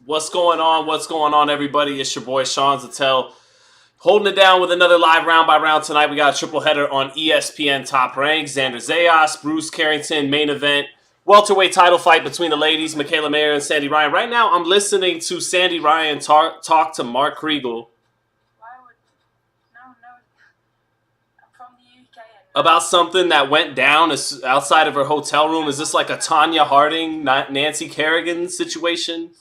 What's going on? What's going on, everybody? It's your boy Sean Zittel, holding it down with another live round by round tonight. We got a triple header on ESPN Top Rank. Xander Zayas, Bruce Carrington, main event. Welterweight title fight between the ladies, Mikaela Mayer-Sandy Ryan. Right now, I'm listening to Sandy Ryan talk to Mark Kriegel about something that went down outside of her hotel room. Is this like a Tanya Harding, Nancy Kerrigan situation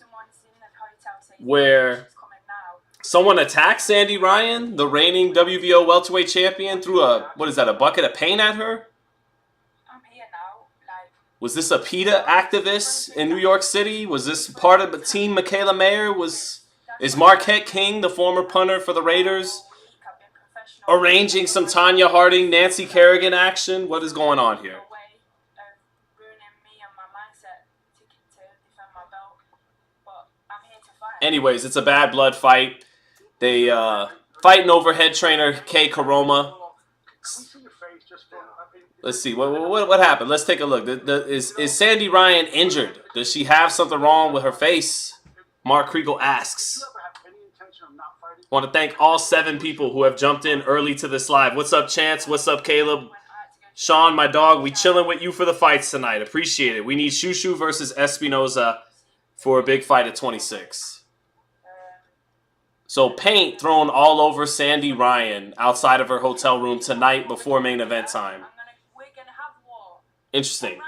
where someone attacked Sandy Ryan, the reigning WBO welterweight champion, threw a bucket of paint at her? Was this a PETA activist in New York City? Was this part of the team Mikaela Mayer? Is Marquette King, the former punter for the Raiders, arranging some Tanya Harding, Nancy Kerrigan action? What is going on here? Anyways, it's a bad blood fight. They fighting over head trainer Kay Karoma. Let's see what happened. Let's take a look. Is Sandy Ryan injured? Does she have something wrong with her face? Mark Kriegel asks. I want to thank all 7 people who have jumped in early to this live. What's up, Chance? What's up, Caleb? Sean, my dog, we chilling with you for the fights tonight. Appreciate it. We need Shu Shu versus Espinoza for a big fight at 26. So paint thrown all over Sandy Ryan outside of her hotel room tonight before main event time. Interesting.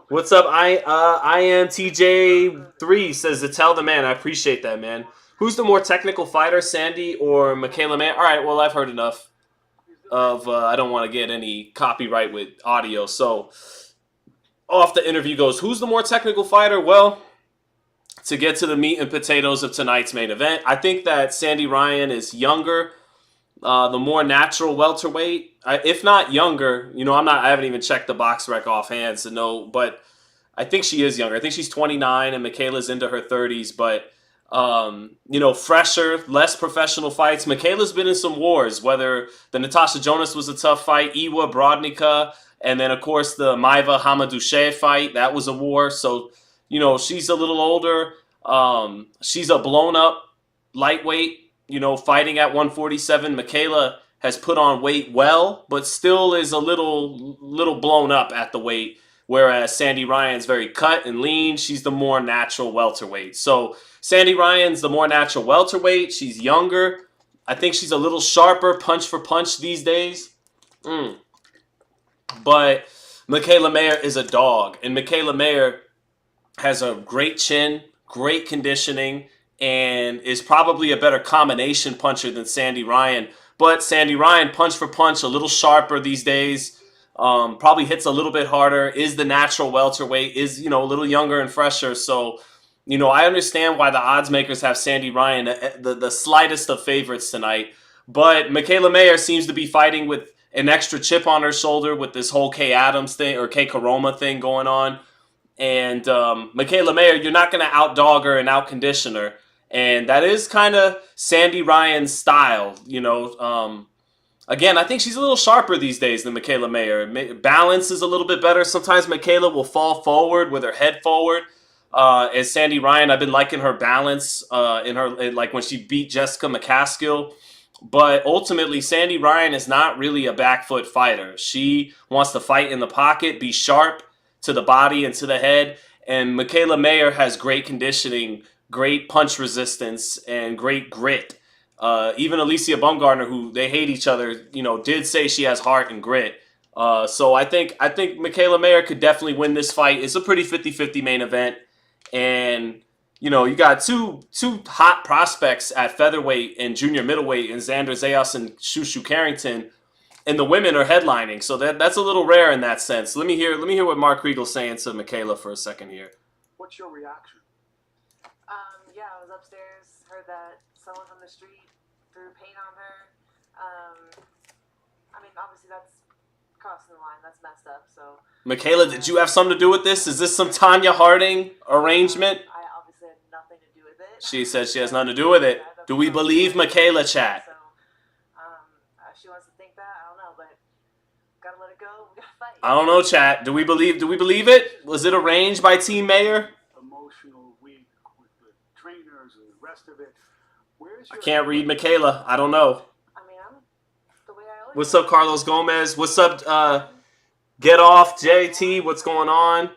What's up? IMTJ3 says to tell the man. I appreciate that, man. Who's the more technical fighter, Sandy or Mikaela Mayer? All right, well, I've heard enough of I don't want to get any copyright with audio. So off the interview goes, who's the more technical fighter? Well, to get to the meat and potatoes of tonight's main event, I think that Sandy Ryan is younger, the more natural welterweight. If not younger, I haven't even checked the box rec offhand to know, but I think she is younger. I think she's 29 and Mikaela's into her 30s, but fresher, less professional fights. Mikaela's been in some wars, whether the Natasha Jonas was a tough fight, Iwa Brodnicka, and then, of course, the Maiva Hamadouche fight. That was a war. So, she's a little older. She's a blown-up lightweight, fighting at 147. Mikaela has put on weight well, but still is a little blown up at the weight, whereas Sandy Ryan's very cut and lean. She's the more natural welterweight. So Sandy Ryan's the more natural welterweight. She's younger. I think she's a little sharper punch for punch these days. But Mikaela Mayer is a dog. And Mikaela Mayer has a great chin, great conditioning, and is probably a better combination puncher than Sandy Ryan. But Sandy Ryan, punch for punch, a little sharper these days. Probably hits a little bit harder, is the natural welterweight, is, a little younger and fresher. So, I understand why the odds makers have Sandy Ryan the slightest of favorites tonight. But Mikaela Mayer seems to be fighting with an extra chip on her shoulder with this whole Kay Adams thing or Kay Karoma thing going on. And Mikaela Mayer, you're not going to outdog her and outcondition her. And that is kind of Sandy Ryan's style, Again, I think she's a little sharper these days than Mikaela Mayer. Balance is a little bit better. Sometimes Mikaela will fall forward with her head forward. As Sandy Ryan, I've been liking her balance like when she beat Jessica McCaskill. But ultimately, Sandy Ryan is not really a back foot fighter. She wants to fight in the pocket, be sharp to the body and to the head. And Mikaela Mayer has great conditioning, great punch resistance, and great grit. Even Alicia Baumgartner, who they hate each other, did say she has heart and grit. So I think Mikaela Mayer could definitely win this fight. It's a pretty 50-50 main event. And, you got two hot prospects at featherweight and junior middleweight in Xander Zayas and Shu Shu Carrington. And the women are headlining. So that's a little rare in that sense. Let me hear what Mark Kriegel's saying to Mikaela for a second here. What's your reaction? Yeah, I was upstairs, heard that someone from the street threw paint on her. Obviously that's crossing the line. That's messed up. So, Mikaela, did you have something to do with this? Is this some Tanya Harding arrangement? I obviously had nothing to do with it. She said she has nothing to do with it. Do we believe Mikaela, chat? So, she wants to think that. I don't know, but gotta let it go. We gotta fight. I don't know, chat. Do we believe it? Was it arranged by Team Mayer? Emotional week with the trainers and the rest of it. I can't read Mikaela. I don't know. I mean, I'm the way I always. What's up, Carlos Gomez? What's up, Get Off, JT? What's going on?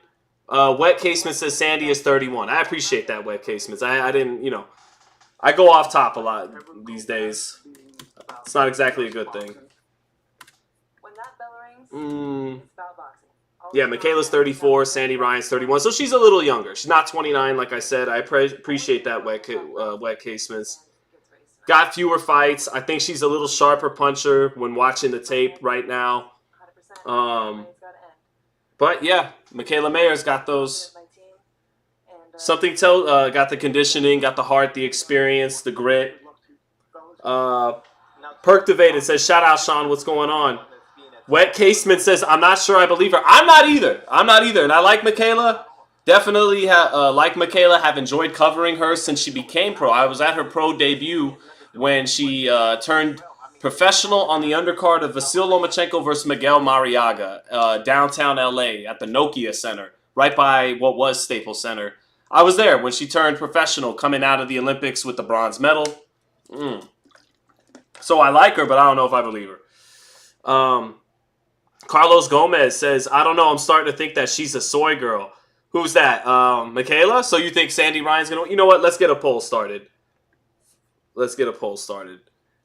Wet Casement says Sandy is 31. I appreciate that, Wet Casement. I didn't, I go off top a lot these days. It's not exactly a good thing. When that bell rings, it's about boxing. Yeah, Mikaela's 34, Sandy Ryan's 31. So she's a little younger. She's not 29, like I said. I appreciate that, Wet Casements. Got fewer fights. I think she's a little sharper puncher when watching the tape right now. But yeah, Mikaela Mayer's got those. Something got the conditioning, got the heart, the experience, the grit. Perctivated says, shout out, Sean, what's going on? Wet Casement says, I'm not sure I believe her. I'm not either. And I like Mikaela. Definitely like Mikaela, have enjoyed covering her since she became pro. I was at her pro debut when she turned professional on the undercard of Vasil Lomachenko versus Miguel Mariaga, downtown LA at the Nokia Center, right by what was Staples Center. I was there when she turned professional, coming out of the Olympics with the bronze medal. So I like her, but I don't know if I believe her. Carlos Gomez says, I don't know, I'm starting to think that she's a soy girl. Who's that? Mikaela? So you think Sandy Ryan's going to... You know what? Let's get a poll started.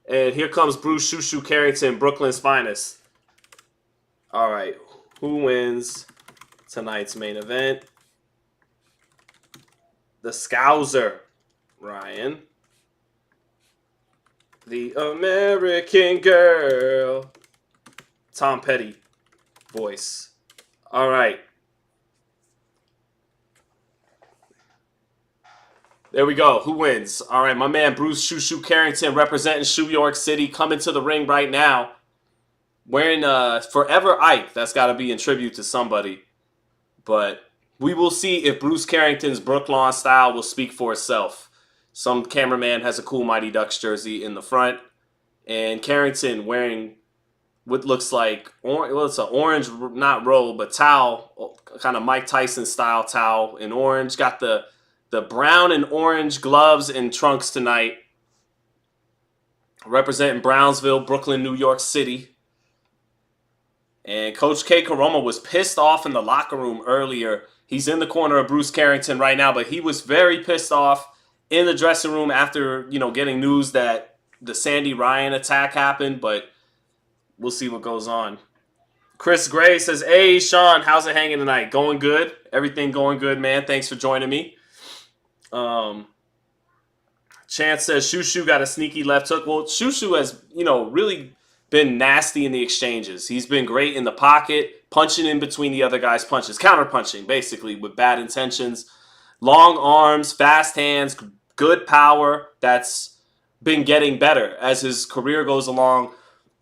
And here comes Bruce Shu Shu Carrington, Brooklyn's finest. All right. Who wins tonight's main event? The Scouser, Ryan. The American Girl. Tom Petty voice. All right. There we go. Who wins? All right, my man Bruce Shu Shu Carrington representing New York City coming to the ring right now. Wearing Forever Ike. That's got to be in tribute to somebody. But we will see if Bruce Carrington's Brooklyn style will speak for itself. Some cameraman has a cool Mighty Ducks jersey in the front. And Carrington wearing what looks like, it's an orange, not robe, but towel. Kind of Mike Tyson style towel in orange. Got the brown and orange gloves and trunks tonight. Representing Brownsville, Brooklyn, New York City. And Coach K. Karoma was pissed off in the locker room earlier. He's in the corner of Bruce Carrington right now, but he was very pissed off in the dressing room after, getting news that the Sandy Ryan attack happened, but we'll see what goes on. Chris Gray says, hey, Sean, how's it hanging tonight? Going good? Everything going good, man. Thanks for joining me. Chance says Shu Shu got a sneaky left hook. Well, Shu Shu has, really been nasty in the exchanges. He's been great in the pocket, punching in between the other guy's punches, counter-punching, basically, with bad intentions. Long arms, fast hands, good power. That's been getting better as his career goes along.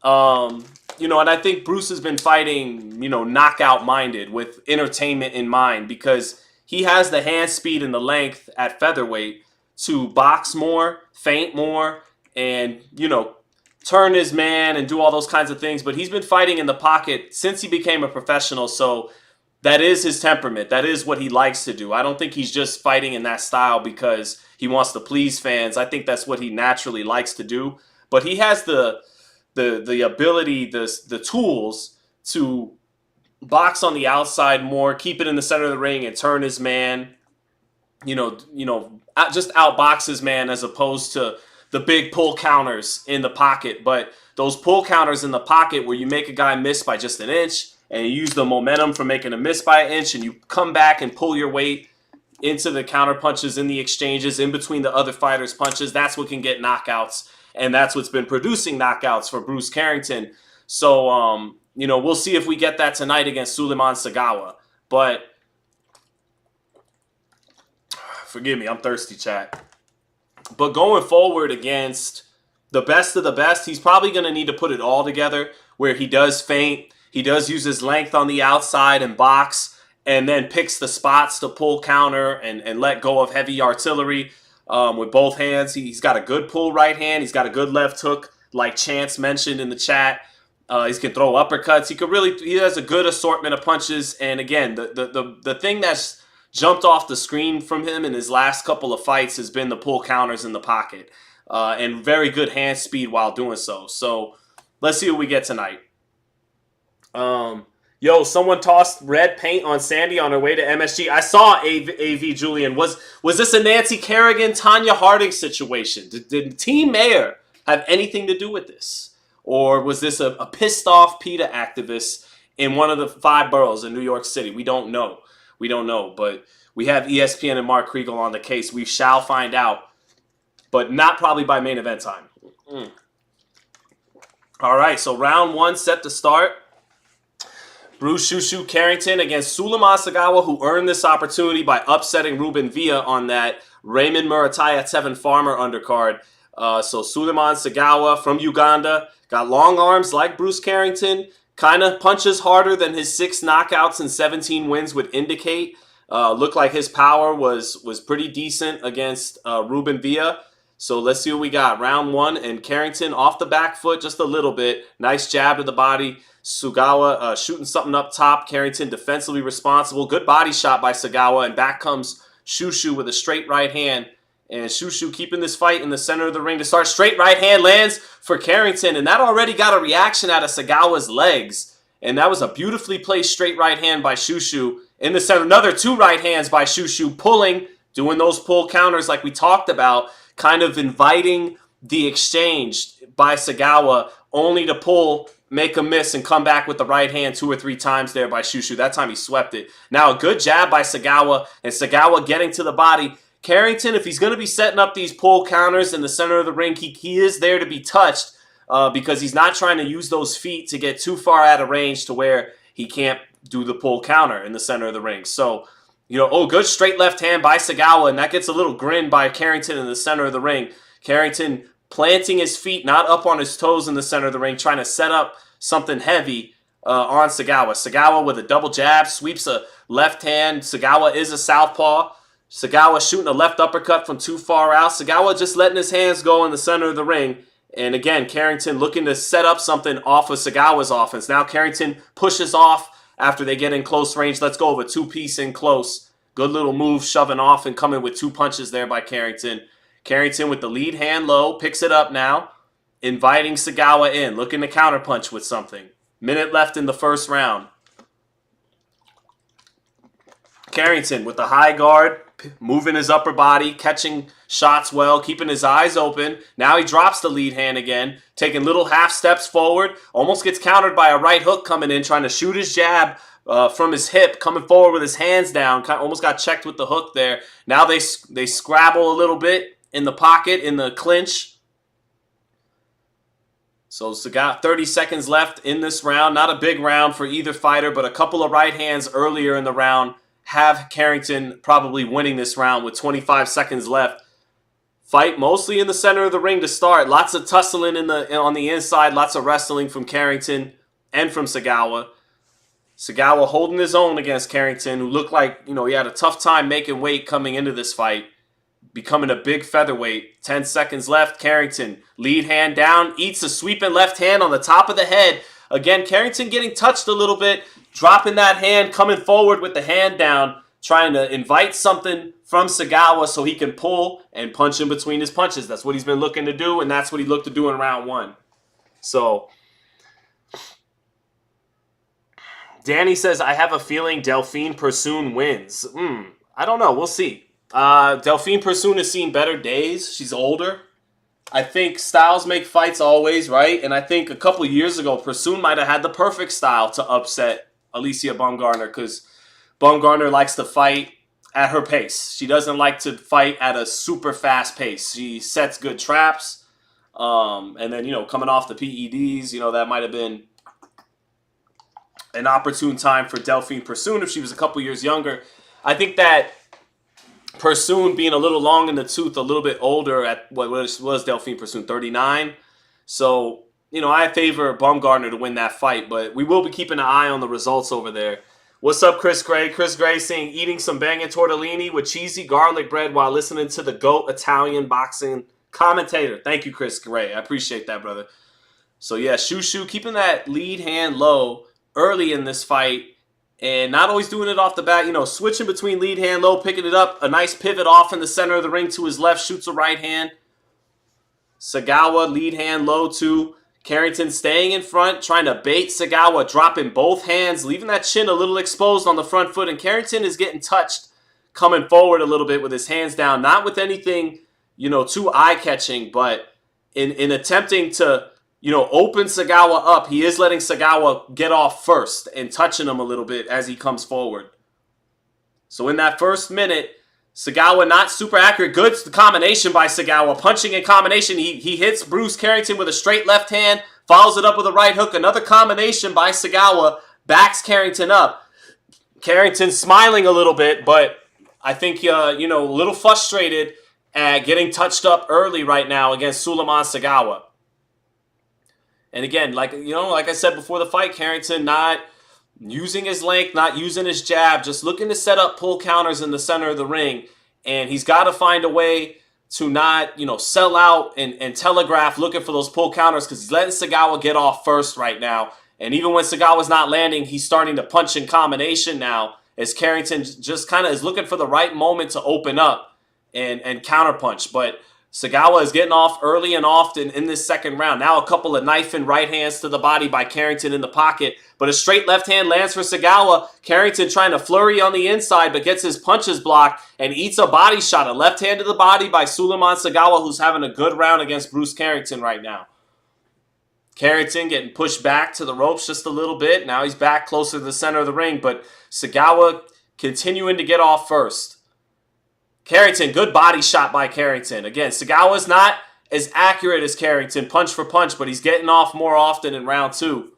And I think Bruce has been fighting, knockout-minded with entertainment in mind because he has the hand speed and the length at featherweight to box more, feint more, and, turn his man and do all those kinds of things. But he's been fighting in the pocket since he became a professional, so that is his temperament. That is what he likes to do. I don't think he's just fighting in that style because he wants to please fans. I think that's what he naturally likes to do. But he has the ability, the tools to box on the outside more, keep it in the center of the ring, and turn his man. Just outbox his man as opposed to the big pull counters in the pocket. But those pull counters in the pocket where you make a guy miss by just an inch and you use the momentum from making a miss by an inch and you come back and pull your weight into the counter punches in the exchanges in between the other fighters' punches, that's what can get knockouts. And that's what's been producing knockouts for Bruce Carrington. So, we'll see if we get that tonight against Suleiman Sagawa. But, forgive me, I'm thirsty, chat. But going forward against the best of the best, he's probably going to need to put it all together where he does feint, he does use his length on the outside and box, and then picks the spots to pull counter and let go of heavy artillery with both hands. He's got a good pull right hand. He's got a good left hook, like Chance mentioned in the chat. He can throw uppercuts. He has a good assortment of punches. And again, the thing that's jumped off the screen from him in his last couple of fights has been the pull counters in the pocket. And very good hand speed while doing so. So let's see what we get tonight. Someone tossed red paint on Sandy on her way to MSG. I saw AV Julian. Was this a Nancy Kerrigan, Tanya Harding situation? Did Team Mayer have anything to do with this? Or was this a pissed off PETA activist in one of the 5 boroughs in New York City? We don't know. But we have ESPN and Mark Kriegel on the case. We shall find out. But not probably by main event time. All right, so round 1 set to start. Bruce Shu Shu Carrington against Suleiman Sagawa, who earned this opportunity by upsetting Ruben Villa on that Raymond Murataya Tevin Farmer undercard. So Suleiman Sagawa from Uganda, got long arms like Bruce Carrington, kind of punches harder than his 6 knockouts and 17 wins would indicate. Looked like his power was pretty decent against Ruben Villa. So let's see what we got. Round 1, and Carrington off the back foot just a little bit. Nice jab to the body. Sagawa shooting something up top. Carrington defensively responsible. Good body shot by Sagawa, and back comes Shu Shu with a straight right hand. And Shu Shu keeping this fight in the center of the ring to start. Straight right hand lands for Carrington, and that already got a reaction out of Sagawa's legs. And that was a beautifully placed straight right hand by Shu Shu in the center. Another 2 right hands by Shu Shu, pulling, doing those pull counters like we talked about, kind of inviting the exchange by Sagawa, only to pull, make a miss, and come back with the right hand 2 or 3 times there by Shu Shu. That time he swept it. Now a good jab by Sagawa, and Sagawa getting to the body. Carrington, if he's going to be setting up these pull counters in the center of the ring, he is there to be touched because he's not trying to use those feet to get too far out of range to where he can't do the pull counter in the center of the ring. So, good straight left hand by Sagawa, and that gets a little grin by Carrington in the center of the ring. Carrington planting his feet, not up on his toes in the center of the ring, trying to set up something heavy on Sagawa. Sagawa with a double jab, sweeps a left hand. Sagawa is a southpaw. Sagawa shooting a left uppercut from too far out. Sagawa just letting his hands go in the center of the ring. And again, Carrington looking to set up something off of Sagawa's offense. Now Carrington pushes off after they get in close range. Let's go over 2-piece in close. Good little move, shoving off and coming with 2 punches there by Carrington. Carrington with the lead hand low, picks it up now, inviting Sagawa in, looking to counterpunch with something. Minute left in the first round. Carrington with the high guard, moving his upper body, catching shots well, keeping his eyes open. Now he drops the lead hand again, taking little half steps forward, almost gets countered by a right hook coming in, trying to shoot his jab from his hip, coming forward with his hands down, almost got checked with the hook there. Now they scrabble a little bit in the pocket, in the clinch. So Sagawa, 30 seconds left in this round. Not a big round for either fighter, but a couple of right hands earlier in the round have Carrington probably winning this round with 25 seconds left. Fight mostly in the center of the ring to start. Lots of tussling on the inside. Lots of wrestling from Carrington and from Sagawa. Sagawa holding his own against Carrington, who looked like, he had a tough time making weight coming into this fight. Becoming a big featherweight. 10 seconds left. Carrington, lead hand down, eats a sweeping left hand on the top of the head. Again, Carrington getting touched a little bit, dropping that hand, coming forward with the hand down, trying to invite something from Sagawa so he can pull and punch in between his punches. That's what he's been looking to do, and that's what he looked to do in round 1. So, Danny says, I have a feeling Delphine Persoon wins. I don't know. We'll see. Delphine Persoon has seen better days. She's older. I think styles make fights always, right? And I think a couple years ago, Persoon might have had the perfect style to upset Alicia Baumgartner, because Baumgartner likes to fight at her pace. She doesn't like to fight at a super fast pace. She sets good traps. And then, coming off the PEDs, that might have been an opportune time for Delphine Persoon if she was a couple years younger. I think that Persoon being a little long in the tooth, a little bit older at what was Delphine Persoon, 39. So, I favor Baumgartner to win that fight, but we will be keeping an eye on the results over there. What's up, Chris Gray? Chris Gray saying, eating some banging tortellini with cheesy garlic bread while listening to the GOAT Italian boxing commentator. Thank you, Chris Gray. I appreciate that, brother. So yeah, Shu Shu keeping that lead hand low early in this fight and not always doing it off the bat. Switching between lead hand low, picking it up. A nice pivot off in the center of the ring to his left, shoots a right hand. Sagawa lead hand low too. Carrington staying in front, trying to bait Sagawa, dropping both hands, leaving that chin a little exposed on the front foot. And Carrington is getting touched coming forward a little bit with his hands down. Not with anything, too eye-catching, but in attempting to, open Sagawa up, he is letting Sagawa get off first and touching him a little bit as he comes forward. So in that first minute, Sagawa not super accurate. Good combination by Sagawa. Punching in combination. He hits Bruce Carrington with a straight left hand. Follows it up with a right hook. Another combination by Sagawa. Backs Carrington up. Carrington smiling a little bit, but I think, a little frustrated at getting touched up early right now against Suleiman Sagawa. And again, like I said before the fight, Carrington not using his length, not using his jab, just looking to set up pull counters in the center of the ring. And he's got to find a way to not, sell out and telegraph looking for those pull counters because he's letting Sagawa get off first right now. And even when Sagawa's not landing, he's starting to punch in combination now as Carrington just kind of is looking for the right moment to open up and counterpunch. But Sagawa is getting off early and often in this second round. Now a couple of knife and right hands to the body by Carrington in the pocket. But a straight left hand lands for Sagawa. Carrington trying to flurry on the inside but gets his punches blocked and eats a body shot. A left hand to the body by Suleiman Sagawa, who's having a good round against Bruce Carrington right now. Carrington getting pushed back to the ropes just a little bit. Now he's back closer to the center of the ring. But Sagawa continuing to get off first. Carrington, good body shot by Carrington. Again, Sagawa's not as accurate as Carrington, punch for punch, but he's getting off more often in round two.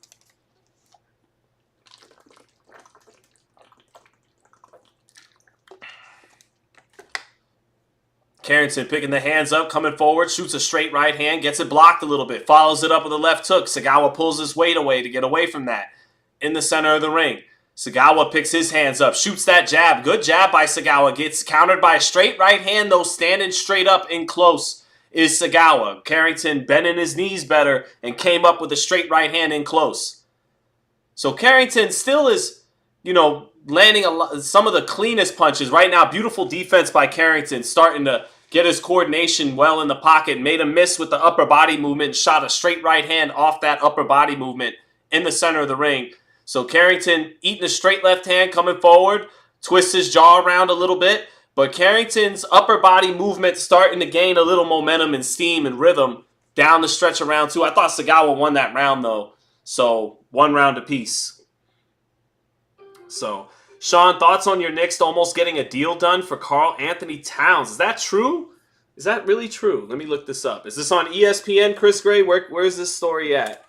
Carrington picking the hands up, coming forward, shoots a straight right hand, gets it blocked a little bit, follows it up with a left hook. Sagawa pulls his weight away to get away from that in the center of the ring. Sagawa picks his hands up, shoots that jab. Good jab by Sagawa. Gets countered by a straight right hand, though, standing straight up in close is Sagawa. Carrington bending his knees better and came up with a straight right hand in close. So Carrington still is, landing some of the cleanest punches. Right now, beautiful defense by Carrington, starting to get his coordination well in the pocket. Made a miss with the upper body movement, shot a straight right hand off that upper body movement in the center of the ring. So Carrington eating a straight left hand, coming forward, twists his jaw around a little bit. But Carrington's upper body movement starting to gain a little momentum and steam and rhythm down the stretch of round two. I thought Sagawa won that round, though. So 1 round apiece. So, Sean, thoughts on your Knicks almost getting a deal done for Karl Anthony Towns? Is that true? Is that really true? Let me look this up. Is this on ESPN, Chris Gray? Where's this story at?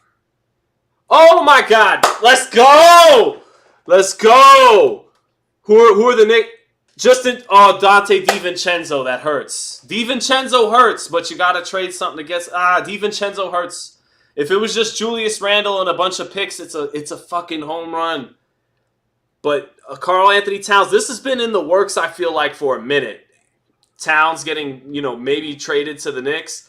Oh my God! Let's go! Let's go! Who are the Knicks? Dante DiVincenzo. That hurts. DiVincenzo hurts, but you gotta trade something to get. DiVincenzo hurts. If it was just Julius Randle and a bunch of picks, it's a fucking home run. But Karl Anthony Towns, this has been in the works. I feel like for a minute. Towns getting maybe traded to the Knicks.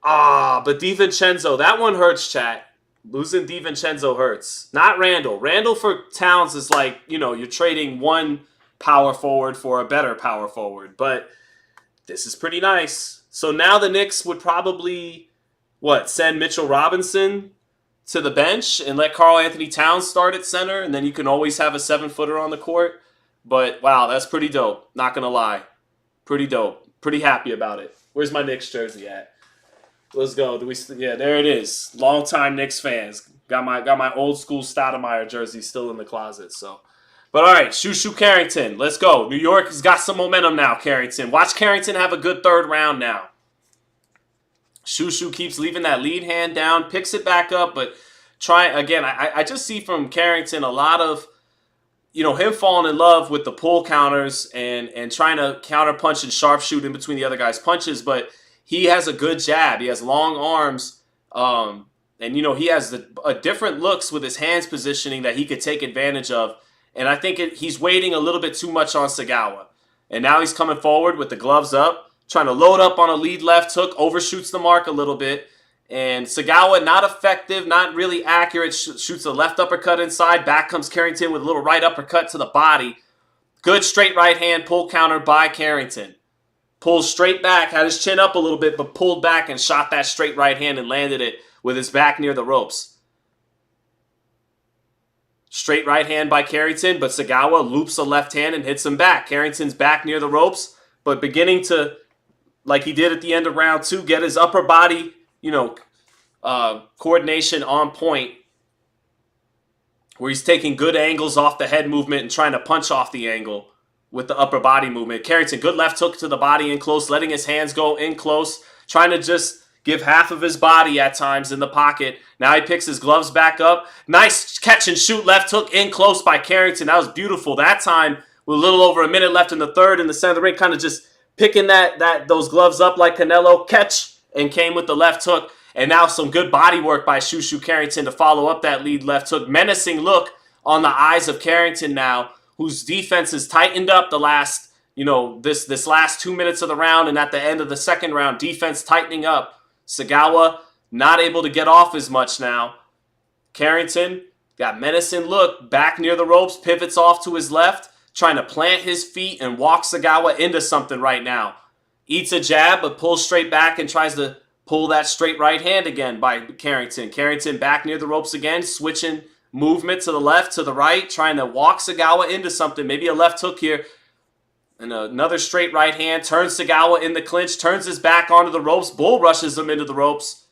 But DiVincenzo, that one hurts, chat. Losing DiVincenzo hurts. Not Randall. Randall for Towns is like, you're trading one power forward for a better power forward. But this is pretty nice. So now the Knicks would probably, send Mitchell Robinson to the bench and let Karl Anthony Towns start at center. And then you can always have a 7-footer on the court. But, wow, that's pretty dope. Not going to lie. Pretty dope. Pretty happy about it. Where's my Knicks jersey at? Let's go. There it is. Long-time Knicks fans. Got my old school Stoudemire jersey still in the closet. So, but all right, Shu Shu Carrington. Let's go. New York has got some momentum now. Carrington. Watch Carrington have a good third round now. Shu Shu keeps leaving that lead hand down, picks it back up, but try again. I just see from Carrington a lot of him falling in love with the pull counters and trying to counter punch and sharpshoot in between the other guy's punches, but he has a good jab. He has long arms, and he has different looks with his hands positioning that he could take advantage of. And I think he's waiting a little bit too much on Sagawa. And now he's coming forward with the gloves up, trying to load up on a lead left hook, overshoots the mark a little bit, And Sagawa, not effective, not really accurate. Shoots a left uppercut inside. Back comes Carrington with a little right uppercut to the body. Good straight right hand pull counter by Carrington. Pulls straight back, had his chin up a little bit, but pulled back and shot that straight right hand and landed it with his back near the ropes. Straight right hand by Carrington, but Sagawa loops a left hand and hits him back. Carrington's back near the ropes, but beginning to, like he did at the end of round 2, get his upper body, coordination on point, where he's taking good angles off the head movement and trying to punch off the angle with the upper body movement. Carrington, good left hook to the body in close, letting his hands go in close, trying to just give half of his body at times in the pocket. Now he picks his gloves back up. Nice catch and shoot left hook in close by Carrington. That was beautiful. That time, with a little over a minute left in the third, in the center of the ring, kind of just picking those gloves up like Canelo, catch, and came with the left hook. And now some good body work by Shu Shu Carrington to follow up that lead left hook. Menacing look on the eyes of Carrington now, whose defense has tightened up the last, this last 2 minutes of the round, and at the end of the second round, defense tightening up. Sagawa not able to get off as much now. Carrington got menacing look, back near the ropes, pivots off to his left, trying to plant his feet and walk Sagawa into something right now. Eats a jab, but pulls straight back and tries to pull that straight right hand again by Carrington. Carrington back near the ropes again, switching movement to the left, to the right, trying to walk Sagawa into something. Maybe a left hook here. And another straight right hand. Turns Sagawa in the clinch. Turns his back onto the ropes. Bull rushes him into the ropes.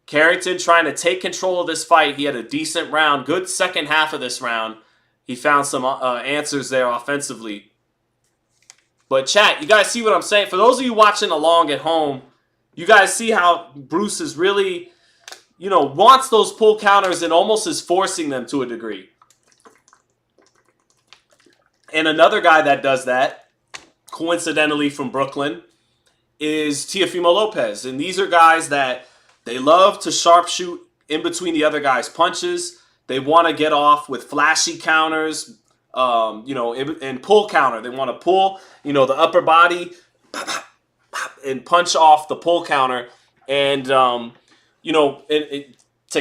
Carrington trying to take control of this fight. He had a decent round. Good second half of this round. He found some answers there offensively. But chat, you guys see what I'm saying? For those of you watching along at home, you guys see how Bruce is really, wants those pull counters and almost is forcing them to a degree. And another guy that does that, coincidentally from Brooklyn, is Teofimo Lopez. And these are guys that they love to sharpshoot in between the other guy's punches. They want to get off with flashy counters, and pull counter. They want to pull, the upper body and punch off the pull counter. And, to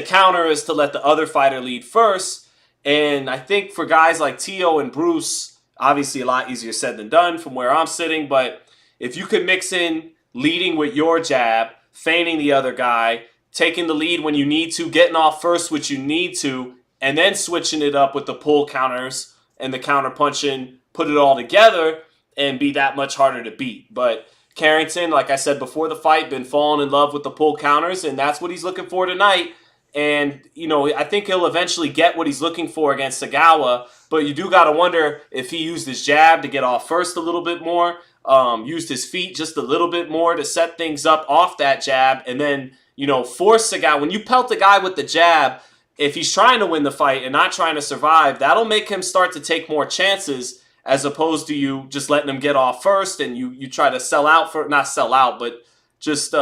counter is to let the other fighter lead first. And I think for guys like Teo and Bruce, obviously a lot easier said than done from where I'm sitting, but if you could mix in leading with your jab, feigning the other guy, taking the lead when you need to, getting off first which you need to, and then switching it up with the pull counters and the counter punching, put it all together and be that much harder to beat. But Carrington, like I said before the fight, been falling in love with the pull counters, and that's what he's looking for tonight. And, I think he'll eventually get what he's looking for against Sagawa. But you do got to wonder if he used his jab to get off first a little bit more, used his feet just a little bit more to set things up off that jab, and then, force Sagawa. When you pelt a guy with the jab, if he's trying to win the fight and not trying to survive, that'll make him start to take more chances as opposed to you just letting him get off first and you try to not sell out, but just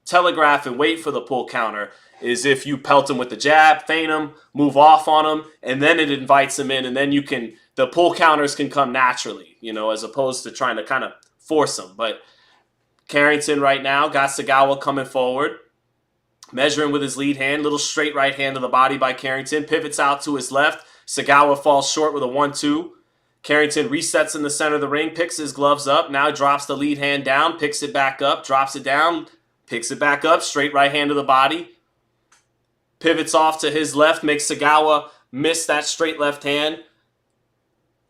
telegraph and wait for the pull counter. Is if you pelt him with the jab, feint him, move off on him, and then it invites him in, and then the pull counters can come naturally, as opposed to trying to kind of force him. But Carrington right now got Sagawa coming forward, measuring with his lead hand, little straight right hand to the body by Carrington, pivots out to his left. Sagawa falls short with a 1-2. Carrington resets in the center of the ring, picks his gloves up, now drops the lead hand down, picks it back up, drops it down, picks it back up, straight right hand to the body. Pivots off to his left, makes Sagawa miss that straight left hand.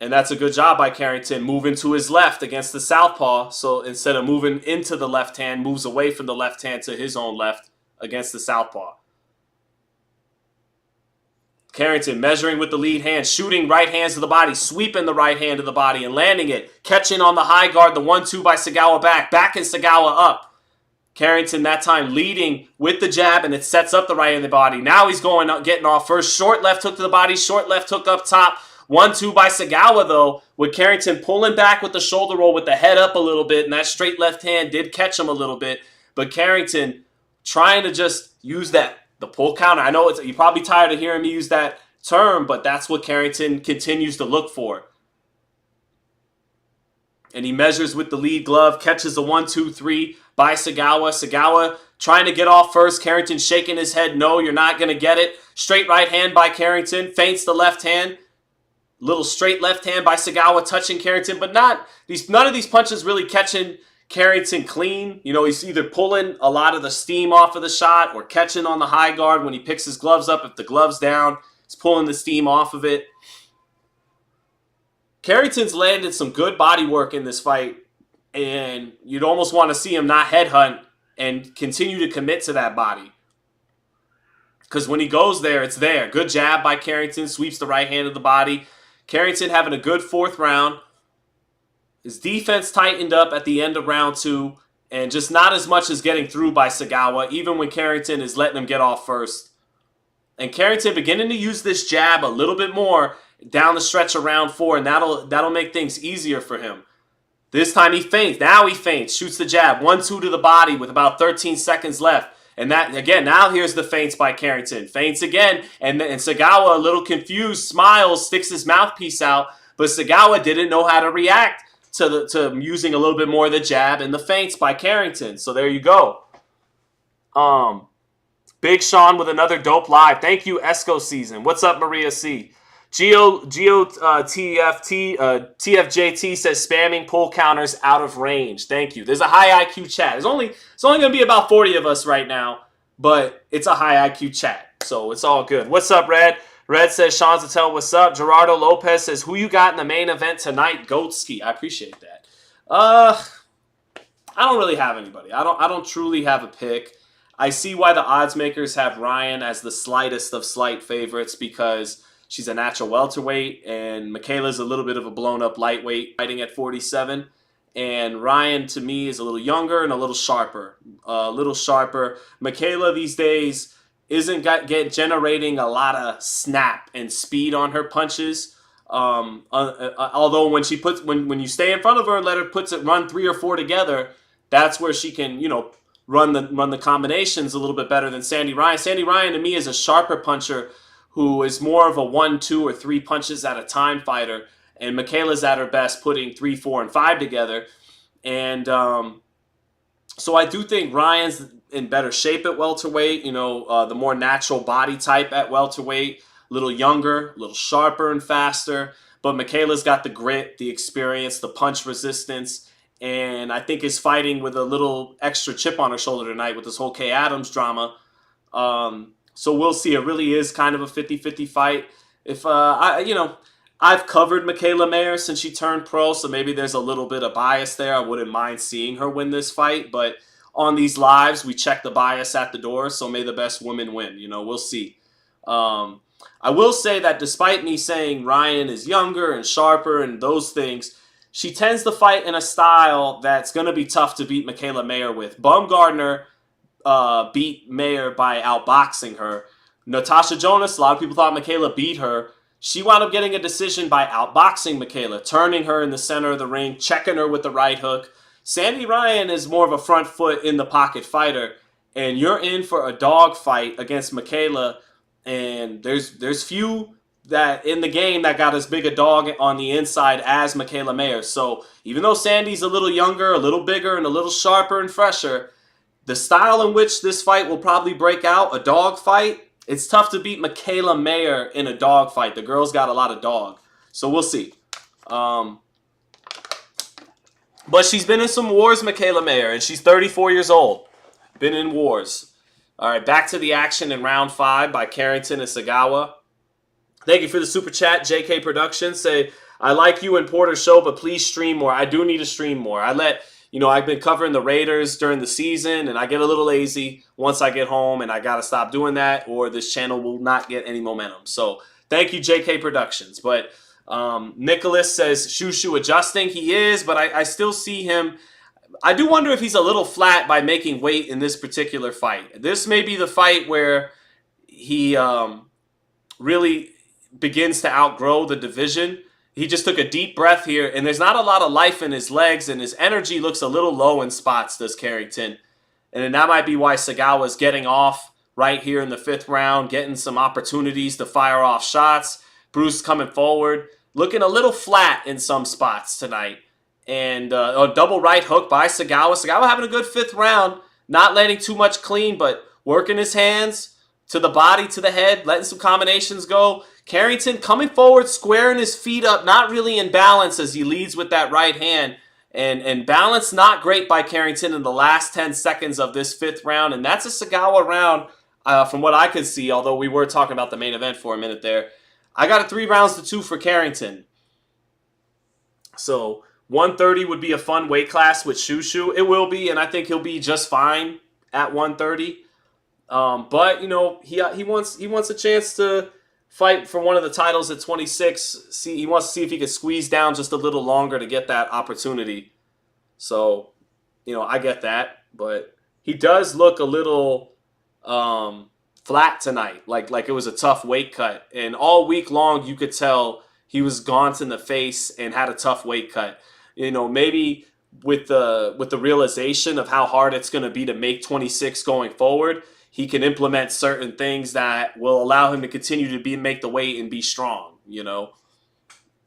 And that's a good job by Carrington, moving to his left against the southpaw. So instead of moving into the left hand, moves away from the left hand to his own left against the southpaw. Carrington measuring with the lead hand, shooting right hands to the body, sweeping the right hand to the body and landing it. Catching on the high guard, the 1-2 by Sagawa backing Sagawa up. Carrington that time leading with the jab, and it sets up the right hand of the body. Now he's getting off first. Short left hook to the body, short left hook up top. 1-2 by Sagawa, though, with Carrington pulling back with the shoulder roll with the head up a little bit, and that straight left hand did catch him a little bit. But Carrington trying to just use the pull counter. I know you're probably tired of hearing me use that term, but that's what Carrington continues to look for. And he measures with the lead glove, catches a 1-2-3, by Sagawa. Sagawa trying to get off first. Carrington shaking his head. No, you're not going to get it. Straight right hand by Carrington. Feints the left hand. Little straight left hand by Sagawa touching Carrington. But none of these punches really catching Carrington clean. You know, he's either pulling a lot of the steam off of the shot or catching on the high guard when he picks his gloves up. If the glove's down, he's pulling the steam off of it. Carrington's landed some good body work in this fight, and you'd almost want to see him not headhunt and continue to commit to that body. Because when he goes there, it's there. Good jab by Carrington, sweeps the right hand of the body. Carrington having a good fourth round. His defense tightened up at the end of round 2, and just not as much as getting through by Sagawa, even when Carrington is letting him get off first. And Carrington beginning to use this jab a little bit more down the stretch of round 4, and that'll make things easier for him. This time he feints. Now he feints. Shoots the jab. 1-2 to the body with about 13 seconds left. And that, again, now here's the feints by Carrington. Feints again. And Sagawa, a little confused, smiles, sticks his mouthpiece out. But Sagawa didn't know how to react to using a little bit more of the jab and the feints by Carrington. So there you go. Big Sean with another dope live. Thank you, Esco Season. What's up, Maria C? TFJT says spamming pull counters out of range. Thank you. There's a high IQ chat. It's only going to be about 40 of us right now, but it's a high IQ chat, so it's all good. What's up, Red? Red says Sean Zittel, what's up? Gerardo Lopez says, who you got in the main event tonight? Goatski. I appreciate that. I don't really have anybody. I don't truly have a pick. I see why the odds makers have Ryan as the slightest of slight favorites because she's a natural welterweight, and Mikaela's a little bit of a blown-up lightweight, fighting at 47. And Ryan, to me, is a little younger and a little sharper. Mikaela these days isn't generating a lot of snap and speed on her punches. Although when you stay in front of her and let her run 3 or 4 together, that's where she can, run the combinations a little bit better than Sandy Ryan. Sandy Ryan, to me, is a sharper puncher who is more of a 1, 2, or 3 punches at a time fighter. And Mikaela's at her best putting 3, 4, and 5 together. And so I do think Ryan's in better shape at welterweight. The more natural body type at welterweight. A little younger, a little sharper and faster. But Mikaela's got the grit, the experience, the punch resistance. And I think is fighting with a little extra chip on her shoulder tonight with this whole Kay Adams drama. So we'll see. It really is kind of a 50-50 fight. If I've covered Mikaela Mayer since she turned pro, so maybe there's a little bit of bias there. I wouldn't mind seeing her win this fight, but on these lives, we check the bias at the door, so may the best woman win. We'll see. I will say that despite me saying Ryan is younger and sharper and those things, she tends to fight in a style that's going to be tough to beat Mikaela Mayer with. Baumgardner beat Mayer by outboxing her. Natasha Jonas, a lot of people thought Mikaela beat her. She wound up getting a decision by outboxing Mikaela, turning her in the center of the ring, checking her with the right hook. Sandy Ryan is more of a front foot in the pocket fighter, and you're in for a dog fight against Mikaela, and there's few that in the game that got as big a dog on the inside as Mikaela Mayer. So even though Sandy's a little younger, a little bigger, and a little sharper and fresher, the style in which this fight will probably break out, a dog fight, it's tough to beat Mikaela Mayer in a dog fight. The girl's got a lot of dog. So we'll see. But she's been in some wars, Mikaela Mayer, and she's 34 years old. Been in wars. All right, back to the action in round 5 by Carrington and Sagawa. Thank you for the super chat, JK Productions. Say, I like you and Porter's show, but please stream more. I do need to stream more. I've been covering the Raiders during the season, and I get a little lazy once I get home, and I got to stop doing that, or this channel will not get any momentum. So thank you, JK Productions. But Nicholas says, Shu Shu adjusting. He is, but I still see him. I do wonder if he's a little flat by making weight in this particular fight. This may be the fight where he really begins to outgrow the division. He just took a deep breath here, and there's not a lot of life in his legs, and his energy looks a little low in spots, does Carrington. And then that might be why Sagawa's getting off right here in the 5th round, getting some opportunities to fire off shots. Bruce coming forward, looking a little flat in some spots tonight. And a double right hook by Sagawa. Sagawa having a good 5th round. Not letting too much clean, but working his hands to the body, to the head, letting some combinations go. Carrington coming forward, squaring his feet up, not really in balance as he leads with that right hand. And balance not great by Carrington in the last 10 seconds of this 5th round. And that's a Sagawa round from what I could see, although we were talking about the main event for a minute there. I got a 3 rounds to 2 for Carrington. So 130 would be a fun weight class with Shu Shu. It will be, and I think he'll be just fine at 130. But you know, he wants a chance to fight for one of the titles at 26. He wants to see if he can squeeze down just a little longer to get that opportunity. So, you know, I get that, but he does look a little flat tonight, like it was a tough weight cut, and all week long you could tell he was gaunt in the face and had a tough weight cut. You know, maybe with the realization of how hard it's going to be to make 26 going forward, he can implement certain things that will allow him to continue to make the weight and be strong. You know,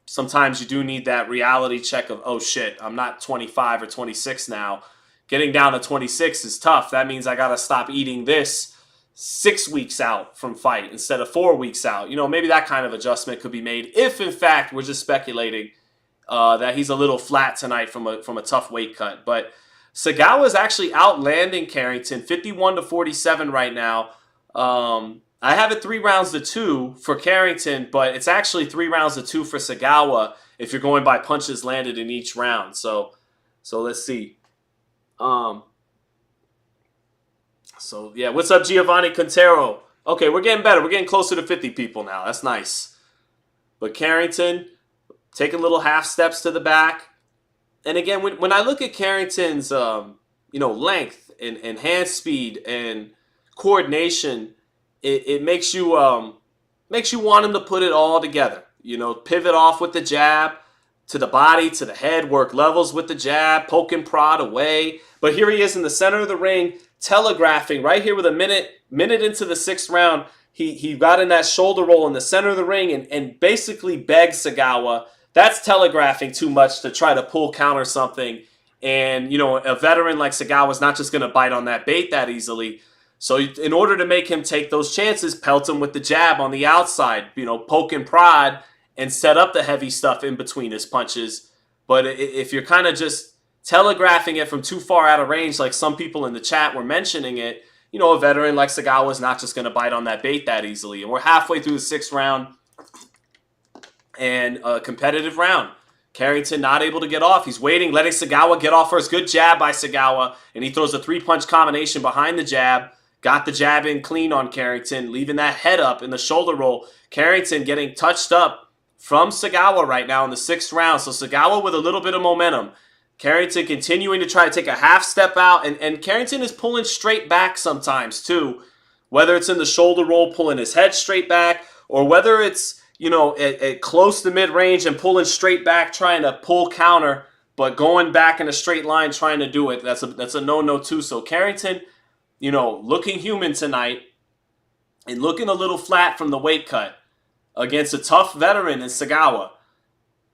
sometimes you do need that reality check of, oh shit, I'm not 25 or 26 now. Getting down to 26 is tough. That means I got to stop eating this 6 weeks out from fight instead of 4 weeks out. You know, maybe that kind of adjustment could be made if, in fact, we're just speculating that he's a little flat tonight from a tough weight cut. But Sagawa is actually outlanding Carrington, 51-47 right now. I have it 3 rounds to 2 for Carrington, but it's actually 3 rounds to 2 for Sagawa if you're going by punches landed in each round. So let's see. So yeah, what's up, Giovanni Quintero? Okay, we're getting better. We're getting closer to 50 people now. That's nice. But Carrington taking little half steps to the back. And again, when I look at Carrington's length and hand speed and coordination, it makes you want him to put it all together. You know, pivot off with the jab to the body, to the head, work levels with the jab, poke and prod away. But here he is in the center of the ring, telegraphing right here with a minute into the 6th round. He got in that shoulder roll in the center of the ring and basically begged Sagawa. That's telegraphing too much to try to pull counter something. And, you know, a veteran like Sagawa is not just going to bite on that bait that easily. So in order to make him take those chances, pelt him with the jab on the outside, you know, poke and prod and set up the heavy stuff in between his punches. But if you're kind of just telegraphing it from too far out of range, like some people in the chat were mentioning it, you know, a veteran like Sagawa is not just going to bite on that bait that easily. And we're halfway through the 6th round. And a competitive round. Carrington not able to get off. He's waiting, letting Sagawa get off first. Good jab by Sagawa. And he throws a 3-punch combination behind the jab. Got the jab in clean on Carrington, leaving that head up in the shoulder roll. Carrington getting touched up from Sagawa right now in the 6th round. So Sagawa with a little bit of momentum. Carrington continuing to try to take a half step out. And Carrington is pulling straight back sometimes too. Whether it's in the shoulder roll, pulling his head straight back, or whether it's, you know, at close to mid-range and pulling straight back, trying to pull counter, but going back in a straight line trying to do it. That's a no-no too. So Carrington, you know, looking human tonight and looking a little flat from the weight cut against a tough veteran in Sagawa.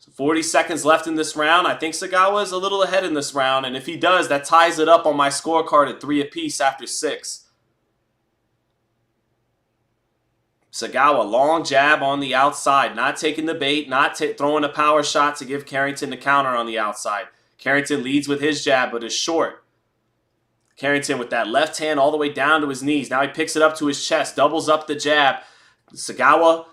So 40 seconds left in this round. I think Sagawa is a little ahead in this round, and if he does, that ties it up on my scorecard at 3 apiece after 6. Sagawa, long jab on the outside, not taking the bait, not throwing a power shot to give Carrington the counter on the outside. Carrington leads with his jab, but is short. Carrington with that left hand all the way down to his knees. Now he picks it up to his chest, doubles up the jab. Sagawa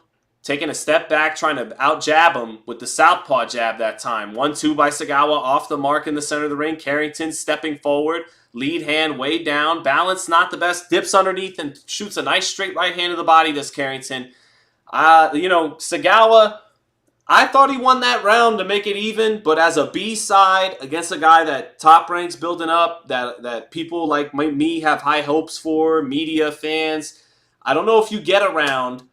taking a step back, trying to out-jab him with the southpaw jab that time. 1-2 by Sagawa, off the mark in the center of the ring. Carrington stepping forward, lead hand way down. Balance not the best, dips underneath and shoots a nice straight right hand to the body, does Carrington. Sagawa, I thought he won that round to make it even, but as a B-side against a guy that Top Rank's building up, that people like me have high hopes for, media, fans, I don't know if you get a round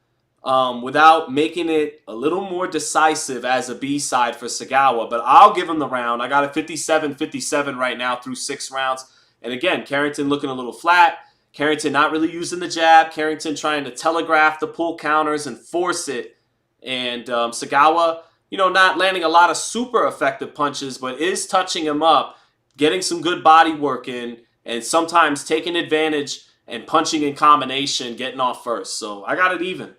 without making it a little more decisive as a B-side for Sagawa. But I'll give him the round. I got a 57-57 right now through 6 rounds. And again, Carrington looking a little flat. Carrington not really using the jab. Carrington trying to telegraph the pull counters and force it. And Sagawa not landing a lot of super effective punches, but is touching him up, getting some good body work in, and sometimes taking advantage and punching in combination, getting off first. So I got it even.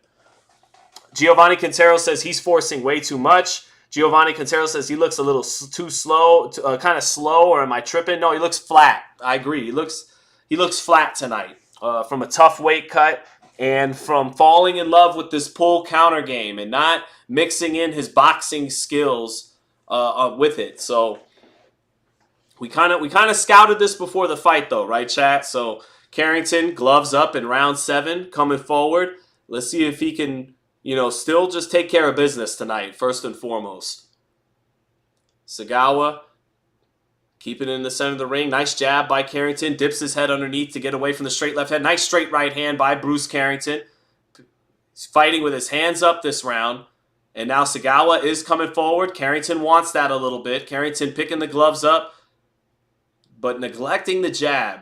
Giovanni Quintero says he's forcing way too much. Giovanni Quintero says he looks a little too slow, kind of slow, or am I tripping? No, he looks flat. I agree. He looks flat tonight from a tough weight cut and from falling in love with this pull counter game and not mixing in his boxing skills with it. So we kind of scouted this before the fight, though, right, chat? So Carrington, gloves up in round 7, coming forward. Let's see if he can, still just take care of business tonight, first and foremost. Sagawa, keeping it in the center of the ring. Nice jab by Carrington. Dips his head underneath to get away from the straight left hand. Nice straight right hand by Bruce Carrington. He's fighting with his hands up this round. And now Sagawa is coming forward. Carrington wants that a little bit. Carrington picking the gloves up, but neglecting the jab.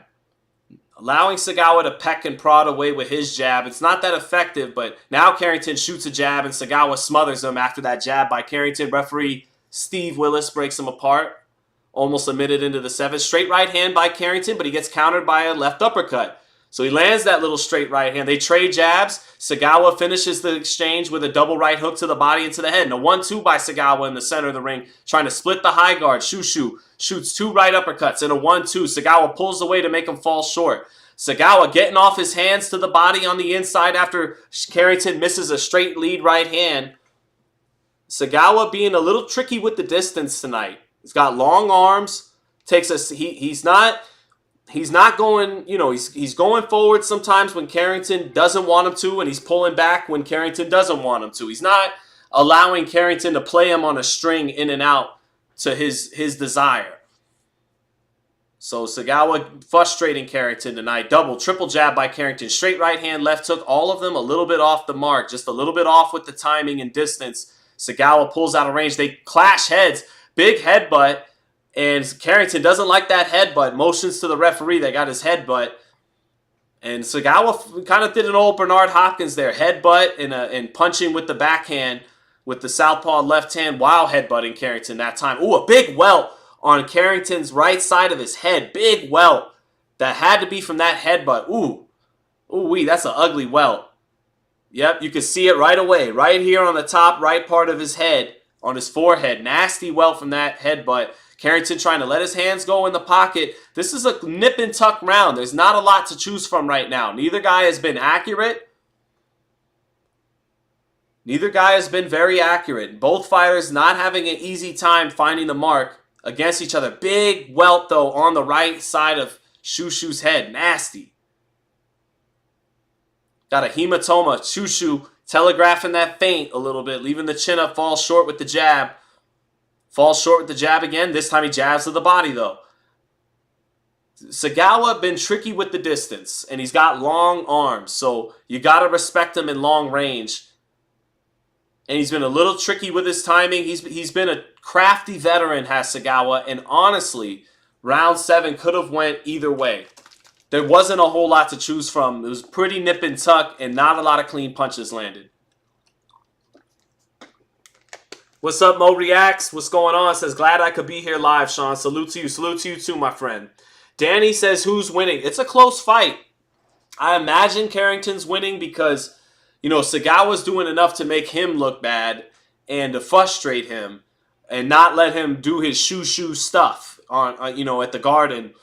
Allowing Sagawa to peck and prod away with his jab. It's not that effective, but now Carrington shoots a jab and Sagawa smothers him after that jab by Carrington. Referee Steve Willis breaks him apart. Almost a minute into the 7th. Straight right hand by Carrington, but he gets countered by a left uppercut. So he lands that little straight right hand. They trade jabs. Sagawa finishes the exchange with a double right hook to the body and to the head. And a 1-2 by Sagawa in the center of the ring, trying to split the high guard. Shu Shu shoots 2 right uppercuts and a 1-2. Sagawa pulls away to make him fall short. Sagawa getting off his hands to the body on the inside after Carrington misses a straight lead right hand. Sagawa being a little tricky with the distance tonight. He's got long arms. He's not going, he's going forward sometimes when Carrington doesn't want him to, and he's pulling back when Carrington doesn't want him to. He's not allowing Carrington to play him on a string in and out to his desire. So Sagawa frustrating Carrington tonight. Double, triple jab by Carrington. Straight right hand, left hook. All of them a little bit off the mark. Just a little bit off with the timing and distance. Sagawa pulls out of range. They clash heads. Big headbutt. And Carrington doesn't like that headbutt. Motions to the referee. They got his headbutt. And Sagawa kind of did an old Bernard Hopkins there. Headbutt and punching with the backhand with the southpaw left hand while headbutting Carrington that time. Ooh, a big welt on Carrington's right side of his head. Big welt. That had to be from that headbutt. Ooh-wee, that's an ugly welt. Yep, you can see it right away. Right here on the top right part of his head, on his forehead. Nasty welt from that headbutt. Carrington trying to let his hands go in the pocket. This is a nip and tuck round. There's not a lot to choose from right now. Neither guy has been accurate. Neither guy has been very accurate. Both fighters not having an easy time finding the mark against each other. Big welt, though, on the right side of Shu Shu's head. Nasty. Got a hematoma. Shu Shu telegraphing that feint a little bit, leaving the chin up, falls short with the jab. Falls short with the jab again. This time he jabs to the body, though. Sagawa been tricky with the distance, and he's got long arms, so you got to respect him in long range. And he's been a little tricky with his timing. He's been a crafty veteran, has Sagawa, and honestly, round 7 could have went either way. There wasn't a whole lot to choose from. It was pretty nip and tuck, and not a lot of clean punches landed. What's up, Mo Reacts? What's going on? Says, glad I could be here live, Sean. Salute to you. Salute to you too, my friend. Danny says, who's winning? It's a close fight. I imagine Carrington's winning because, Sagawa's doing enough to make him look bad and to frustrate him and not let him do his Shu stuff on at the Garden.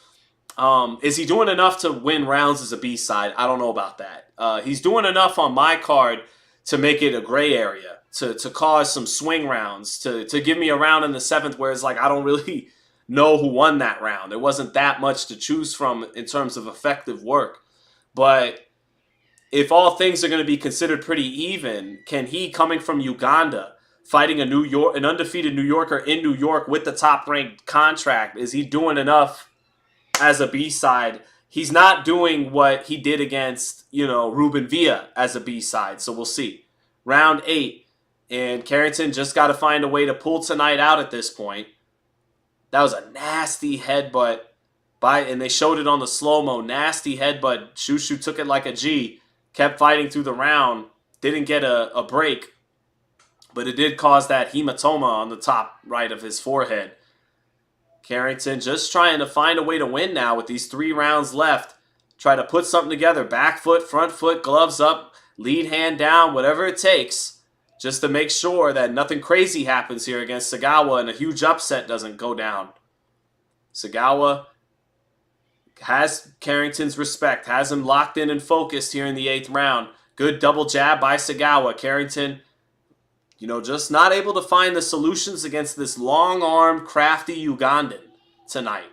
Is he doing enough to win rounds as a B-side? I don't know about that. He's doing enough on my card to make it a gray area. To cause some swing rounds, to give me a round in the 7th where it's like I don't really know who won that round. There wasn't that much to choose from in terms of effective work. But if all things are going to be considered pretty even, can he, coming from Uganda, fighting an undefeated New Yorker in New York with the top-ranked contract, is he doing enough as a B-side? He's not doing what he did against, Ruben Villa as a B-side, so we'll see. Round 8. And Carrington just got to find a way to pull tonight out at this point. That was a nasty headbutt. And they showed it on the slow-mo. Nasty headbutt. Shu Shu took it like a G. Kept fighting through the round. Didn't get a break. but it did cause that hematoma on the top right of his forehead. Carrington just trying to find a way to win now with these 3 rounds left. Try to put something together. Back foot, front foot, gloves up, lead hand down, whatever it takes, just to make sure that nothing crazy happens here against Sagawa and a huge upset doesn't go down. Sagawa has Carrington's respect, has him locked in and focused here in the 8th round. Good double jab by Sagawa. Carrington, just not able to find the solutions against this long-armed, crafty Ugandan tonight.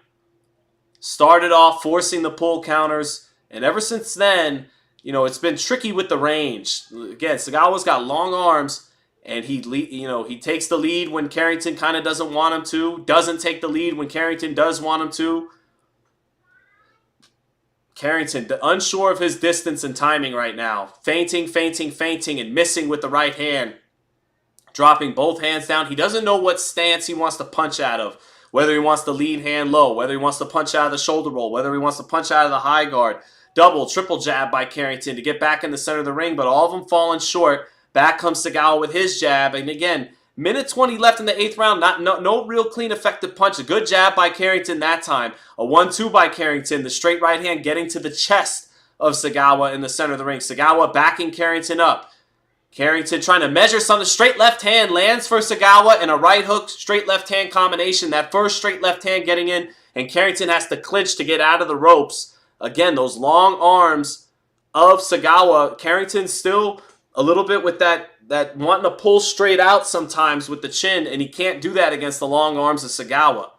Started off forcing the pull counters, and ever since then, it's been tricky with the range. Again, Sagawa's got long arms, and he takes the lead when Carrington kind of doesn't want him to, doesn't take the lead when Carrington does want him to. Carrington, unsure of his distance and timing right now. Feinting, and missing with the right hand. Dropping both hands down. He doesn't know what stance he wants to punch out of. Whether he wants the lead hand low, whether he wants to punch out of the shoulder roll, whether he wants to punch out of the high guard. Double, triple jab by Carrington to get back in the center of the ring, but all of them falling short. Back comes Sagawa with his jab. And again, minute 20 left in the 8th round. No real clean, effective punch. A good jab by Carrington that time. A 1-2 by Carrington. The straight right hand getting to the chest of Sagawa in the center of the ring. Sagawa backing Carrington up. Carrington trying to measure something. Straight left hand lands for Sagawa and a right hook, straight left hand combination. That first straight left hand getting in, and Carrington has to clinch to get out of the ropes. Again, those long arms of Sagawa. Carrington still a little bit with that wanting to pull straight out sometimes with the chin, and he can't do that against the long arms of Sagawa.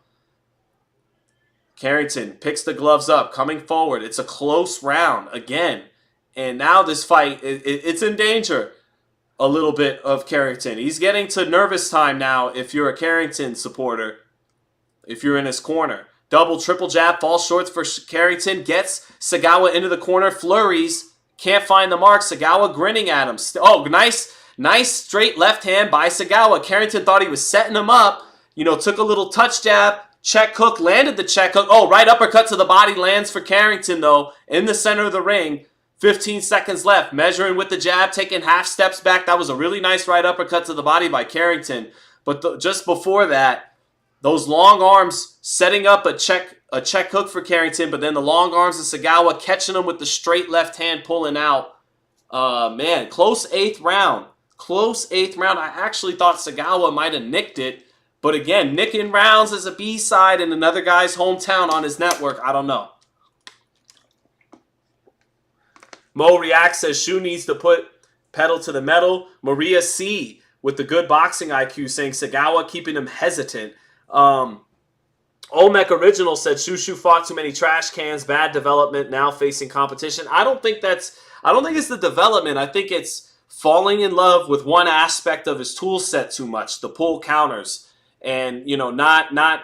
Carrington picks the gloves up, coming forward. It's a close round again. And now this fight, it's in danger a little bit of Carrington. He's getting to nervous time now if you're a Carrington supporter, if you're in his corner. Double, triple jab, falls short for Carrington, gets Sagawa into the corner, flurries, can't find the mark. Sagawa grinning at him. Oh, nice straight left hand by Sagawa. Carrington thought he was setting him up, took a little touch jab, check hook, landed the check hook. Oh, right uppercut to the body lands for Carrington though, in the center of the ring. 15 seconds left. Measuring with the jab, taking half steps back. That was a really nice right uppercut to the body by Carrington. But just before that, those long arms setting up a check hook for Carrington, but then the long arms of Sagawa catching him with the straight left hand pulling out. Man, close 8th round. Close 8th round. I actually thought Sagawa might have nicked it. But again, nicking rounds as a B-side in another guy's hometown on his network, I don't know. Mo React says Shu needs to put pedal to the metal. Maria C. with the good boxing IQ saying Sagawa keeping him hesitant. Olmec Original said Shu fought too many trash cans, bad development, now facing competition. I don't think it's the development. I think it's falling in love with one aspect of his tool set too much, the pull counters, and not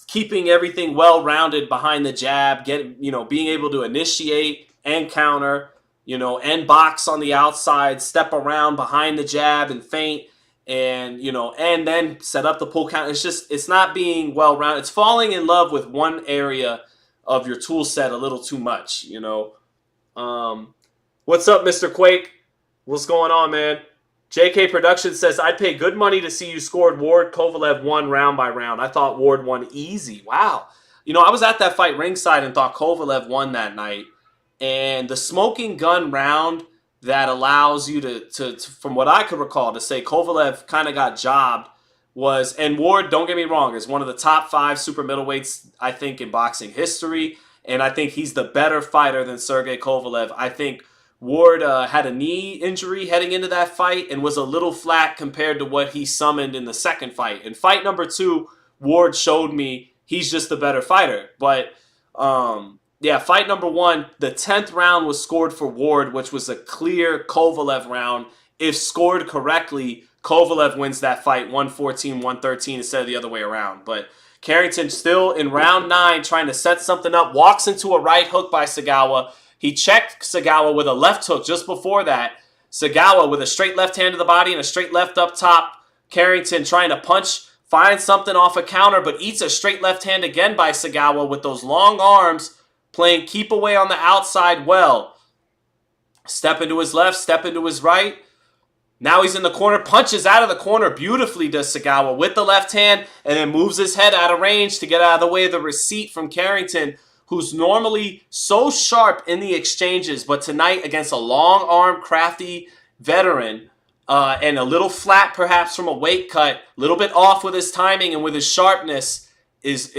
keeping everything well rounded behind the jab, being able to initiate and counter. And box on the outside, step around behind the jab and feint, and then set up the pull count. It's not being well rounded. It's falling in love with one area of your tool set a little too much. What's up, Mr. Quake? What's going on, man? JK Productions says I'd pay good money to see you scored Ward Kovalev won round by round. I thought Ward won easy. Wow. I was at that fight ringside and thought Kovalev won that night. And the smoking gun round that allows you to from what I could recall, to say Kovalev kind of got jobbed was, and Ward, don't get me wrong, is one of the top 5 super middleweights, I think, in boxing history. And I think he's the better fighter than Sergey Kovalev. I think Ward had a knee injury heading into that fight and was a little flat compared to what he summoned in the second fight. In fight number 2, Ward showed me he's just the better fighter. But, yeah, fight number 1, the 10th round was scored for Ward, which was a clear Kovalev round. If scored correctly, Kovalev wins that fight 114-113 instead of the other way around. But Carrington still in round 9 trying to set something up, walks into a right hook by Sagawa. He checked Sagawa with a left hook just before that. Sagawa with a straight left hand to the body and a straight left up top. Carrington trying to punch, finds something off a counter, but eats a straight left hand again by Sagawa with those long arms, playing keep away on the outside well. Step into his left, step into his right. Now he's in the corner, punches out of the corner beautifully, does Sagawa with the left hand, and then moves his head out of range to get out of the way of the receipt from Carrington, who's normally so sharp in the exchanges, but tonight against a long arm, crafty veteran, and a little flat perhaps from a weight cut, a little bit off with his timing and with his sharpness, is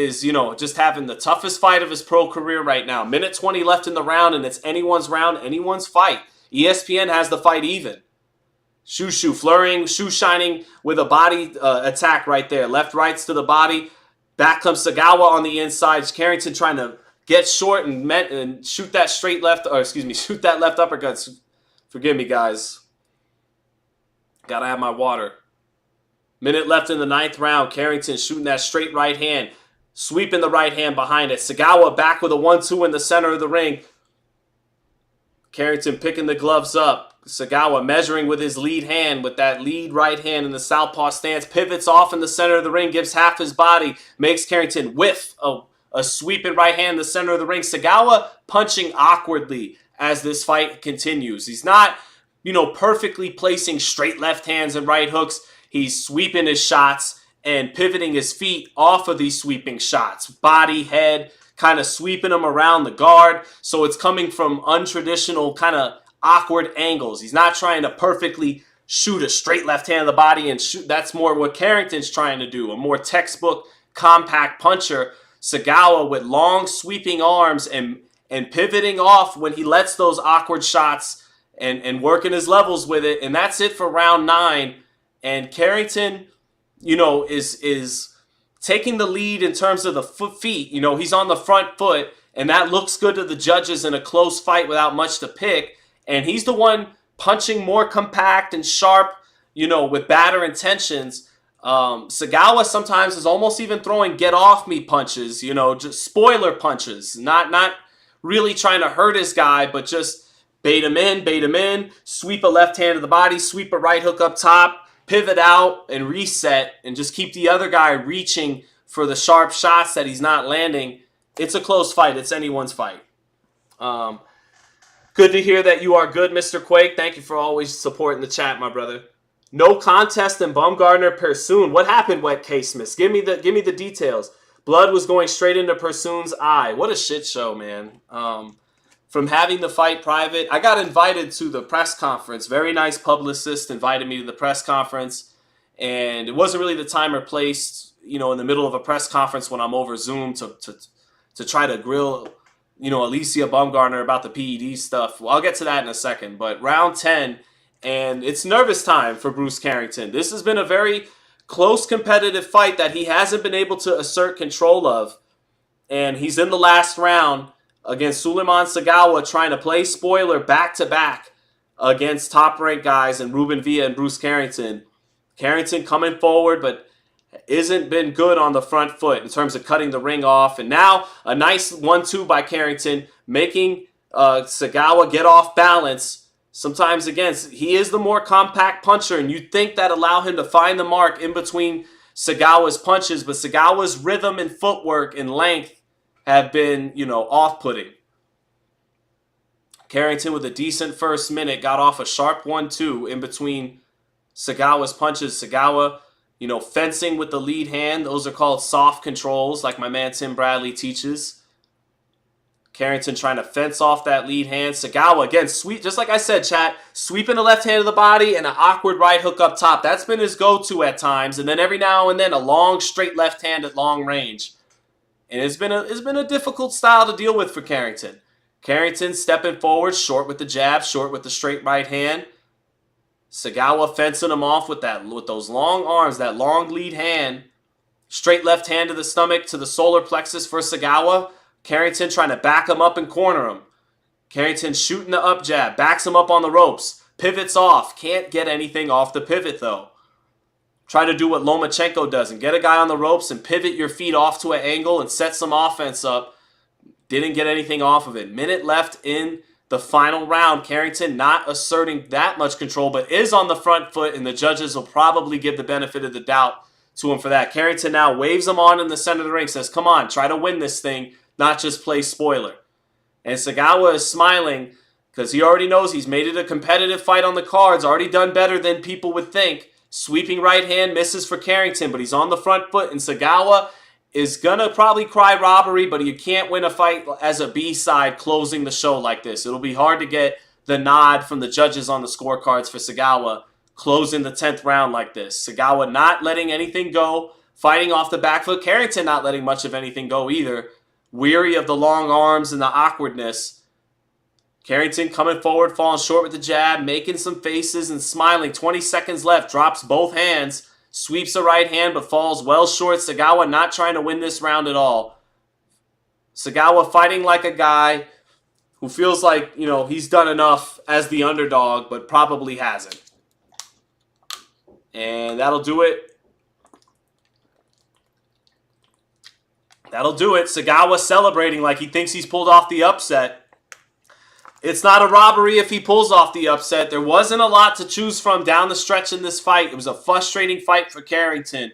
just having the toughest fight of his pro career right now. Minute 20 left in the round, and it's anyone's round, anyone's fight. ESPN has the fight even. Shu Shu flurrying, Shu shining with a body attack right there. Left rights to the body. Back comes Sagawa on the inside. Carrington trying to get short and shoot that straight left, shoot that left uppercut. Forgive me, guys. Gotta have my water. Minute left in the 9th round. Carrington shooting that straight right hand. Sweeping the right hand behind it. Sagawa back with a 1-2 in the center of the ring. Carrington picking the gloves up. Sagawa measuring with his lead hand, with that lead right hand in the southpaw stance. Pivots off in the center of the ring, gives half his body. Makes Carrington whiff a sweeping right hand in the center of the ring. Sagawa punching awkwardly as this fight continues. He's not, perfectly placing straight left hands and right hooks. He's sweeping his shots and pivoting his feet off of these sweeping shots. Body, head, kind of sweeping them around the guard. So it's coming from untraditional kind of awkward angles. He's not trying to perfectly shoot a straight left hand of the body and shoot. That's more what Carrington's trying to do. A more textbook, compact puncher. Sagawa with long sweeping arms and pivoting off when he lets those awkward shots and working his levels with it. And that's it for round 9. And Carrington, is taking the lead in terms of the feet. He's on the front foot, and that looks good to the judges in a close fight without much to pick. And he's the one punching more compact and sharp, with badder intentions. Sagawa sometimes is almost even throwing get off me punches, just spoiler punches. Not really trying to hurt his guy, but just bait him in, sweep a left hand to the body, sweep a right hook up top, pivot out and reset, and just keep the other guy reaching for the sharp shots that he's not landing. It's a close fight. It's anyone's fight. Good to hear that you are good, Mr. Quake. Thank you for always supporting the chat, my brother. No contest in Baumgartner Persoon. What happened, Wet Case Smith? Give me the details. Blood was going straight into Persoon's eye. What a shit show, man. From having the fight private, I got invited to the press conference. Very nice publicist invited me to the press conference, and it wasn't really the time or place, in the middle of a press conference when I'm over Zoom to try to grill, Alicia Baumgartner about the PED stuff. Well, I'll get to that in a second. But round 10, and it's nervous time for Bruce Carrington. This has been a very close competitive fight that he hasn't been able to assert control of. And he's in the last round against Suleiman Sagawa, trying to play spoiler back-to-back against top-ranked guys and Ruben Villa and Bruce Carrington. Carrington coming forward, but isn't been good on the front foot in terms of cutting the ring off. And now a nice 1-2 by Carrington, making Sagawa get off balance. Sometimes, again, he is the more compact puncher, and you'd think that allow him to find the mark in between Sagawa's punches, but Sagawa's rhythm and footwork and length have been, off-putting. Carrington with a decent first minute got off a sharp 1-2 in between Sagawa's punches. Sagawa, fencing with the lead hand. Those are called soft controls, like my man Tim Bradley teaches. Carrington trying to fence off that lead hand. Sagawa, again, sweep, just like I said, chat, sweeping the left hand of the body and an awkward right hook up top. That's been his go-to at times. And then every now and then a long, straight left hand at long range. And it's been a difficult style to deal with for Carrington. Carrington stepping forward, short with the jab, short with the straight right hand. Sagawa fencing him off with those long arms, that long lead hand. Straight left hand to the stomach, to the solar plexus for Sagawa. Carrington trying to back him up and corner him. Carrington shooting the up jab, backs him up on the ropes, pivots off. Can't get anything off the pivot though. Try to do what Lomachenko does and get a guy on the ropes and pivot your feet off to an angle and set some offense up. Didn't get anything off of it. Minute left in the final round. Carrington not asserting that much control, but is on the front foot, and the judges will probably give the benefit of the doubt to him for that. Carrington now waves him on in the center of the ring, says, come on, try to win this thing, not just play spoiler. And Sagawa is smiling, because he already knows he's made it a competitive fight on the cards, already done better than people would think. Sweeping right hand misses for Carrington, but he's on the front foot, and Sagawa is going to probably cry robbery, but you can't win a fight as a B-side closing the show like this. It'll be hard to get the nod from the judges on the scorecards for Sagawa closing the 10th round like this. Sagawa not letting anything go, fighting off the back foot. Carrington not letting much of anything go either. Weary of the long arms and the awkwardness. Carrington coming forward, falling short with the jab, making some faces and smiling. 20 seconds left, drops both hands, sweeps the right hand but falls well short. Sagawa not trying to win this round at all. Sagawa fighting like a guy who feels like, you know, he's done enough as the underdog but probably hasn't. And that'll do it. That'll do it. Sagawa celebrating like he thinks he's pulled off the upset. It's not a robbery if he pulls off the upset. There wasn't a lot to choose from down the stretch in this fight. It was a frustrating fight for Carrington.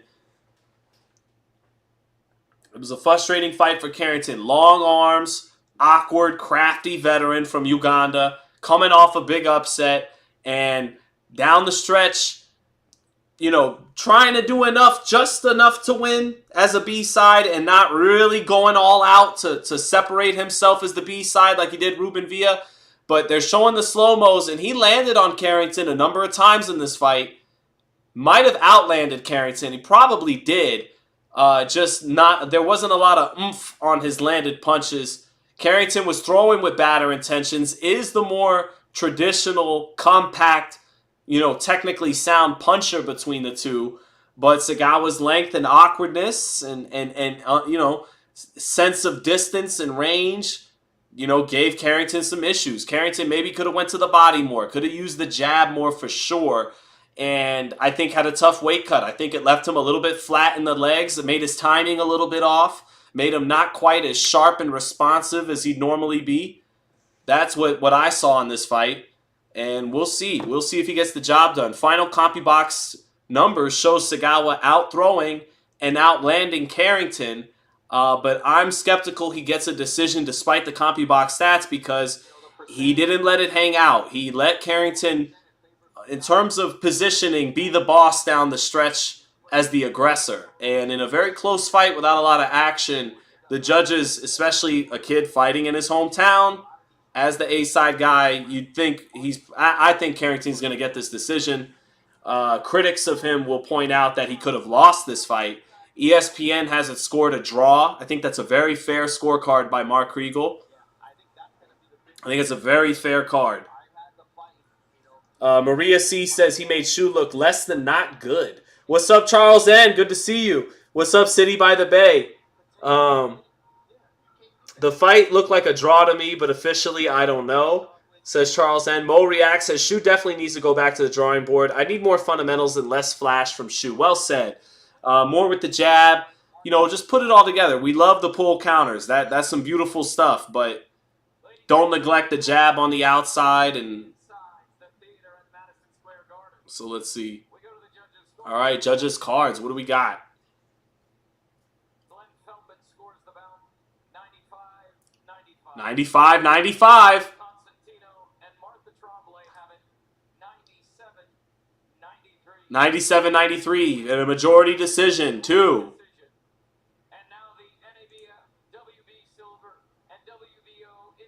Long arms, awkward, crafty veteran from Uganda, coming off a big upset, and down the stretch, you know, trying to do enough, just enough to win as a B-side and not really going all out to separate himself as the B-side like he did Ruben Villa. But they're showing the slow-mos, and he landed on Carrington a number of times in this fight. Might have outlanded Carrington. He probably did. There wasn't a lot of oomph on his landed punches. Carrington was throwing with batter intentions, is the more traditional, compact, you know, technically sound puncher between the two, but Sagawa's length and awkwardness and you know, sense of distance and range, you know, gave Carrington some issues. Carrington maybe could have went to the body more, could have used the jab more for sure, and I think had a tough weight cut. I think it left him a little bit flat in the legs. It made his timing a little bit off, made him not quite as sharp and responsive as he'd normally be. That's what I saw in this fight. And we'll see. We'll see if he gets the job done. Final CompuBox numbers show Sagawa out-throwing and outlanding Carrington. But I'm skeptical he gets a decision despite the CompuBox stats because he didn't let it hang out. He let Carrington, in terms of positioning, be the boss down the stretch as the aggressor. And in a very close fight without a lot of action, the judges, especially a kid fighting in his hometown, as the A-side guy, you'd think I think Carrington's going to get this decision. Critics of him will point out that he could have lost this fight. ESPN has it scored a draw. I think that's a very fair scorecard by Mark Kriegel. I think it's a very fair card. Maria C. says he made Shu look less than not good. What's up, Charles N? Good to see you. What's up, City by the Bay? The fight looked like a draw to me, but officially, I don't know, says Charles N. Mo reacts, says Shu definitely needs to go back to the drawing board. I need more fundamentals and less flash from Shu. Well said. More with the jab. You know, just put it all together. We love the pull counters. That's some beautiful stuff, but don't neglect the jab on the outside. And so let's see. All right, judges' cards. What do we got? 95-95. 97-93 and a majority decision, too.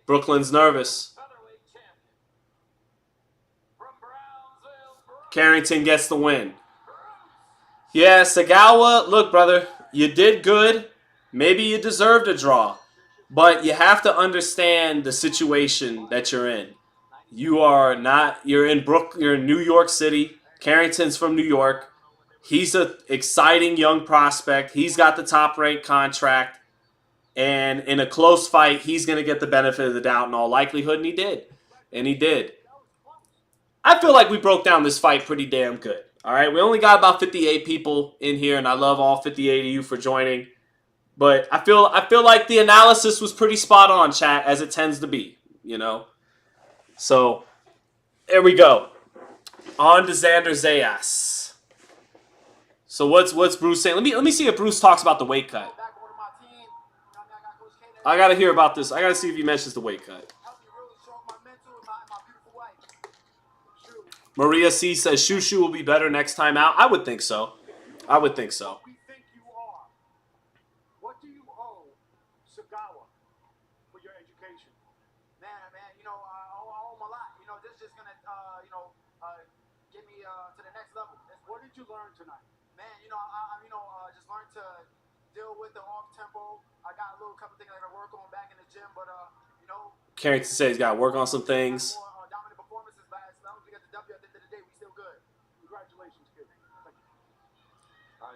Brooklyn's nervous. Carrington gets the win. Yeah, Sagawa, look, brother, you did good. Maybe you deserved a draw. But you have to understand the situation that you're in. You're in New York City. Carrington's from New York. He's an exciting young prospect. He's got the top-ranked contract. And in a close fight, he's going to get the benefit of the doubt in all likelihood, and he did. And he did. I feel like we broke down this fight pretty damn good. All right, we only got about 58 people in here, and I love all 58 of you for joining. But I feel like the analysis was pretty spot on, chat, as it tends to be, you know. So, there we go. On to Xander Zayas. So what's Bruce saying? Let me see if Bruce talks about the weight cut. I gotta hear about this. I gotta see if he mentions the weight cut. Maria C says Shu Shu will be better next time out. I would think so. I would think so. We think you are. What do you owe Sagawa for your education? Man, I owe him a lot. This is just gonna, get me to the next level. What did you learn tonight? Man, I just learned to deal with the off tempo. I got a little couple things I gotta work on back in the gym, but Carrington says he's got to work on some things. More dominant performances, but as long as we get the W at the end of the day, we still good. Congratulations, kid. Thank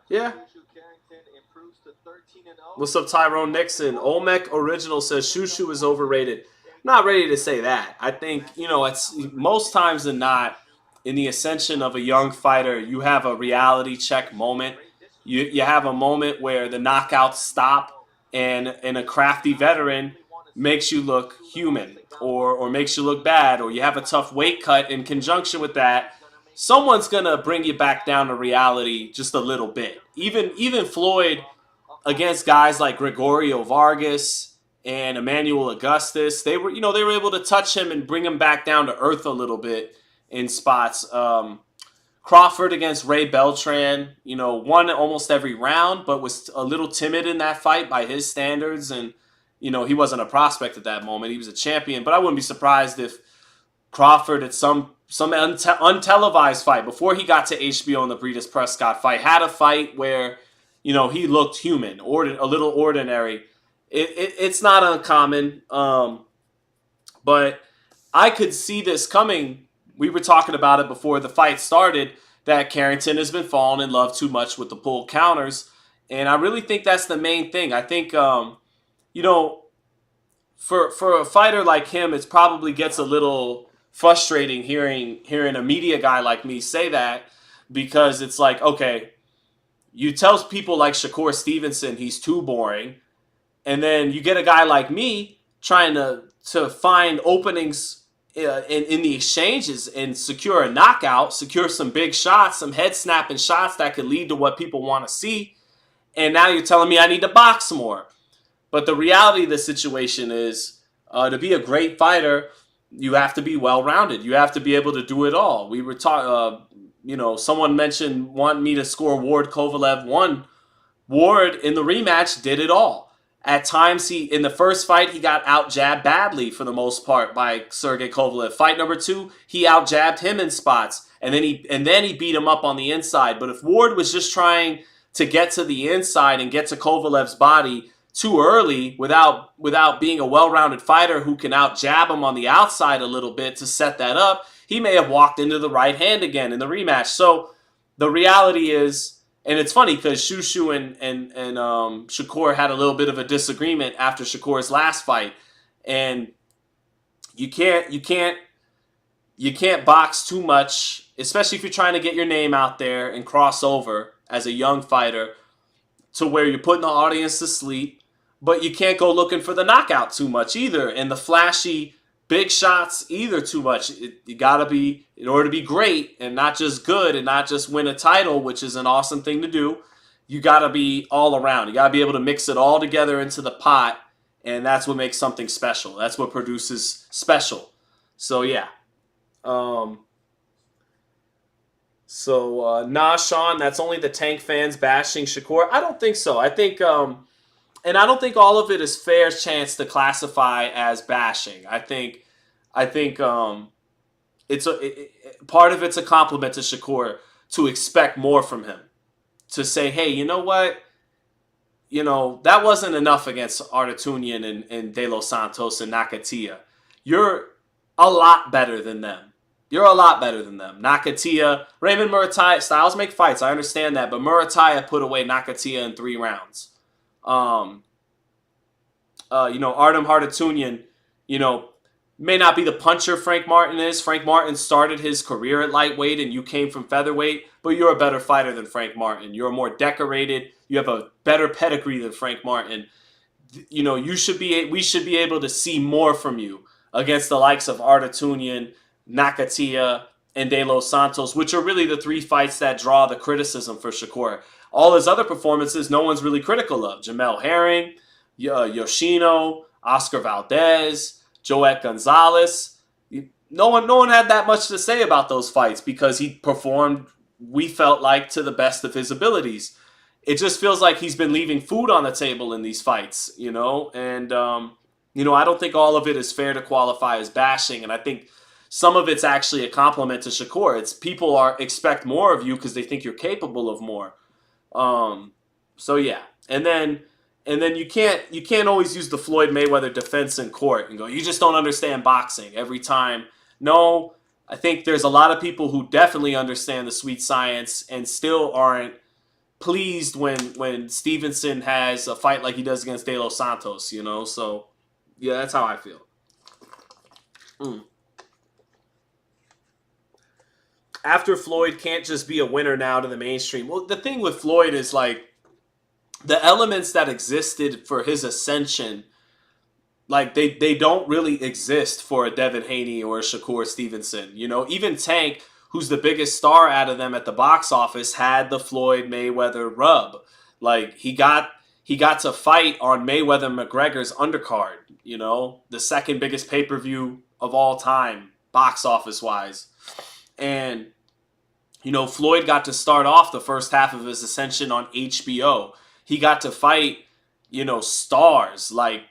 you. Yeah. Shu Shu Carrington improves to 13-0. What's up, Tyrone Nixon? Olmec Original says Shu Shu is overrated. Not ready to say that. I think, it's most times than not, in the ascension of a young fighter, you have a reality check moment. You have a moment where the knockouts stop and a crafty veteran makes you look human or makes you look bad, or you have a tough weight cut in conjunction with that. Someone's going to bring you back down to reality just a little bit. Even Floyd against guys like Gregorio Vargas and Emmanuel Augustus, they were able to touch him and bring him back down to earth a little bit in spots. Crawford against Ray Beltran, won almost every round, but was a little timid in that fight by his standards. And, he wasn't a prospect at that moment. He was a champion. But I wouldn't be surprised if Crawford at some untelevised fight before he got to HBO in the Breeders' Prescott fight had a fight where, he looked human or a little ordinary. It's not uncommon. But I could see this coming. We were talking about it before the fight started, that Carrington has been falling in love too much with the pull counters. And I really think that's the main thing. I think, for a fighter like him, it probably gets a little frustrating hearing a media guy like me say that, because it's like, okay, you tell people like Shakur Stevenson he's too boring, and then you get a guy like me trying to find openings in the exchanges and secure a knockout, secure some big shots, some head-snapping shots that could lead to what people want to see. And now you're telling me I need to box more. But the reality of the situation is, to be a great fighter, you have to be well-rounded. You have to be able to do it all. We were talking, someone mentioned wanting me to score Ward Kovalev 1. Ward, in the rematch, did it all. At times, in the first fight, he got out-jabbed badly for the most part by Sergey Kovalev. Fight number 2, he out-jabbed him in spots, and then he beat him up on the inside. But if Ward was just trying to get to the inside and get to Kovalev's body too early without being a well-rounded fighter who can out-jab him on the outside a little bit to set that up, he may have walked into the right hand again in the rematch. So the reality is, and it's funny because Shu Shu and Shakur had a little bit of a disagreement after Shakur's last fight, and you can't box too much, especially if you're trying to get your name out there and cross over as a young fighter, to where you're putting the audience to sleep. But you can't go looking for the knockout too much either, and the flashy big shots either too much. You gotta be, in order to be great and not just good and not just win a title, which is an awesome thing to do, you gotta be all around. You gotta be able to mix it all together into the pot, and that's what makes something special. That's what produces special. So yeah. Nah, Sean, that's only the Tank fans bashing Shakur. I don't think so. I think, and I don't think all of it is fair chance to classify as bashing. I think it's part of it's a compliment to Shakur to expect more from him. To say, hey, you know what? That wasn't enough against Artunian and De Los Santos and Nakatia. You're a lot better than them. You're a lot better than them. Nakatia, Raymond Murataya, styles make fights. I understand that. But Murataya put away Nakatia in 3 rounds. Artem Hartunian, may not be the puncher Frank Martin is. Frank Martin started his career at lightweight and you came from featherweight, but you're a better fighter than Frank Martin. You're more decorated. You have a better pedigree than Frank Martin. We should be able to see more from you against the likes of Artunian, Nakatia, and De Los Santos, which are really the 3 fights that draw the criticism for Shakur. All his other performances, no one's really critical of. Jamel Herring, Yoshino, Oscar Valdez, Joet Gonzalez. no one had that much to say about those fights because he performed, we felt like, to the best of his abilities. It just feels like he's been leaving food on the table in these fights, you know? And, you know, I don't think all of it is fair to qualify as bashing. And I think some of it's actually a compliment to Shakur. It's people expect more of you because they think you're capable of more. So yeah. And then you can't always use the Floyd Mayweather defense in court and go, you just don't understand boxing every time. No, I think there's a lot of people who definitely understand the sweet science and still aren't pleased when Stevenson has a fight like he does against De Los Santos, you know? So, yeah, that's how I feel. After Floyd can't just be a winner now to the mainstream. Well, the thing with Floyd is, like, the elements that existed for his ascension, like, they don't really exist for a Devin Haney or a Shakur Stevenson. You know, even Tank, who's the biggest star out of them at the box office, had the Floyd Mayweather rub. Like, he got to fight on Mayweather McGregor's undercard, you know, the second biggest pay-per-view of all time, box office-wise. And, you know, Floyd got to start off the first half of his ascension on HBO. He got to fight, you know, stars like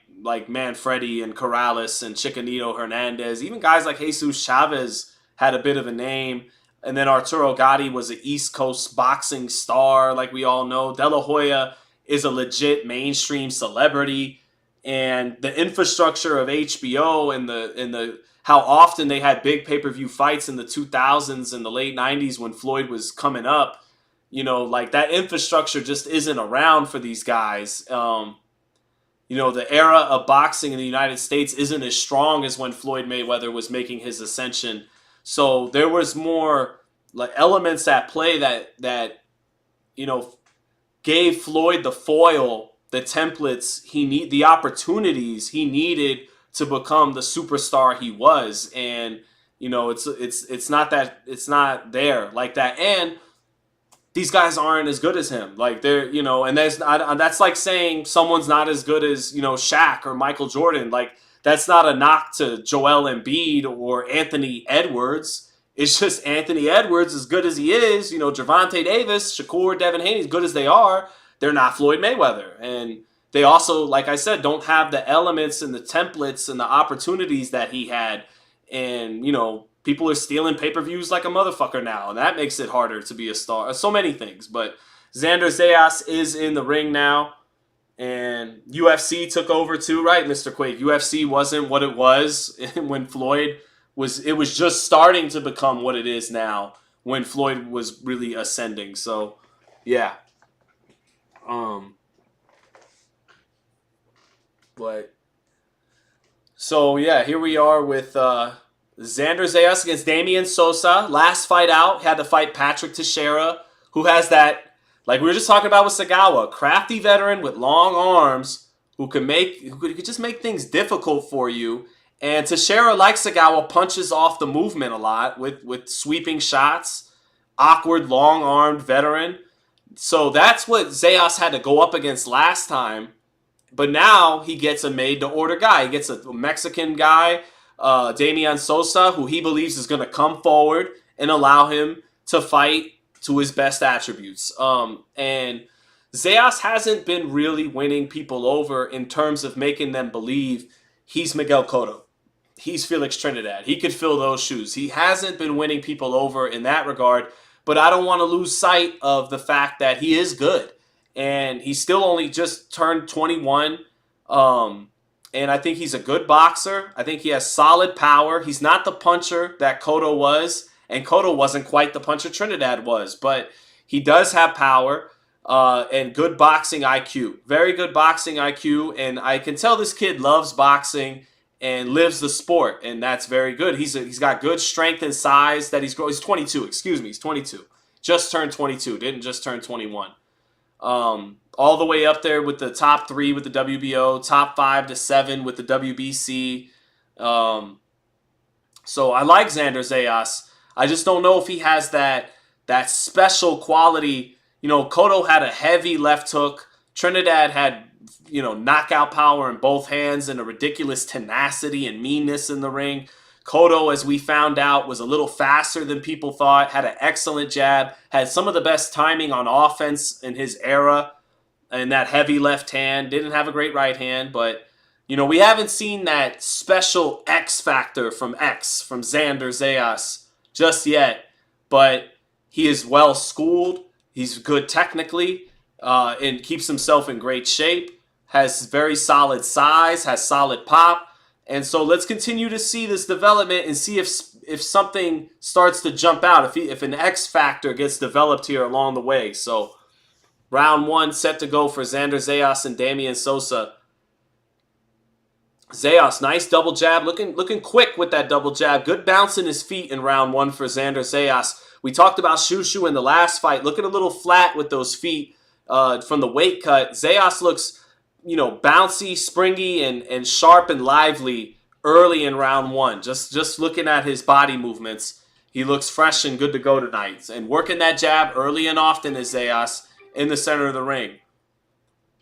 Manfredi and Corrales and Chicanito Hernandez. Even guys like Jesus Chavez had a bit of a name. And then Arturo Gatti was an East Coast boxing star, like we all know. De La Hoya is a legit mainstream celebrity. And the infrastructure of HBO and the how often they had big pay-per-view fights in the 2000s and the late 90s when Floyd was coming up, you know, like that infrastructure just isn't around for these guys. You know, the era of boxing in the United States isn't as strong as when Floyd Mayweather was making his ascension. So there was more like elements at play that you know, gave Floyd the foil, the templates the opportunities he needed to become the superstar he was. And you know, it's not there like that. And these guys aren't as good as him. Like they're, you know, and that's like saying someone's not as good as, you know, Shaq or Michael Jordan. Like that's not a knock to Joel Embiid or Anthony Edwards. It's just Anthony Edwards, as good as he is, you know, Gervonta Davis, Shakur, Devin Haney, as good as they are, they're not Floyd Mayweather. And they also, like I said, don't have the elements and the templates and the opportunities that he had. And, you know, people are stealing pay-per-views like a motherfucker now, and that makes it harder to be a star. So many things. But Xander Zayas is in the ring now, and UFC took over too, right, Mr. Quake? UFC wasn't what it was when Floyd was. It was just starting to become what it is now when Floyd was really ascending. So, yeah. But so yeah, here we are with Xander Zayas against Damian Sosa. Last fight out, had to fight Patrick Teixeira, who has that, like we were just talking about with Sagawa, crafty veteran with long arms who could just make things difficult for you. And Teixeira, like Sagawa, punches off the movement a lot with sweeping shots. Awkward, long-armed veteran. So that's what Zayas had to go up against last time. But now he gets a made-to-order guy. He gets a Mexican guy, Damian Sosa, who he believes is going to come forward and allow him to fight to his best attributes. And Zayas hasn't been really winning people over in terms of making them believe he's Miguel Cotto. He's Felix Trinidad. He could fill those shoes. He hasn't been winning people over in that regard, but I don't want to lose sight of the fact that he is good. And he's still only just turned 21. And I think he's a good boxer. I think he has solid power. He's not the puncher that Cotto was. And Cotto wasn't quite the puncher Trinidad was. But he does have power and good boxing IQ. Very good boxing IQ. And I can tell this kid loves boxing and lives the sport. And that's very good. He's got good strength and size that he's 22. Excuse me. He's 22. Just turned 22. Didn't just turn 21. All the way up there with the top 3 with the WBO, top 5 to 7 with the WBC. So I like Xander Zayas. I just don't know if he has that special quality. You know, Cotto had a heavy left hook. Trinidad had, you know, knockout power in both hands and a ridiculous tenacity and meanness in the ring. Cotto, as we found out, was a little faster than people thought, had an excellent jab, had some of the best timing on offense in his era, and that heavy left hand. Didn't have a great right hand, but, you know, we haven't seen that special X factor from Xander Zayas just yet, but he is well schooled. He's good technically, and keeps himself in great shape, has very solid size, has solid pop. And so let's continue to see this development and see if something starts to jump out, if an X factor gets developed here along the way. So round 1 set to go for Xander Zayas and Damian Sosa. Zayas, nice double jab, looking quick with that double jab. Good bounce in his feet in round 1 for Xander Zayas. We talked about Shu Shu in the last fight, looking a little flat with those feet from the weight cut. Zayas looks, you know, bouncy, springy, and sharp and lively early in round 1. Just looking at his body movements, he looks fresh and good to go tonight. And working that jab early and often is Zayas in the center of the ring.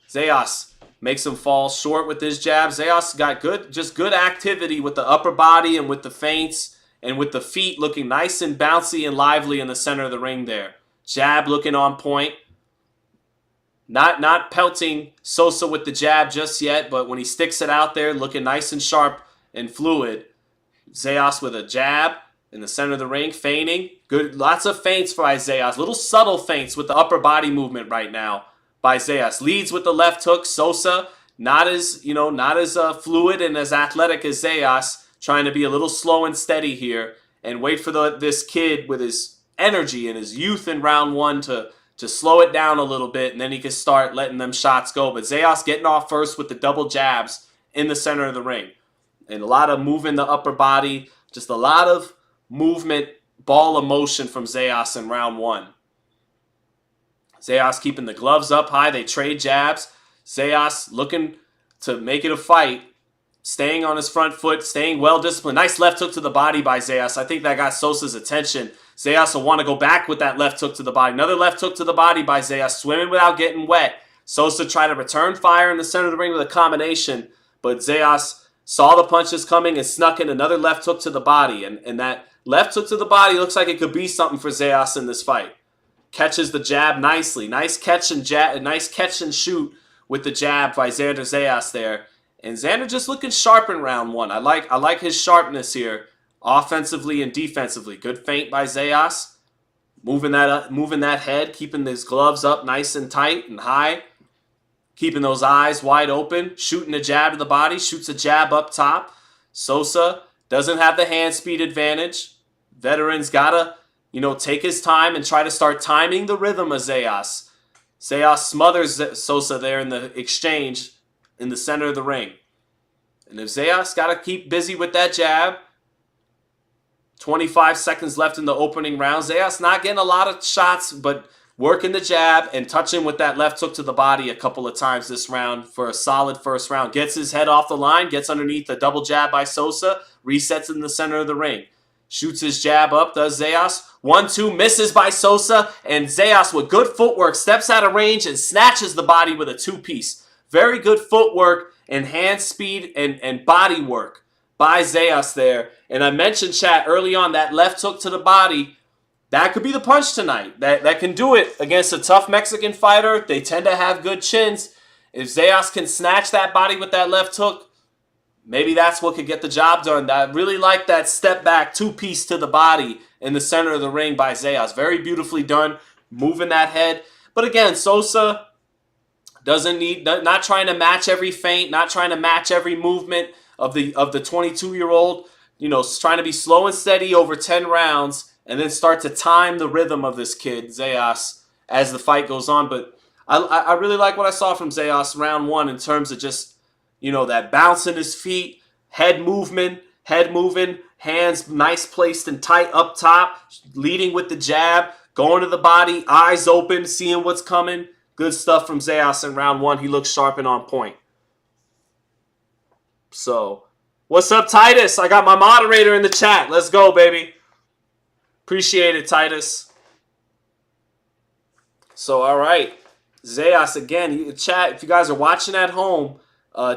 Zayas makes him fall short with his jab. Zayas got good activity with the upper body and with the feints and with the feet looking nice and bouncy and lively in the center of the ring there. Jab looking on point. Not pelting Sosa with the jab just yet, but when he sticks it out there, looking nice and sharp and fluid. Zayas with a jab in the center of the ring, feigning. Good, lots of feints by Zayas. Little subtle feints with the upper body movement right now by Zayas. Leads with the left hook. Sosa not as fluid and as athletic as Zayas, trying to be a little slow and steady here and wait for this kid with his energy and his youth in round 1 to slow it down a little bit, and then he can start letting them shots go. But Zayas getting off first with the double jabs in the center of the ring. And a lot of moving the upper body, just a lot of movement, ball of motion from Zayas in round 1. Zayas keeping the gloves up high. They trade jabs. Zayas looking to make it a fight, staying on his front foot, staying well-disciplined. Nice left hook to the body by Zayas. I think that got Sosa's attention. Zayas will want to go back with that left hook to the body. Another left hook to the body by Zayas, swimming without getting wet. Sosa tried to return fire in the center of the ring with a combination, but Zayas saw the punches coming and snuck in another left hook to the body. And that left hook to the body looks like it could be something for Zayas in this fight. Catches the jab nicely. Nice catch and shoot with the jab by Xander Zayas there. And Xander just looking sharp in round 1. I like his sharpness here, offensively and defensively. Good feint by Zayas. Moving that head, keeping his gloves up nice and tight and high. Keeping those eyes wide open. Shooting a jab to the body. Shoots a jab up top. Sosa doesn't have the hand speed advantage. Veteran's gotta, take his time and try to start timing the rhythm of Zayas. Zayas smothers Sosa there in the exchange in the center of the ring. And if Zayas got to keep busy with that jab, 25 seconds left in the opening round. Zayas not getting a lot of shots, but working the jab and touching with that left hook to the body a couple of times this round for a solid first round. Gets his head off the line, gets underneath the double jab by Sosa, resets in the center of the ring. Shoots his jab up, does Zayas. 1-2, misses by Sosa, and Zayas with good footwork steps out of range and snatches the body with a two-piece. Very good footwork and hand speed and body work by Zayas there. And I mentioned, chat, early on, that left hook to the body, that could be the punch tonight. That can do it against a tough Mexican fighter. They tend to have good chins. If Zayas can snatch that body with that left hook, maybe that's what could get the job done. I really like that step back two-piece to the body in the center of the ring by Zayas. Very beautifully done, moving that head. But again, Sosa not trying to match every feint, not trying to match every movement of the 22-year-old. Trying to be slow and steady over 10 rounds and then start to time the rhythm of this kid, Zayas, as the fight goes on. But I really like what I saw from Zayas round 1 in terms of just, that bounce in his feet, head moving, hands nice placed and tight up top, leading with the jab, going to the body, eyes open, seeing what's coming. Good stuff from Zayas in round 1. He looks sharp and on point. So, what's up, Titus? I got my moderator in the chat. Let's go, baby. Appreciate it, Titus. So, all right. Zayas, again, chat, if you guys are watching at home,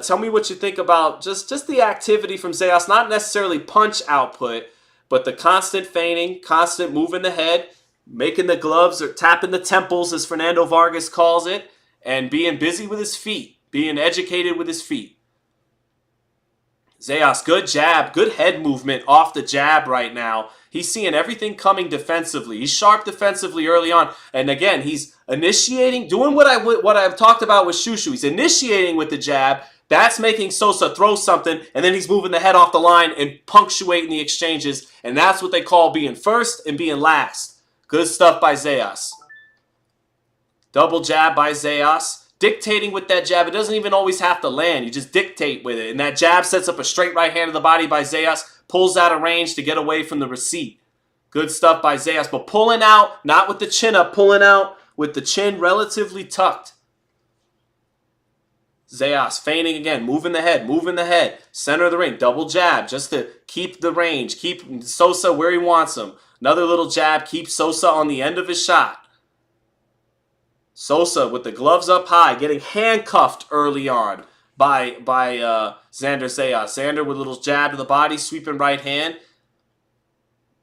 Tell me what you think about just the activity from Zayas. Not necessarily punch output, but the constant feigning, constant moving the head, making the gloves or tapping the temples, as Fernando Vargas calls it, and being busy with his feet, being educated with his feet. Zayas, good jab, good head movement off the jab right now. He's seeing everything coming defensively. He's sharp defensively early on. And again, he's initiating, doing what I've talked about with Shu Shu. He's initiating with the jab. That's making Sosa throw something, and then he's moving the head off the line and punctuating the exchanges. And that's what they call being first and being last. Good stuff by Zayas. Double jab by Zayas. Dictating with that jab. It doesn't even always have to land. You just dictate with it. And that jab sets up a straight right hand to the body by Zayas. Pulls out of range to get away from the receipt. Good stuff by Zayas. But pulling out, not with the chin up, pulling out with the chin relatively tucked. Zayas feigning again, moving the head, center of the ring, double jab just to keep the range, keep Sosa where he wants him. Another little jab, keep Sosa on the end of his shot. Sosa with the gloves up high, getting handcuffed early on by Xander Zayas. Xander with a little jab to the body, sweeping right hand.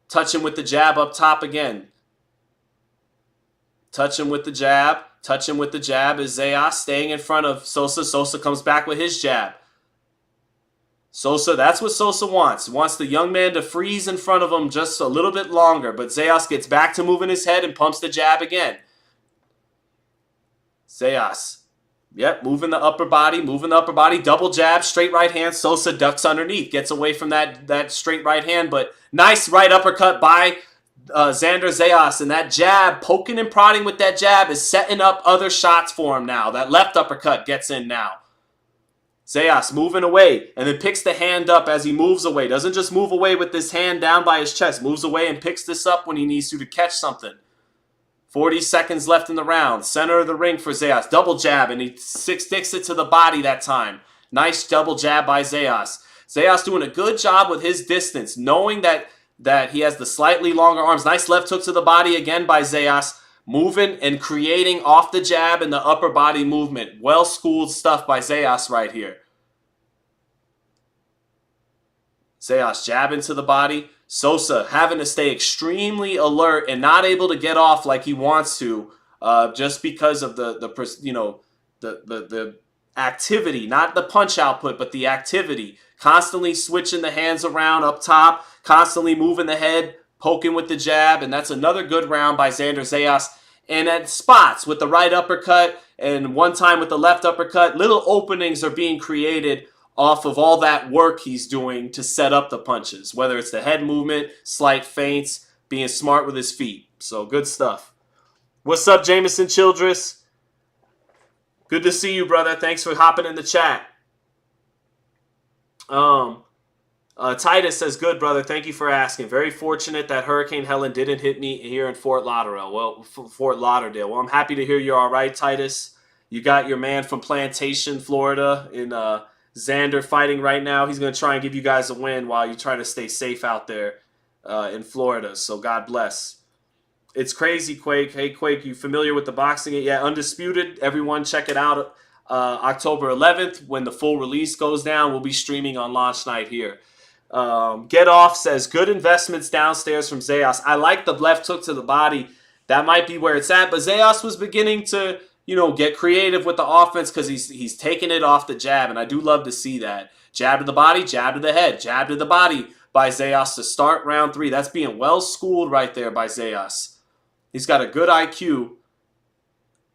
Touch him with the jab up top again. Touch him with the jab. Touch him with the jab is Zayas staying in front of Sosa. Sosa comes back with his jab. Sosa, that's what Sosa wants. Wants the young man to freeze in front of him just a little bit longer. But Zayas gets back to moving his head and pumps the jab again. Zayas. Yep, moving the upper body, double jab, straight right hand. Sosa ducks underneath, gets away from that straight right hand, but nice right uppercut by Xander Zayas. And that jab, poking and prodding with that jab, is setting up other shots for him now. That left uppercut gets in now. Zayas moving away and then picks the hand up as he moves away. Doesn't just move away with this hand down by his chest. Moves away and picks this up when he needs to catch something. 40 seconds left in the round. Center of the ring for Zayas. Double jab, and he sticks it to the body that time. Nice double jab by Zayas. Zayas doing a good job with his distance, knowing that he has the slightly longer arms. Nice left hook to the body again by Zayas. Moving and creating off the jab and the upper body movement. Well-schooled stuff by Zayas right here. Zayas jabbing to the body. Sosa having to stay extremely alert and not able to get off like he wants to, just because of the activity, not the punch output, but the activity. Constantly switching the hands around up top, constantly moving the head, poking with the jab, and that's another good round by Xander Zayas. And at spots with the right uppercut and one time with the left uppercut, little openings are being created off of all that work he's doing to set up the punches, whether it's the head movement, slight feints, being smart with his feet. So good stuff. What's up, Jameson Childress? Good to see you, brother. Thanks for hopping in the chat. Titus says, good, brother. Thank you for asking. Very fortunate that Hurricane Helen didn't hit me here in Fort Lauderdale. Well, I'm happy to hear you're all right, Titus. You got your man from Plantation, Florida, in Xander fighting right now. He's going to try and give you guys a win while you try to stay safe out there in Florida. So God bless. It's crazy, Quake. Hey, Quake, you familiar with the boxing? Yeah, Undisputed. Everyone check it out. October 11th, when the full release goes down, we'll be streaming on launch night here. Get Off says, good investments downstairs from Zayas. I like the left hook to the body. That might be where it's at. But Zayas was beginning to get creative with the offense because he's taking it off the jab, and I do love to see that. Jab to the body, jab to the head, jab to the body by Zayas to start round 3. That's being well-schooled right there by Zayas. He's got a good IQ.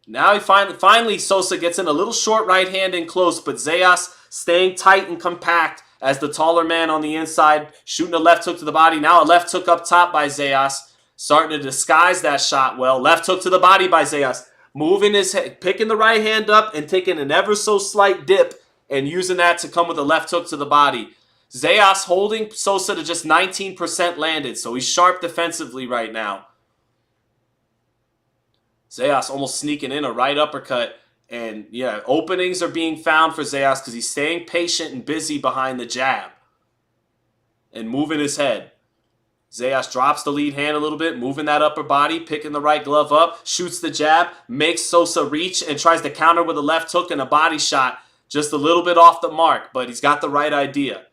Now he finally Sosa gets in a little short right hand in close, but Zayas staying tight and compact as the taller man on the inside, shooting a left hook to the body. Now a left hook up top by Zayas, starting to disguise that shot well. Left hook to the body by Zayas. Moving his head, picking the right hand up and taking an ever so slight dip and using that to come with a left hook to the body. Zayas holding Sosa to just 19% landed, so he's sharp defensively right now. Zayas almost sneaking in a right uppercut. And yeah, openings are being found for Zayas because he's staying patient and busy behind the jab. And moving his head. Zayas drops the lead hand a little bit, moving that upper body, picking the right glove up, shoots the jab, makes Sosa reach, and tries to counter with a left hook and a body shot. Just a little bit off the mark, but he's got the right idea.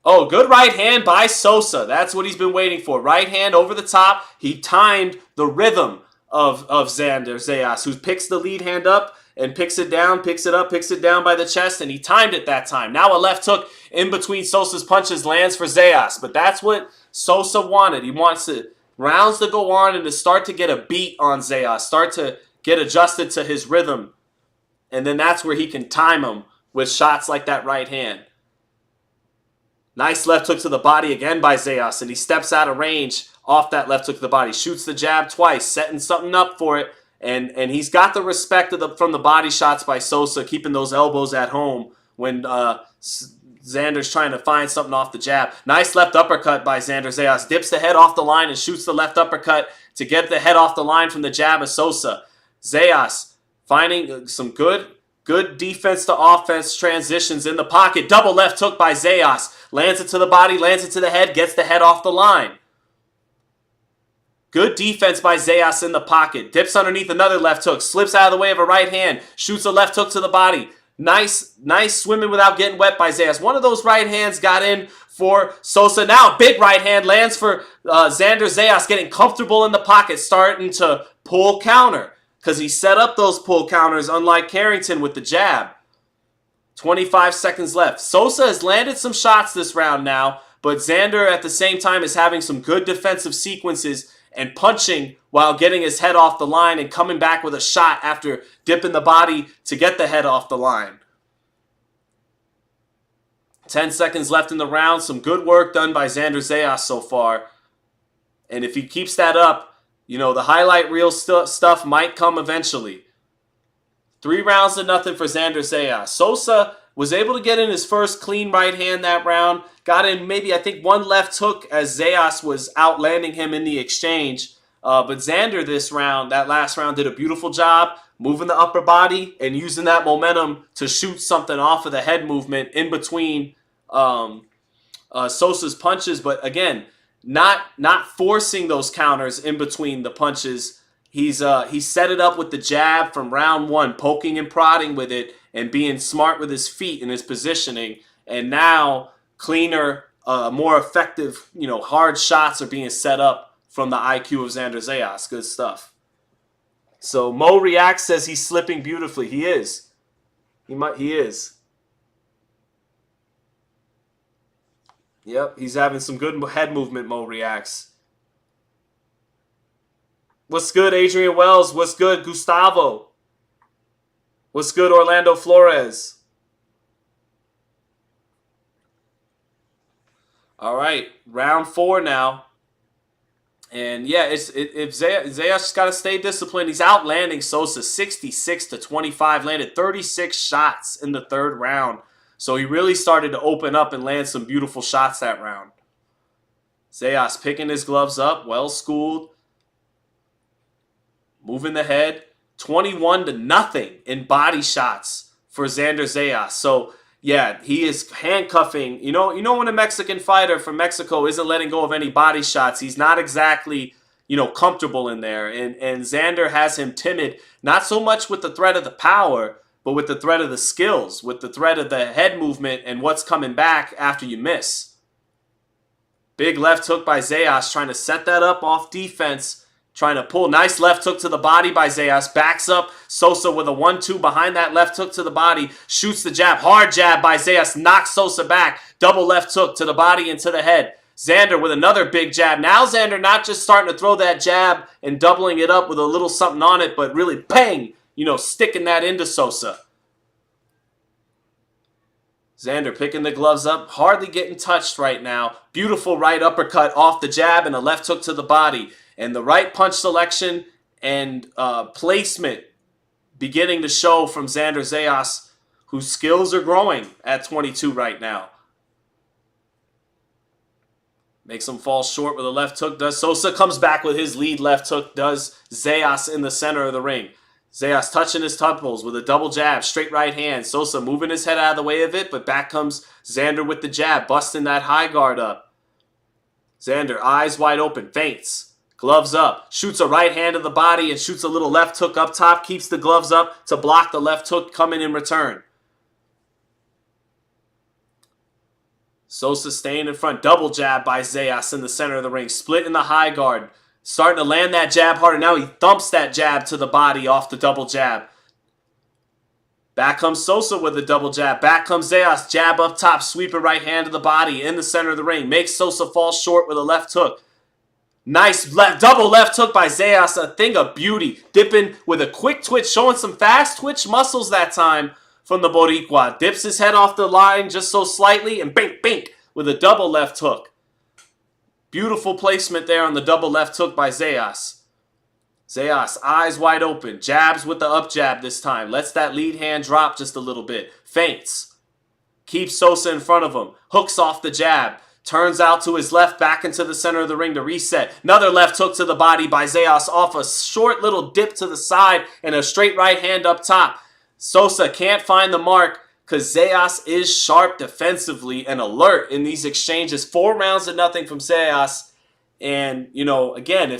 Oh, good right hand by Sosa. That's what he's been waiting for. Right hand over the top. He timed the rhythm of Xander Zayas, who picks the lead hand up and picks it down, picks it up, picks it down by the chest, and he timed it that time. Now a left hook in between Sosa's punches lands for Zayas, but that's what Sosa wanted. He wants the rounds to go on and to start to get a beat on Zayas, start to get adjusted to his rhythm, and then that's where he can time him with shots like that right hand. Nice left hook to the body again by Zayas, and he steps out of range off that left hook to the body. Shoots the jab twice, setting something up for it, and he's got the respect from the body shots by Sosa, keeping those elbows at home when Xander's trying to find something off the jab. Nice left uppercut by Xander Zayas. Dips the head off the line and shoots the left uppercut to get the head off the line from the jab of Sosa. Zayas finding some good defense to offense transitions in the pocket. Double left hook by Zayas. Lands it to the body, lands it to the head, gets the head off the line. Good defense by Zayas in the pocket. Dips underneath another left hook. Slips out of the way of a right hand. Shoots a left hook to the body. Nice swimming without getting wet by Zayas. One of those right hands got in for Sosa. Now big right hand lands for Xander Zayas, getting comfortable in the pocket, starting to pull counter. Because he set up those pull counters, unlike Carrington with the jab. 25 seconds left. Sosa has landed some shots this round now, but Xander at the same time is having some good defensive sequences and punching while getting his head off the line and coming back with a shot after dipping the body to get the head off the line. 10 seconds left in the round. Some good work done by Xander Zayas so far. And if he keeps that up, you know, the highlight reel stuff might come eventually. 3 rounds to nothing for Xander Zayas. Sosa was able to get in his first clean right hand that round. Got in maybe, I think, 1 left hook as Zayas was outlanding him in the exchange. But Xander this round, that last round, did a beautiful job moving the upper body and using that momentum to shoot something off of the head movement in between Sosa's punches. But again, not forcing those counters in between the punches. He set it up with the jab from round 1, poking and prodding with it and being smart with his feet and his positioning. And now cleaner, more effective, hard shots are being set up from the IQ of Xander Zayas. Good stuff. So Mo Reacts says he's slipping beautifully. He is. He is. Yep, he's having some good head movement, Mo Reacts. What's good, Adrian Wells? What's good, Gustavo? What's good, Orlando Flores? All right, round 4 now. And yeah, if Zayas just got to stay disciplined. He's outlanding Sosa 66-25, landed 36 shots in the 3rd round. So he really started to open up and land some beautiful shots that round. Zayas picking his gloves up, well schooled. Moving the head, 21-0 in body shots for Xander Zayas. So yeah, he is handcuffing. You know when a Mexican fighter from Mexico isn't letting go of any body shots, he's not exactly, comfortable in there. And Xander has him timid, not so much with the threat of the power, but with the threat of the skills, with the threat of the head movement and what's coming back after you miss. Big left hook by Zayas, trying to set that up off defense. Trying to pull. Nice left hook to the body by Zayas. Backs up Sosa with a 1-2 behind that left hook to the body. Shoots the jab. Hard jab by Zayas. Knocks Sosa back. Double left hook to the body and to the head. Xander with another big jab. Now Xander not just starting to throw that jab and doubling it up with a little something on it, but really bang, sticking that into Sosa. Xander picking the gloves up. Hardly getting touched right now. Beautiful right uppercut off the jab and a left hook to the body. And the right punch selection and placement beginning to show from Xander Zayas, whose skills are growing at 22 right now. Makes him fall short with a left hook. Sosa comes back with his lead left hook. Does Zayas in the center of the ring. Zayas touching his temples with a double jab. Straight right hand. Sosa moving his head out of the way of it. But back comes Xander with the jab. Busting that high guard up. Xander, eyes wide open. Feints. Gloves up. Shoots a right hand to the body and shoots a little left hook up top. Keeps the gloves up to block the left hook coming in return. Sosa staying in front. Double jab by Zayas in the center of the ring. Split in the high guard. Starting to land that jab harder. Now he thumps that jab to the body off the double jab. Back comes Sosa with a double jab. Back comes Zayas. Jab up top. Sweeping right hand to the body in the center of the ring. Makes Sosa fall short with a left hook. Nice double left hook by Zayas. A thing of beauty. Dipping with a quick twitch. Showing some fast twitch muscles that time from the Boricua. Dips his head off the line just so slightly. And bink, bink with a double left hook. Beautiful placement there on the double left hook by Zayas. Zayas, eyes wide open. Jabs with the up jab this time. Lets that lead hand drop just a little bit. Feints. Keeps Sosa in front of him. Hooks off the jab. Turns out to his left, back into the center of the ring to reset. Another left hook to the body by Zayas off a short little dip to the side and a straight right hand up top. Sosa can't find the mark because Zayas is sharp defensively and alert in these exchanges. 4 rounds to nothing from Zayas. And, you know, again,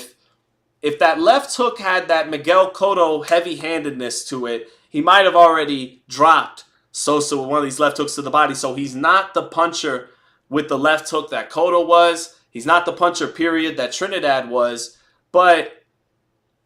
if that left hook had that Miguel Cotto heavy-handedness to it, he might have already dropped Sosa with one of these left hooks to the body. So he's not the puncher with the left hook that Cotto was. He's not the puncher, period, that Trinidad was. But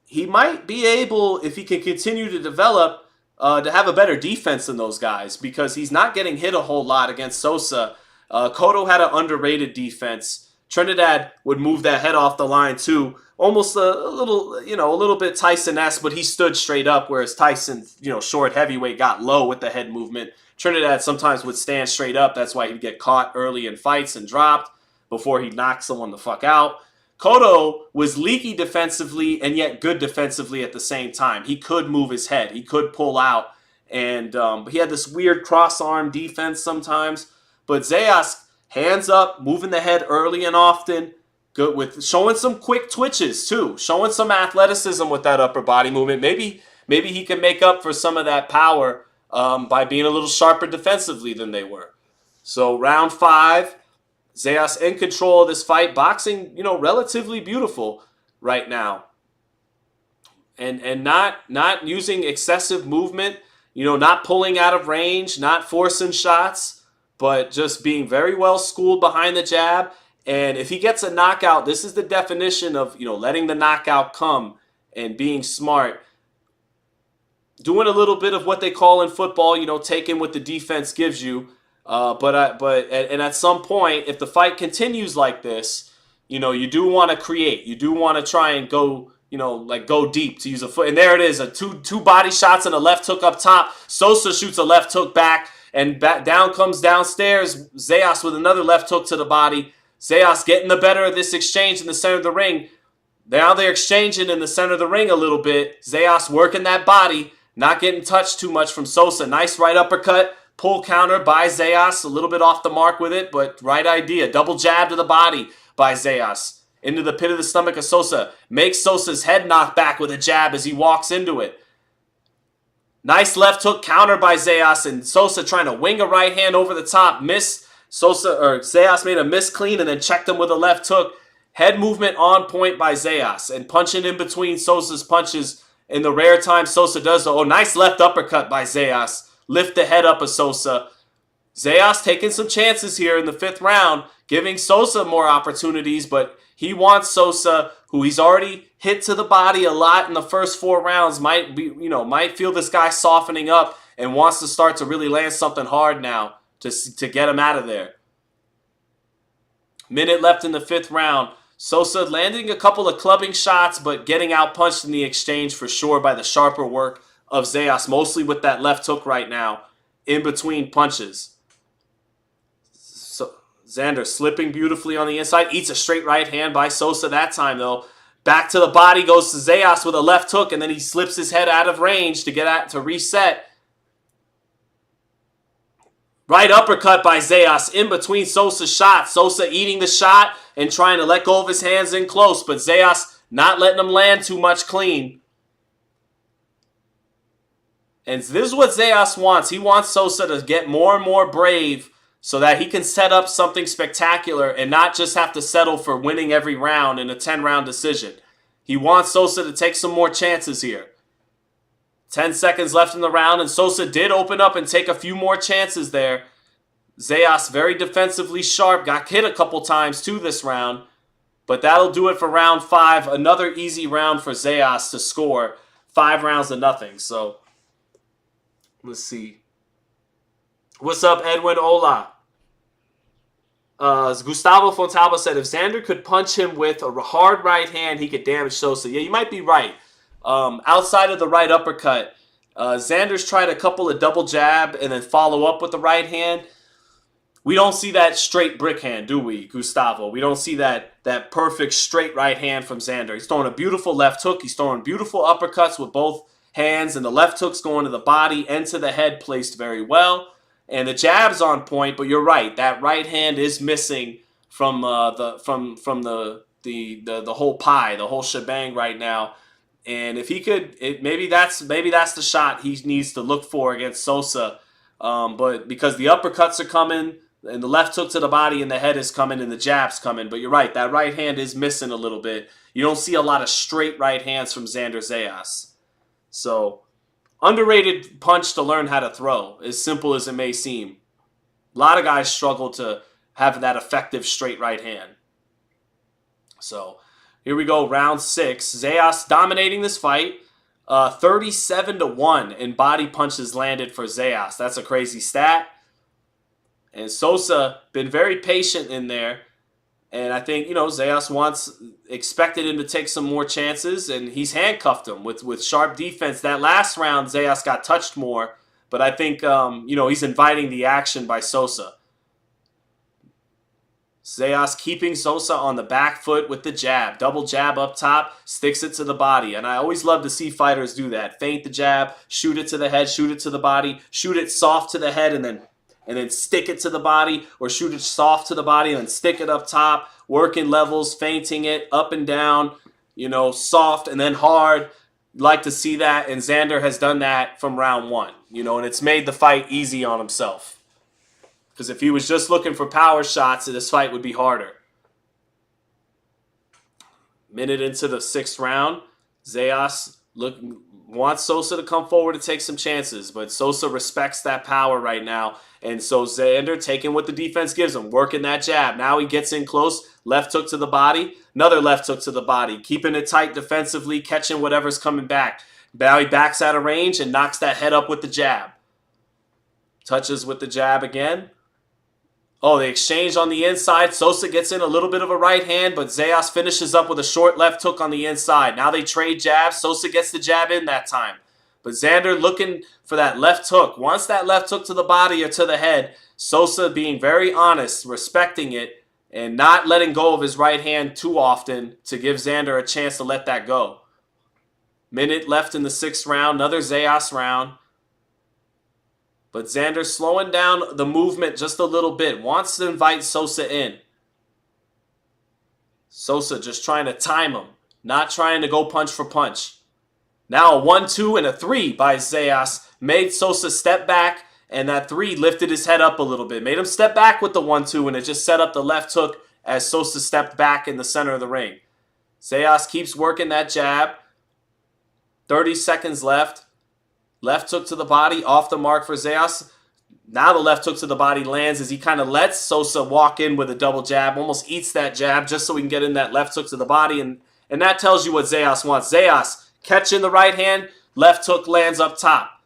he might be able, if he can continue to develop, to have a better defense than those guys because he's not getting hit a whole lot against Sosa. Cotto had an underrated defense. Trinidad would move that head off the line too. Almost a little bit Tyson-esque, but he stood straight up, whereas Tyson, short heavyweight, got low with the head movement. Trinidad sometimes would stand straight up. That's why he'd get caught early in fights and dropped before he'd knock someone the fuck out. Cotto was leaky defensively and yet good defensively at the same time. He could move his head. He could pull out. And he had this weird cross-arm defense sometimes. But Zayas, hands up, moving the head early and often. Good with showing some quick twitches too. Showing some athleticism with that upper body movement. Maybe he can make up for some of that power by being a little sharper defensively than they were. So round 5. Zayas in control of this fight. Boxing, relatively beautiful right now. And not using excessive movement, not pulling out of range, not forcing shots, but just being very well schooled behind the jab. And if he gets a knockout, this is the definition of, letting the knockout come and being smart. Doing a little bit of what they call in football, taking what the defense gives you. But at some point, if the fight continues like this, you do want to create. You do want to try and go, go deep, to use a foot. And there it is, two body shots and a left hook up top. Sosa shoots a left hook back, and down comes downstairs Zayas with another left hook to the body. Zayas getting the better of this exchange in the center of the ring. Now they're exchanging in the center of the ring a little bit. Zayas working that body, not getting touched too much from Sosa. Nice right uppercut. Pull counter by Zayas, a little bit off the mark with it, but right idea. Double jab to the body by Zayas. Into the pit of the stomach of Sosa. Makes Sosa's head knock back with a jab as he walks into it. Nice left hook counter by Zayas, and Sosa trying to wing a right hand over the top. Zayas made a miss clean and then checked him with a left hook. Head movement on point by Zayas, and punching in between Sosa's punches in the rare time Sosa does so. Oh, nice left uppercut by Zayas. Lift the head up of Sosa. Zayas taking some chances here in the 5th round, giving Sosa more opportunities, but he wants Sosa, who he's already hit to the body a lot in the first 4 rounds, might feel this guy softening up and wants to start to really land something hard now to get him out of there. Minute left in the 5th round. Sosa landing a couple of clubbing shots, but getting outpunched in the exchange for sure by the sharper work of Zayas, mostly with that left hook right now, in between punches. So Xander slipping beautifully on the inside, eats a straight right hand by Sosa that time though. Back to the body goes to Zayas with a left hook, and then he slips his head out of range to reset. Right uppercut by Zayas in between Sosa's shots. Sosa eating the shot and trying to let go of his hands in close, but Zayas not letting him land too much clean. And this is what Zayas wants. He wants Sosa to get more and more brave so that he can set up something spectacular and not just have to settle for winning every round in a 10-round decision. He wants Sosa to take some more chances here. 10 seconds left in the round, and Sosa did open up and take a few more chances there. Zayas very defensively sharp, got hit a couple times too this round. But that'll do it for round 5. Another easy round for Zayas to score 5 rounds to nothing. So, let's see. What's up, Edwin Ola? Gustavo Fontalba said, if Xander could punch him with a hard right hand, he could damage Sosa. Yeah, you might be right. Outside of the right uppercut, Xander's tried a couple of double jab and then follow up with the right hand. We don't see that straight brick hand, do we, Gustavo? We don't see that perfect straight right hand from Xander. He's throwing a beautiful left hook. He's throwing beautiful uppercuts with both hands, and the left hook's going to the body and to the head, placed very well. And the jab's on point, but you're right. That right hand is missing from the whole pie, the whole shebang right now. And if he could, maybe that's the shot he needs to look for against Sosa. But because the uppercuts are coming, and the left hook to the body and the head is coming, and the jab's coming. But you're right, that right hand is missing a little bit. You don't see a lot of straight right hands from Xander Zayas. So, underrated punch to learn how to throw, as simple as it may seem. A lot of guys struggle to have that effective straight right hand. So, here we go, round 6. Zayas dominating this fight. 37-1 in body punches landed for Zayas. That's a crazy stat. And Sosa been very patient in there. And I think, Zayas expected him to take some more chances, and he's handcuffed him with sharp defense. That last round, Zayas got touched more. But I think, he's inviting the action by Sosa. Zayas keeping Sosa on the back foot with the jab. Double jab up top, sticks it to the body. And I always love to see fighters do that. Feint the jab, shoot it to the head, shoot it to the body, shoot it soft to the head, and then stick it to the body, or shoot it soft to the body and then stick it up top, working levels, feinting it up and down, soft and then hard. Like to see that, and Xander has done that from round 1, and it's made the fight easy on himself. Because if he was just looking for power shots, this fight would be harder. Minute into the 6th round, Zayas wants Sosa to come forward to take some chances, but Sosa respects that power right now. And so Xander taking what the defense gives him, working that jab. Now he gets in close, left hook to the body, another left hook to the body, keeping it tight defensively, catching whatever's coming back. Now he backs out of range and knocks that head up with the jab. Touches with the jab again. Oh, they exchange on the inside. Sosa gets in a little bit of a right hand, but Zayas finishes up with a short left hook on the inside. Now they trade jabs. Sosa gets the jab in that time. But Xander looking for that left hook. Wants that left hook to the body or to the head. Sosa being very honest, respecting it, and not letting go of his right hand too often to give Xander a chance to let that go. Minute left in the 6th round. Another Zayas round. But Xander slowing down the movement just a little bit. Wants to invite Sosa in. Sosa just trying to time him. Not trying to go punch for punch. Now a 1-2 and a 3 by Zayas. Made Sosa step back. And that 3 lifted his head up a little bit. Made him step back with the 1-2. And it just set up the left hook as Sosa stepped back in the center of the ring. Zayas keeps working that jab. 30 seconds left. Left hook to the body, off the mark for Zayas. Now the left hook to the body lands as he kind of lets Sosa walk in with a double jab. Almost eats that jab just so he can get in that left hook to the body. And that tells you what Zayas wants. Zayas catching the right hand. Left hook lands up top.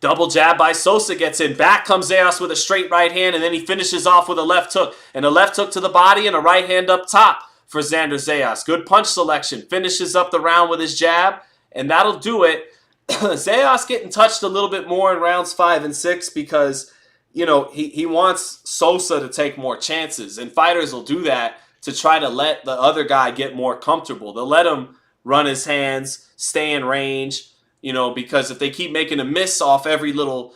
Double jab by Sosa gets in. Back comes Zayas with a straight right hand. And then he finishes off with a left hook. And a left hook to the body and a right hand up top for Xander Zayas. Good punch selection. Finishes up the round with his jab. And that'll do it. Zayas getting touched a little bit more in rounds 5 and 6 because, he wants Sosa to take more chances. And fighters will do that to try to let the other guy get more comfortable. They'll let him run his hands, stay in range, because if they keep making a miss off every little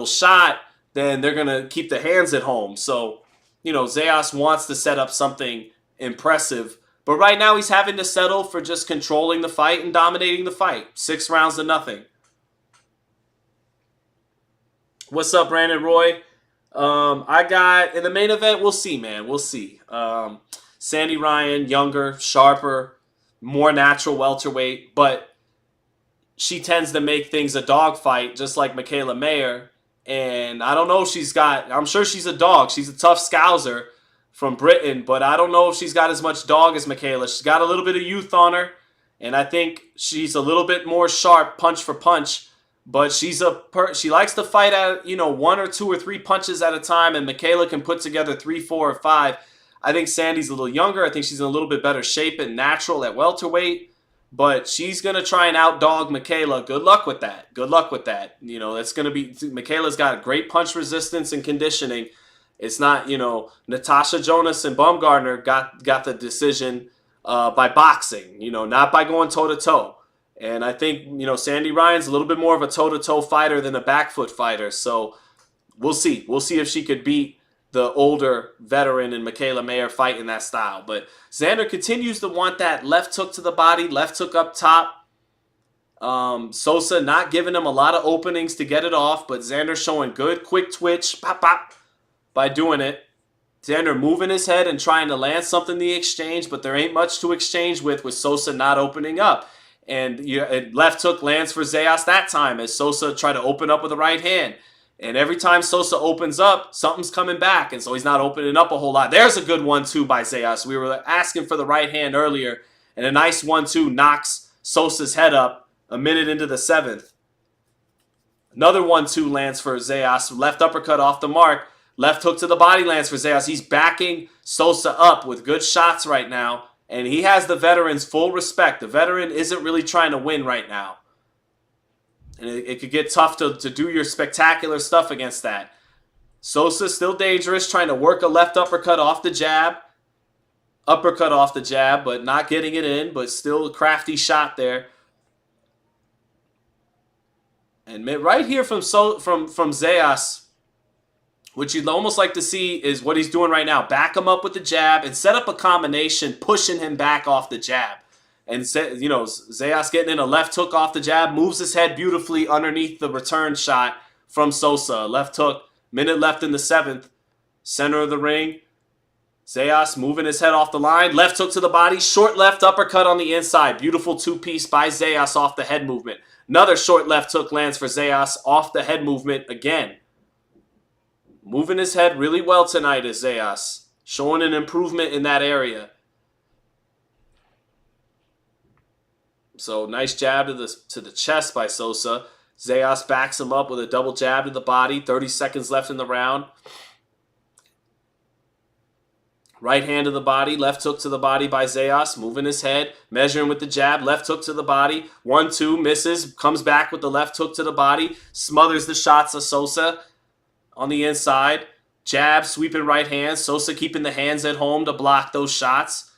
shot, then they're going to keep the hands at home. So, Zayas wants to set up something impressive. But right now he's having to settle for just controlling the fight and dominating the fight. 6 rounds to nothing. What's up, Brandon Roy? I got in the main event. We'll see, man. We'll see. Sandy Ryan, younger, sharper, more natural welterweight, but she tends to make things a dogfight, just like Mikaela Mayer. And I don't know if she's got. I'm sure she's a dog. She's a tough scouser from Britain, but I don't know if she's got as much dog as Mikaela. She's got a little bit of youth on her, and I think she's a little bit more sharp, punch for punch. But she likes to fight at 1 or 2 or 3 punches at a time, and Mikaela can put together 3, 4, or 5. I think Sandy's a little younger. I think she's in a little bit better shape and natural at welterweight. But she's going to try and outdog Mikaela. Good luck with that. Good luck with that. That's going to be... Mikaela's got great punch resistance and conditioning. It's not, Natasha Jonas and Baumgartner got the decision by boxing, not by going toe-to-toe. And I think, Sandy Ryan's a little bit more of a toe-to-toe fighter than a back foot fighter. So we'll see. We'll see if she could beat the older veteran and Mikaela Mayer fight in that style. But Xander continues to want that left hook to the body, left hook up top. Sosa not giving him a lot of openings to get it off, but Xander showing good quick twitch, pop, pop, by doing it. Xander moving his head and trying to land something in the exchange, but there ain't much to exchange with Sosa not opening up. And left hook lands for Zayas that time as Sosa tried to open up with the right hand. And every time Sosa opens up, something's coming back. And so he's not opening up a whole lot. There's a good 1-2 by Zayas. We were asking for the right hand earlier. And a nice 1-2 knocks Sosa's head up a minute into the 7th. Another 1-2 lands for Zayas. Left uppercut off the mark. Left hook to the body lands for Zayas. He's backing Sosa up with good shots right now. And he has the veteran's full respect. The veteran isn't really trying to win right now. And it could get tough to do your spectacular stuff against that. Sosa's still dangerous, trying to work a left uppercut off the jab. Uppercut off the jab, but not getting it in, but still a crafty shot there. And right here from Zayas, what you'd almost like to see is what he's doing right now. Back him up with the jab and set up a combination, pushing him back off the jab. And, Zayas getting in a left hook off the jab, moves his head beautifully underneath the return shot from Sosa. Left hook, minute left in the 7th. Center of the ring. Zayas moving his head off the line. Left hook to the body. Short left uppercut on the inside. Beautiful 2-piece by Zayas off the head movement. Another short left hook lands for Zayas off the head movement again. Moving his head really well tonight is Zayas. Showing an improvement in that area.So nice jab to the chest by Sosa. Zayas backs him up with a double jab to the body. 30 seconds left in the round. Right hand to the body. Left hook to the body by Zayas. Moving his head. Measuring with the jab. Left hook to the body. 1-2. Misses. Comes back with the left hook to the body. Smothers the shots of Sosa on the inside. Jab. Sweeping right hand. Sosa keeping the hands at home to block those shots.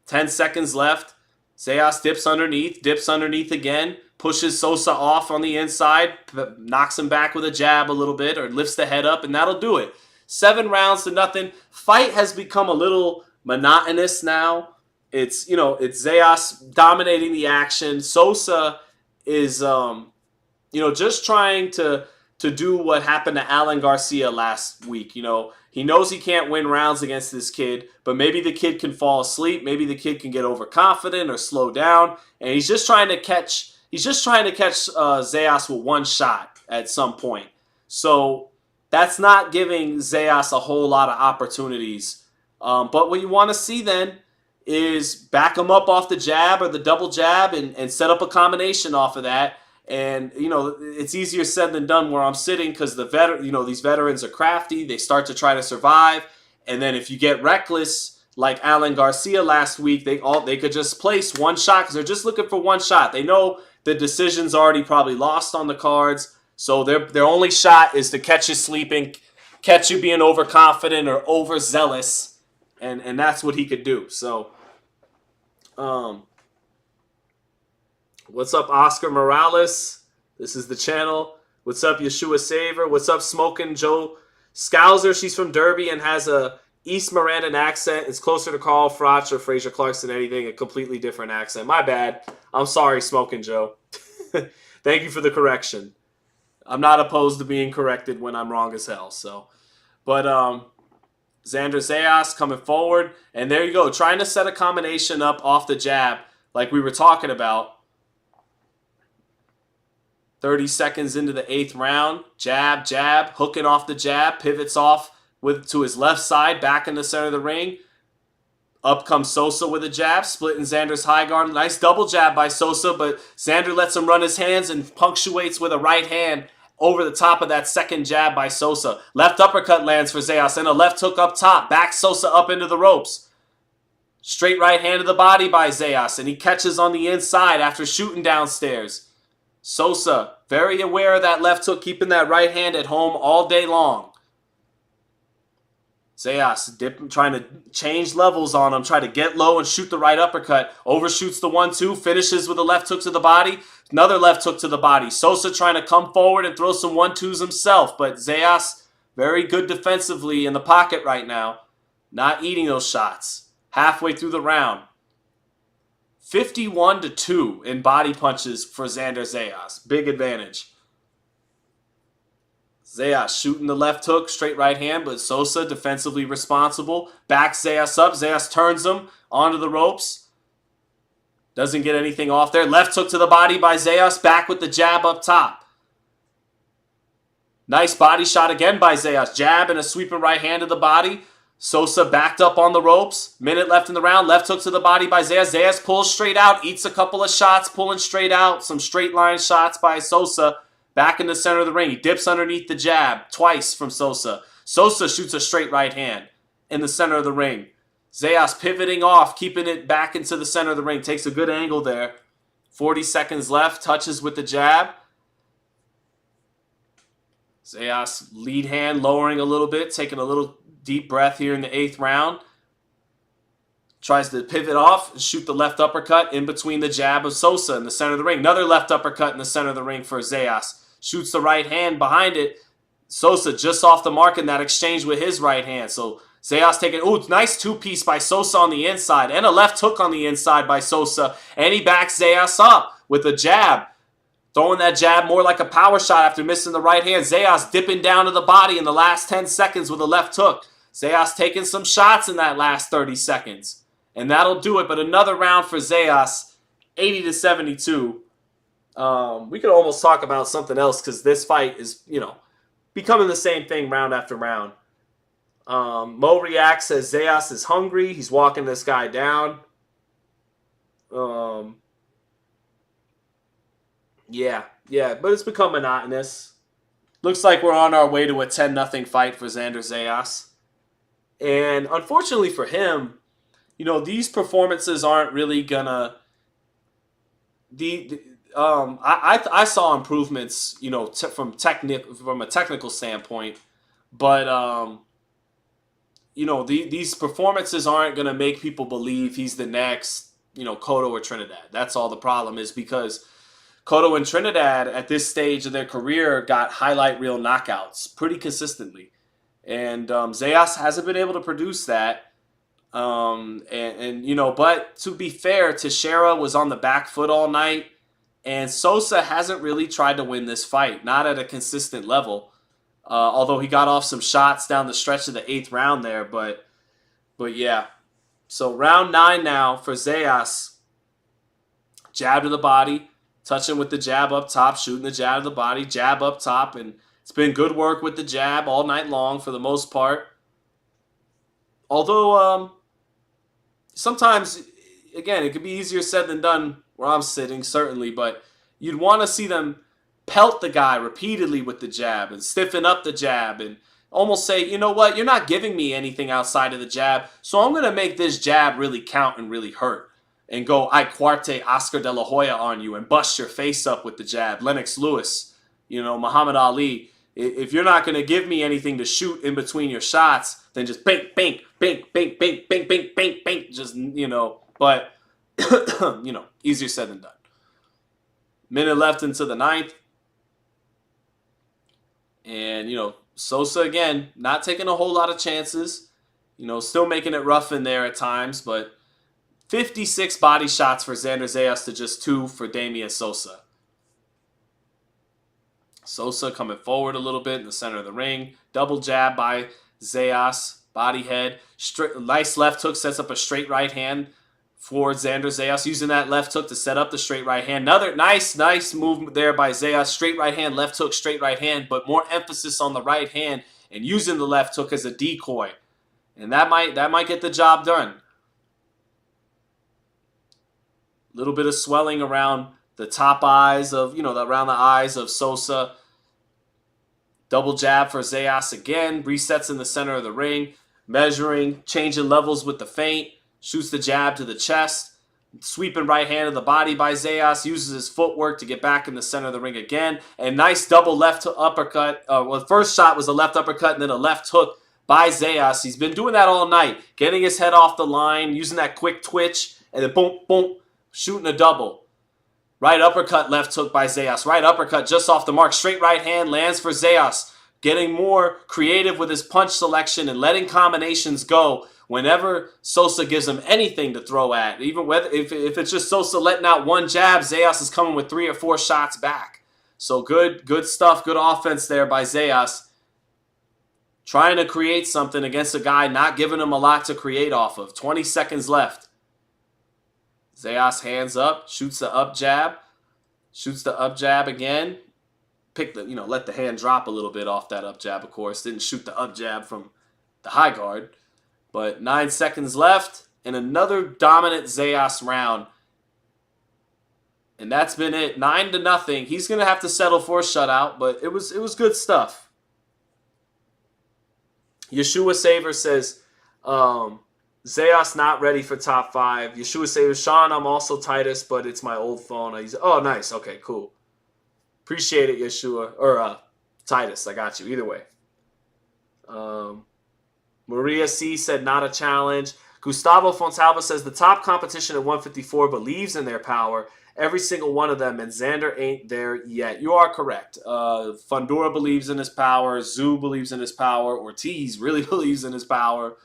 10 seconds left.Zayas dips underneath again, pushes Sosa off on the inside, knocks him back with a jab a little bit, or lifts the head up, and that'll do it. 7 rounds to nothing. Fight has become a little monotonous now. It's Zayas dominating the action. Sosa is, just trying to do what happened to Alan Garcia last week. He knows he can't win rounds against this kid, but maybe the kid can fall asleep. Maybe the kid can get overconfident or slow down. And he's just trying to catch Zayas with one shot at some point. So that's not giving Zayas a whole lot of opportunities. But what you want to see then is back him up off the jab or the double jab and set up a combination off of that. And, it's easier said than done where I'm sitting because these veterans are crafty. They start to try to survive. And then if you get reckless, like Alan Garcia last week, they could just place one shot because they're just looking for one shot. They know the decision's already probably lost on the cards. So their only shot is to catch you sleeping, catch you being overconfident or overzealous. And that's what he could do. So, what's up, Oscar Morales? This is the channel. What's up, Yeshua Saver? What's up, Smoking Joe Scouser? She's from Derby and has a East Mirandan accent. It's closer to Carl Froch or Fraser Clarkson than anything. A completely different accent. My bad. I'm sorry, Smoking Joe. Thank you for the correction. I'm not opposed to being corrected when I'm wrong as hell. So, But Xander Zayas coming forward. And there you go. Trying to set a combination up off the jab like we were talking about. 30 seconds into the 8th round. Jab, jab, hooking off the jab. Pivots off to his left side, back in the center of the ring. Up comes Sosa with a jab, splitting Xander's high guard. Nice double jab by Sosa, but Xander lets him run his hands and punctuates with a right hand over the top of that second jab by Sosa. Left uppercut lands for Zayas and a left hook up top. Back Sosa up into the ropes. Straight right hand to the body by Zayas, and he catches on the inside after shooting downstairs. Sosa, very aware of that left hook, keeping that right hand at home all day long. Zayas trying to change levels on him, try to get low and shoot the right uppercut. Overshoots the 1-2, finishes with a left hook to the body. Another left hook to the body. Sosa trying to come forward and throw some 1-2s himself, but Zayas very good defensively in the pocket right now. Not eating those shots. Halfway through the round. 51-2 in body punches for Xander Zayas. Big advantage. Zayas shooting the left hook, straight right hand, but Sosa defensively responsible. Backs Zayas up. Zayas turns him onto the ropes. Doesn't get anything off there. Left hook to the body by Zayas. Back with the jab up top. Nice body shot again by Zayas. Jab and a sweeping right hand to the body. Sosa backed up on the ropes. Minute left in the round. Left hook to the body by Zayas. Zayas pulls straight out. Eats a couple of shots, pulling straight out. Some straight line shots by Sosa. Back in the center of the ring. He dips underneath the jab twice from Sosa. Sosa shoots a straight right hand in the center of the ring. Zayas pivoting off, keeping it back into the center of the ring. Takes a good angle there. 40 seconds left. Touches with the jab. Zayas lead hand lowering a little bit. Taking a little deep breath here in the 8th round. Tries to pivot off and shoot the left uppercut in between the jab of Sosa in the center of the ring. Another left uppercut in the center of the ring for Zayas. Shoots the right hand behind it. Sosa just off the mark in that exchange with his right hand. So Zayas taking, nice 2-piece by Sosa on the inside. And a left hook on the inside by Sosa. And he backs Zayas up with a jab. Throwing that jab more like a power shot after missing the right hand. Zayas dipping down to the body in the last 10 seconds with a left hook. Zayas taking some shots in that last 30 seconds. And that'll do it. But another round for Zayas, 80-72. We could almost talk about something else because this fight is, becoming the same thing round after round. Mo React says Zayas is hungry. He's walking this guy down. Yeah, but it's become monotonous. Looks like we're on our way to a 10-0 fight for Xander Zayas. And unfortunately for him, these performances aren't really gonna. I saw improvements, from a technical standpoint, but these performances aren't gonna make people believe he's the next, Cotto or Trinidad. That's all the problem is because Cotto and Trinidad at this stage of their career got highlight reel knockouts pretty consistently, and Zayas hasn't been able to produce that. But to be fair, Teixeira was on the back foot all night, and Sosa hasn't really tried to win this fight, not at a consistent level. Although he got off some shots down the stretch of the 8th round there, but yeah. So round 9 now for Zayas. Jab to the body, touching with the jab up top, shooting the jab to the body, jab up top, and it's been good work with the jab all night long for the most part. Although, sometimes, again, it could be easier said than done where I'm sitting, certainly, but you'd want to see them pelt the guy repeatedly with the jab and stiffen up the jab and almost say, you know what, you're not giving me anything outside of the jab, so I'm going to make this jab really count and really hurt and go I Cuarte Oscar De La Hoya on you and bust your face up with the jab. Lennox Lewis, Muhammad Ali. If you're not going to give me anything to shoot in between your shots, then just bink, bink, bink, bink, bink, bink, bink, bink, bink. Just, but, easier said than done. Minute left into the 9th. And, Sosa, again, not taking a whole lot of chances. Still making it rough in there at times. But 56 body shots for Xander Zayas to just 2 for Damian Sosa. Sosa coming forward a little bit in the center of the ring. Double jab by Zayas, body head. Nice left hook, sets up a straight right hand for Xander Zayas, using that left hook to set up the straight right hand. Another nice move there by Zayas. Straight right hand, left hook, straight right hand, but more emphasis on the right hand and using the left hook as a decoy. And that might get the job done. A little bit of swelling around the top eyes of, around the eyes of Sosa. Double jab for Zayas again. Resets in the center of the ring. Measuring, changing levels with the feint. Shoots the jab to the chest. Sweeping right hand to the body by Zayas. Uses his footwork to get back in the center of the ring again. And nice double left uppercut. The first shot was a left uppercut and then a left hook by Zayas. He's been doing that all night. Getting his head off the line. Using that quick twitch. And then boom, boom. Shooting a double. Right uppercut, left hook by Zayas. Right uppercut just off the mark. Straight right hand lands for Zayas. Getting more creative with his punch selection and letting combinations go whenever Sosa gives him anything to throw at. Even whether if it's just Sosa letting out one jab, Zayas is coming with 3 or 4 shots back. So good stuff, good offense there by Zayas. Trying to create something against a guy not giving him a lot to create off of. 20 seconds left. Zayas hands up, shoots the up jab. Shoots the up jab again. Let the hand drop a little bit off that up jab, of course. Didn't shoot the up jab from the high guard. But 9 seconds left and another dominant Zayas round. And that's been it. 9-0. He's going to have to settle for a shutout, but it was good stuff. Yeshua Saver says, Zayas not ready for top 5. Yeshua Saver, Sean, I'm also Titus, but it's my old phone. Oh, nice. Okay, cool. Appreciate it, Yeshua. Or Titus, I got you. Either way. Maria C said not a challenge. Gustavo Fontalba says the top competition at 154 believes in their power. Every single one of them, and Xander ain't there yet. You are correct. Fundora believes in his power. Zoo believes in his power. Ortiz really believes in his power.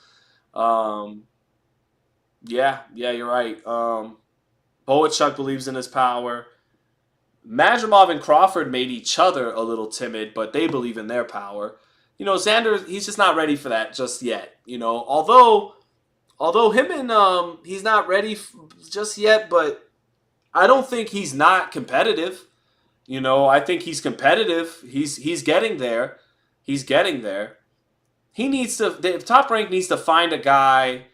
Yeah, you're right. Boachuk believes in his power. Madrimov and Crawford made each other a little timid, but they believe in their power. Xander, he's just not ready for that just yet. Although him and he's not ready just yet, but I don't think he's not competitive. I think he's competitive. He's getting there. He's getting there. Top Rank needs to find a guy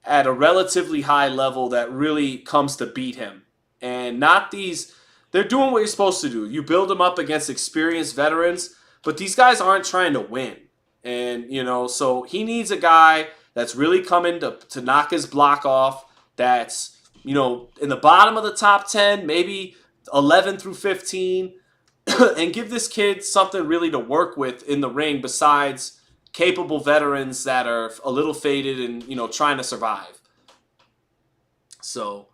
at a relatively high level that really comes to beat him. And not these. They're doing what you're supposed to do. You build them up against experienced veterans, but these guys aren't trying to win. And, so he needs a guy that's really coming to knock his block off, that's, in the bottom of the top 10, maybe 11 through 15, and give this kid something really to work with in the ring besides capable veterans that are a little faded and, trying to survive. So,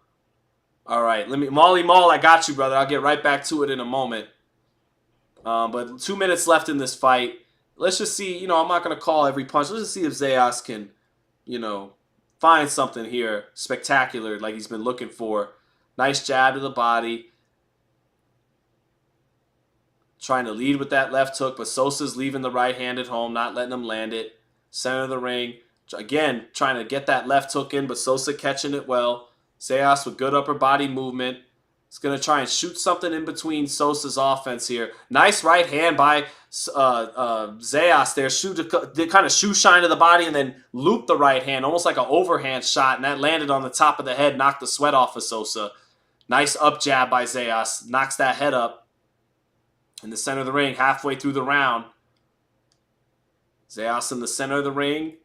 all right, Molly Mall, I got you, brother. I'll get right back to it in a moment. But 2 minutes left in this fight. Let's just see, I'm not going to call every punch. Let's just see if Zayas can, find something here spectacular like he's been looking for. Nice jab to the body. Trying to lead with that left hook, but Sosa's leaving the right hand at home, not letting him land it. Center of the ring. Again, trying to get that left hook in, but Sosa catching it well. Zayas with good upper body movement. He's going to try and shoot something in between Sosa's offense here. Nice right hand by Zayas there. Did kind of shoe shine to the body and then loop the right hand, almost like an overhand shot, and that landed on the top of the head, knocked the sweat off of Sosa. Nice up jab by Zayas. Knocks that head up in the center of the ring, halfway through the round. Zayas in the center of the ring.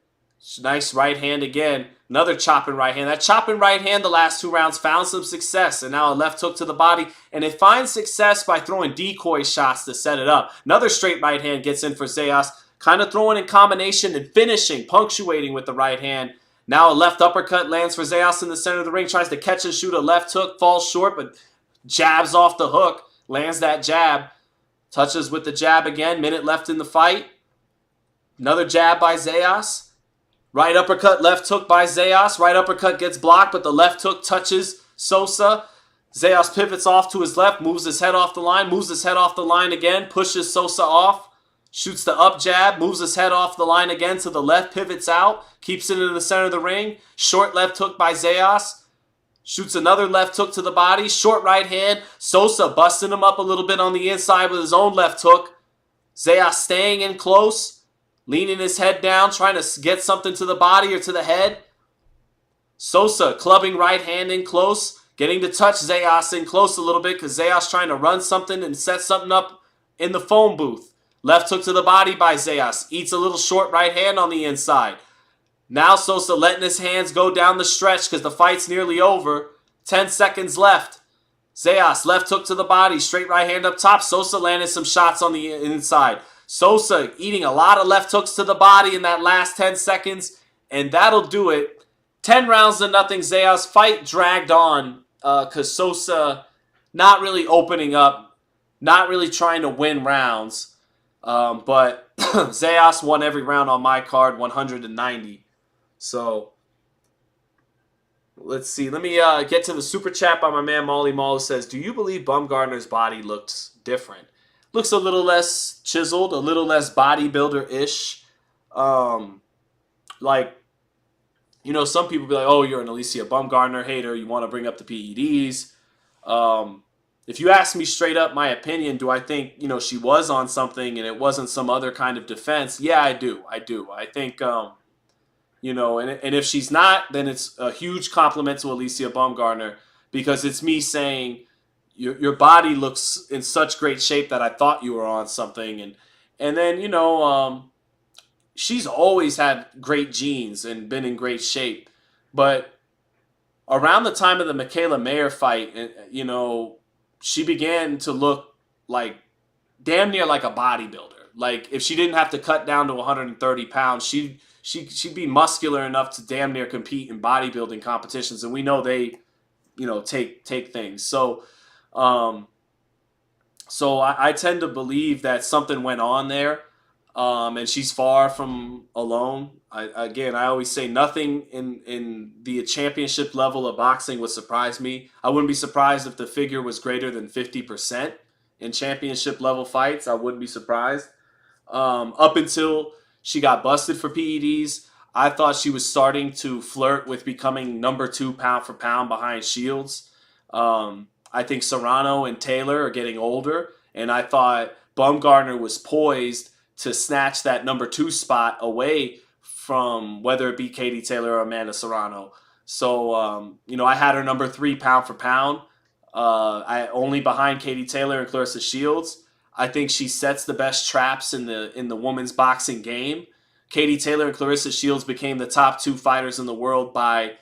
Nice right hand again. Another chopping right hand. That chopping right hand the last 2 rounds found some success. And now a left hook to the body. And it finds success by throwing decoy shots to set it up. Another straight right hand gets in for Zayas. Kind of throwing in combination and finishing, punctuating with the right hand. Now a left uppercut lands for Zayas in the center of the ring. Tries to catch and shoot a left hook. Falls short, but jabs off the hook. Lands that jab. Touches with the jab again. Minute left in the fight. Another jab by Zayas. Right uppercut, left hook by Zayas. Right uppercut gets blocked, but the left hook touches Sosa. Zayas pivots off to his left, moves his head off the line, moves his head off the line again, pushes Sosa off. Shoots the up jab, moves his head off the line again to the left, pivots out, keeps it in the center of the ring. Short left hook by Zayas. Shoots another left hook to the body. Short right hand. Sosa busting him up a little bit on the inside with his own left hook. Zayas staying in close, leaning his head down, trying to get something to the body or to the head. Sosa clubbing right hand in close, getting to touch Zayas in close a little bit because Zayas trying to run something and set something up in the phone booth. Left hook to the body by Zayas. Eats a little short right hand on the inside. Now Sosa letting his hands go down the stretch because the fight's nearly over. 10 seconds left. Zayas, left hook to the body. Straight right hand up top. Sosa landed some shots on the inside. Sosa eating a lot of left hooks to the body in that last 10 seconds. And that'll do it. 10 rounds to nothing. Zayas fight dragged on because Sosa not really opening up. Not really trying to win rounds. But Zayas won every round on my card, 190. So, let's see. Let me get to the super chat by my man Molly Mall, who says, do you believe Bumgarner's body looks different? Looks a little less chiseled, a little less bodybuilder-ish. Like, you know, some people be like, oh, you're an Alicia Bumgarner hater. You want to bring up the PEDs. If you ask me straight up my opinion, do I think, you know, she was on something and it wasn't some other kind of defense? Yeah, I do. I think, you know, and if she's not, then it's a huge compliment to Alicia Bumgarner because it's me saying your body looks in such great shape that I thought you were on something. And then, you know, she's always had great genes and been in great shape. But around the time of the Mikaela Mayer fight, you know, she began to look like damn near like a bodybuilder. Like if she didn't have to cut down to 130 pounds, she'd be muscular enough to damn near compete in bodybuilding competitions. And we know they, you know, take things. So, I tend to believe that something went on there. And she's far from alone. I always say nothing in the championship level of boxing would surprise me. I wouldn't be surprised if the figure was greater than 50% in championship level fights. I wouldn't be surprised. Up until she got busted for PEDs, I thought she was starting to flirt with becoming number 2 pound for pound behind Shields. I think Serrano and Taylor are getting older, and I thought Bumgarner was poised to snatch that number 2 spot away from whether it be Katie Taylor or Amanda Serrano. So, you know, I had her number 3 pound for pound. I only behind Katie Taylor and Clarissa Shields. I think she sets the best traps in the women's boxing game. Katie Taylor and Clarissa Shields became the top 2 fighters in the world by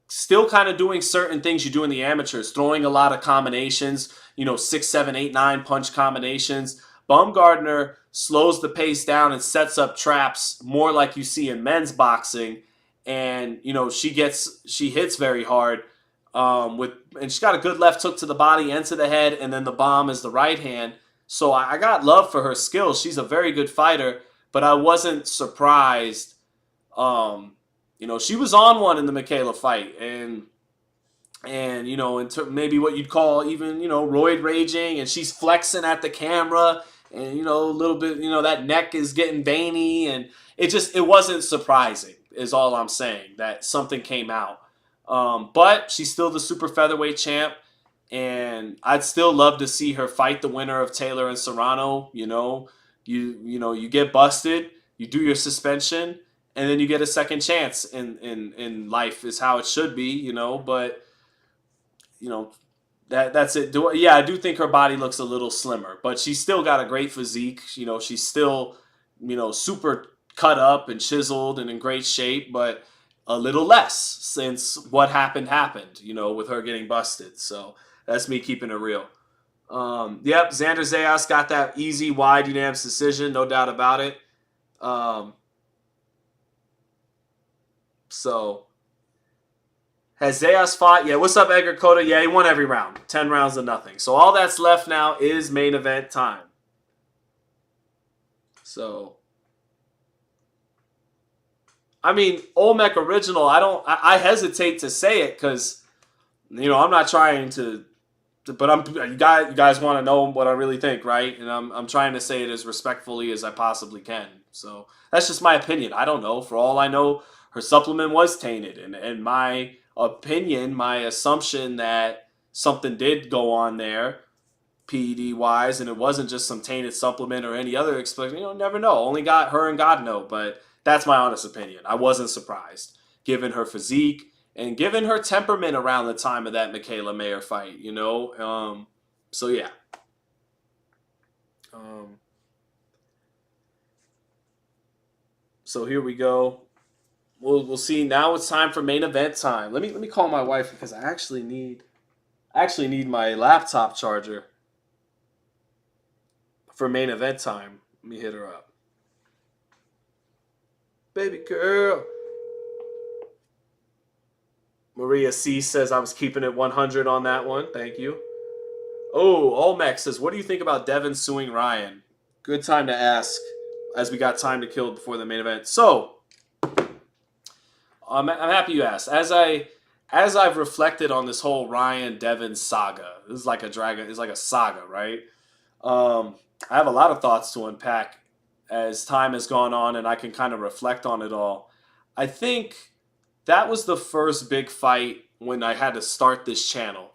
still kind of doing certain things you do in the amateurs, throwing a lot of combinations, you know, 6, 7, 8, 9 punch combinations. Bumgarner slows the pace down and sets up traps more like you see in men's boxing. And, you know, she hits very hard and she's got a good left hook to the body and to the head, and then the bomb is the right hand. So I got love for her skills. She's a very good fighter, but I wasn't surprised. You know, she was on one in the Mikaela fight, and you know, maybe what you'd call even, you know, roid raging, and she's flexing at the camera. And, you know, a little bit, you know, that neck is getting veiny, and it wasn't surprising is all I'm saying that something came out. But she's still the super featherweight champ, and I'd still love to see her fight the winner of Taylor and Serrano. You know, you get busted, you do your suspension, and then you get a second chance in life is how it should be, you know, but, you know, that's it. I do think her body looks a little slimmer, but she's still got a great physique. You know, she's still, you know, super cut up and chiseled and in great shape, but a little less since what happened, you know, with her getting busted. So that's me keeping it real. Yep, Xander Zayas got that easy, wide, unanimous decision, no doubt about it. So... Has Zayas fought? Yeah, what's up, Edgar Cota? Yeah, he won every round. 10 rounds to nothing. So all that's left now is main event time. So, I mean, Olmec original, I hesitate to say it because, you know, I'm not trying to but you guys want to know what I really think, right? And I'm trying to say it as respectfully as I possibly can. So that's just my opinion. I don't know. For all I know, her supplement was tainted, and my opinion, my assumption that something did go on there, PED wise, and it wasn't just some tainted supplement or any other explanation. Never know. Only God, her and God know. But that's my honest opinion. I wasn't surprised, given her physique and given her temperament around the time of that Mikaela Mayer fight. So yeah. So here we go. We'll see. Now it's time for main event time. Let me call my wife because I actually need my laptop charger for main event time. Let me hit her up. Baby girl. Maria C says I was keeping it 100 on that one. Thank you. Oh, Olmec says, what do you think about Devin suing Ryan? Good time to ask, as we got time to kill before the main event. So, I'm happy you asked. As I've reflected on this whole Ryan Devin saga, this is like a dragon. It's like a saga, right? I have a lot of thoughts to unpack as time has gone on, and I can kind of reflect on it all. I think that was the first big fight when I had to start this channel.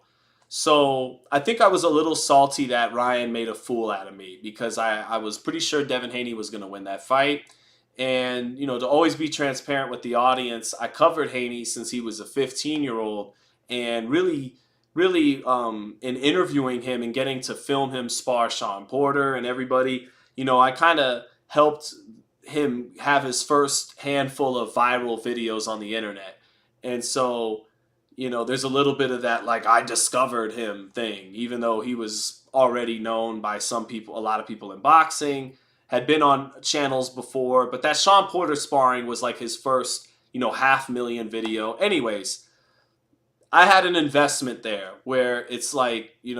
So I think I was a little salty that Ryan made a fool out of me because I was pretty sure Devin Haney was going to win that fight. And, to always be transparent with the audience, I covered Haney since he was a 15-year-old, and really in interviewing him and getting to film him spar Sean Porter and everybody, I kind of helped him have his first handful of viral videos on the internet. And so, there's a little bit of that, like, I discovered him thing, even though he was already known by some people, a lot of people in boxing, had been on channels before, but that Sean Porter sparring was like his first, 500,000 video. Anyways, I had an investment there where it's like, you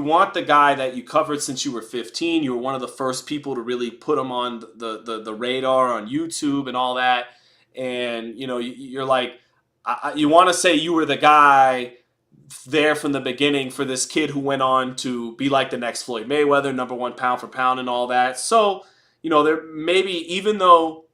want the guy that you covered since you were 15. You were one of the first people to really put him on the radar on YouTube and all that. And, you're like, you want to say you were the guy there from the beginning for this kid who went on to be like the next Floyd Mayweather, #1 pound for pound and all that. So, there maybe, even though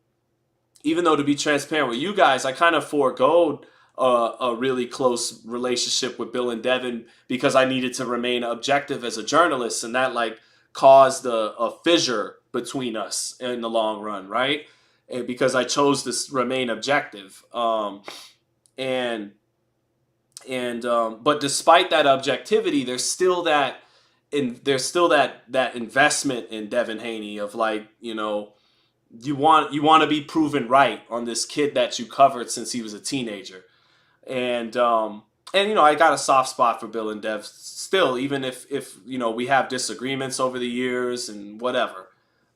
to be transparent with you guys, I kind of foregoed a really close relationship with Bill and Devin because I needed to remain objective as a journalist, and that caused a fissure between us in the long run, right? And because I chose to remain objective, but despite that objectivity, there's still that investment in Devin Haney of you want to be proven right on this kid that you covered since he was a teenager. And I got a soft spot for Bill and Dev still, even if we have disagreements over the years and whatever.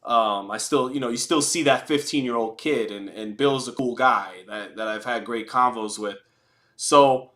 I still, you still see that 15-year-old kid, and Bill's a cool guy that I've had great convos with. So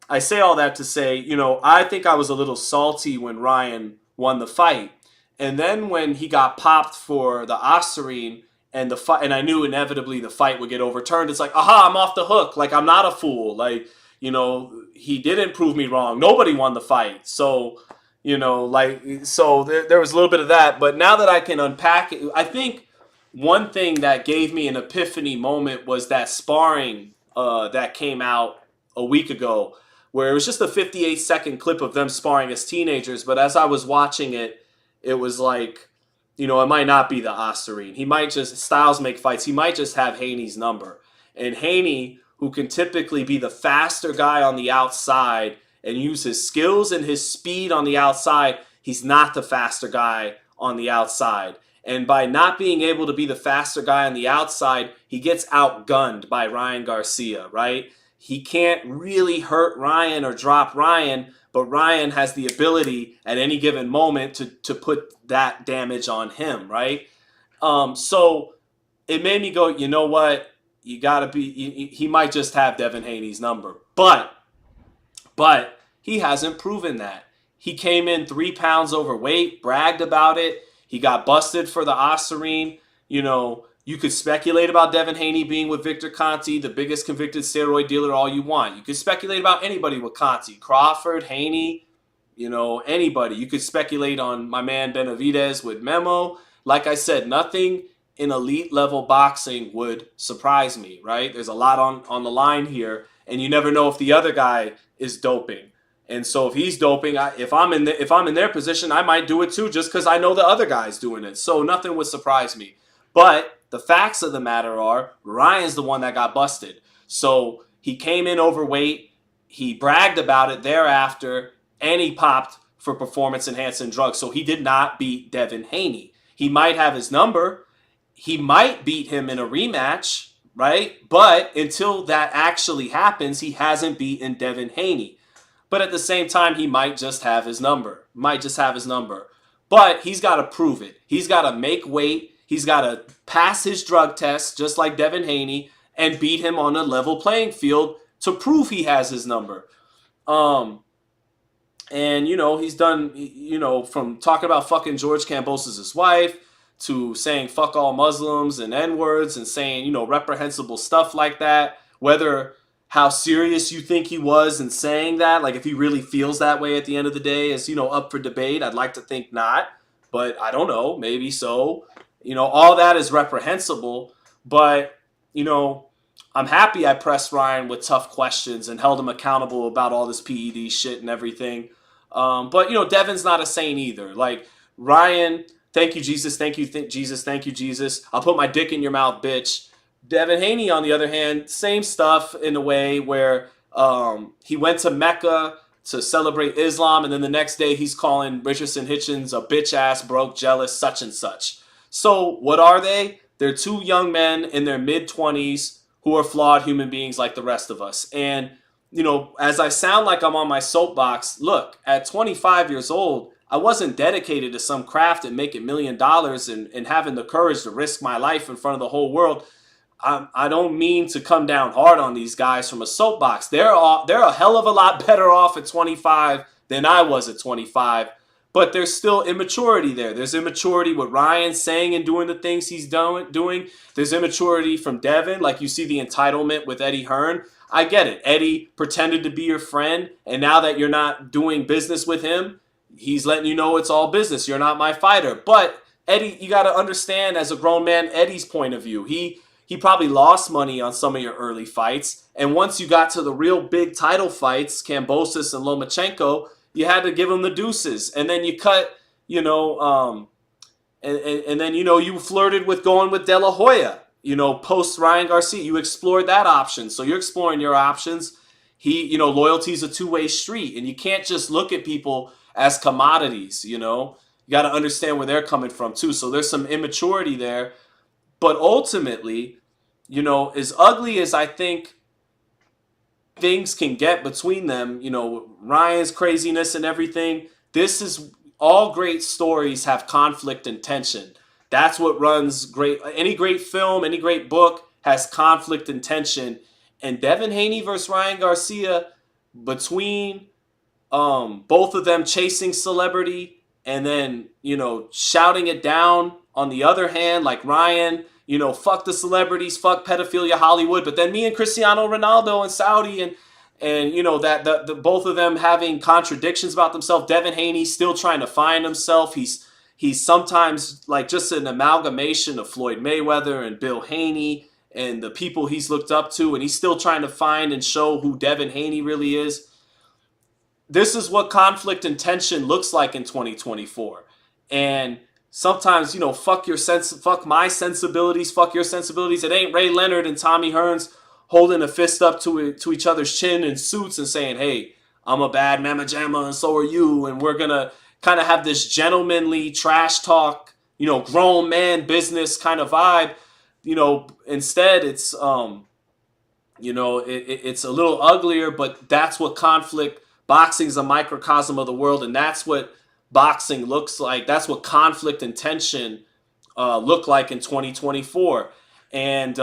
I say all that to say, I think I was a little salty when Ryan won the fight. And then when he got popped for the Oscarine and the fight, and I knew inevitably the fight would get overturned, it's like, aha, I'm off the hook. Like, I'm not a fool. Like, he didn't prove me wrong. Nobody won the fight. So, so there was a little bit of that. But now that I can unpack it, I think one thing that gave me an epiphany moment was that sparring that came out a week ago, where it was just a 58-second clip of them sparring as teenagers. But as I was watching it, it was like, it might not be the Oscarine. He might just, styles make fights. He might just have Haney's number. And Haney, who can typically be the faster guy on the outside and use his skills and his speed on the outside, he's not the faster guy on the outside. And by not being able to be the faster guy on the outside, he gets outgunned by Ryan Garcia, right? He can't really hurt Ryan or drop Ryan, but Ryan has the ability at any given moment to put that damage on him, right? So it made me go, you know what? You got to be, he might just have Devin Haney's number. But he hasn't proven that. He came in 3 pounds overweight, bragged about it. He got busted for the Oscarine. You could speculate about Devin Haney being with Victor Conte, the biggest convicted steroid dealer, all you want. You could speculate about anybody with Conte. Crawford, Haney, anybody. You could speculate on my man Benavidez with Memo. Like I said, nothing in elite level boxing would surprise me, right? There's a lot on the line here, and you never know if the other guy is doping. And so if he's doping, if I'm in their position, I might do it too, just because I know the other guy's doing it. So nothing would surprise me. But the facts of the matter are, Ryan's the one that got busted. So he came in overweight. He bragged about it thereafter, and he popped for performance-enhancing drugs. So he did not beat Devin Haney. He might have his number. He might beat him in a rematch, right? But until that actually happens, he hasn't beaten Devin Haney. But at the same time, he might just have his number. But he's got to prove it. He's got to make weight. He's got to pass his drug test, just like Devin Haney, and beat him on a level playing field to prove he has his number. And, he's done, from talking about fucking George Kambosos' wife to saying fuck all Muslims and N-words and saying, reprehensible stuff like that. Whether how serious you think he was in saying that, like if he really feels that way at the end of the day is, up for debate. I'd like to think not, but I don't know, maybe so. All that is reprehensible, but, I'm happy I pressed Ryan with tough questions and held him accountable about all this PED shit and everything. But, Devin's not a saint either. Like, Ryan, thank you, Jesus, thank you, Jesus, thank you, Jesus. I'll put my dick in your mouth, bitch. Devin Haney, on the other hand, same stuff in a way where he went to Mecca to celebrate Islam, and then the next day he's calling Richardson Hitchens a bitch-ass, broke, jealous, such and such. So what are they? They're two young men in their mid-20s who are flawed human beings like the rest of us. And, as I sound like I'm on my soapbox, look, at 25 years old, I wasn't dedicated to some craft and making $1 million and having the courage to risk my life in front of the whole world. I don't mean to come down hard on these guys from a soapbox. They're a hell of a lot better off at 25 than I was at 25. But there's still immaturity there. There's immaturity with Ryan saying and doing the things he's doing. There's immaturity from Devin. Like you see the entitlement with Eddie Hearn. I get it. Eddie pretended to be your friend. And now that you're not doing business with him, he's letting you know it's all business. You're not my fighter. But Eddie, you got to understand as a grown man, Eddie's point of view. He probably lost money on some of your early fights. And once you got to the real big title fights, Kambosos and Lomachenko, you had to give him the deuces. And then you cut, and then, you flirted with going with De La Hoya, post Ryan Garcia. You explored that option. So you're exploring your options. Loyalty is a two-way street. And you can't just look at people as commodities, You got to understand where they're coming from, too. So there's some immaturity there. But ultimately, as ugly as I think things can get between them, Ryan's craziness and everything, this is all great stories have conflict and tension. That's what runs great. Any great film, any great book has conflict and tension. And Devin Haney versus Ryan Garcia, between both of them chasing celebrity and then, shouting it down on the other hand, like Ryan, fuck the celebrities, fuck pedophilia, Hollywood. But then me and Cristiano Ronaldo and Saudi and that the both of them having contradictions about themselves. Devin Haney still trying to find himself. He's sometimes like just an amalgamation of Floyd Mayweather and Bill Haney and the people he's looked up to, and he's still trying to find and show who Devin Haney really is. This is what conflict and tension looks like in 2024. And sometimes, fuck my sensibilities, fuck your sensibilities. It ain't Ray Leonard and Tommy Hearns holding a fist up to each other's chin in suits and saying, hey, I'm a bad mamma jamma and so are you. And we're going to kind of have this gentlemanly trash talk, grown man business kind of vibe. Instead it's, it's a little uglier, but that's what boxing is a microcosm of the world. And that's what boxing looks like. That's what conflict and tension look like in 2024. And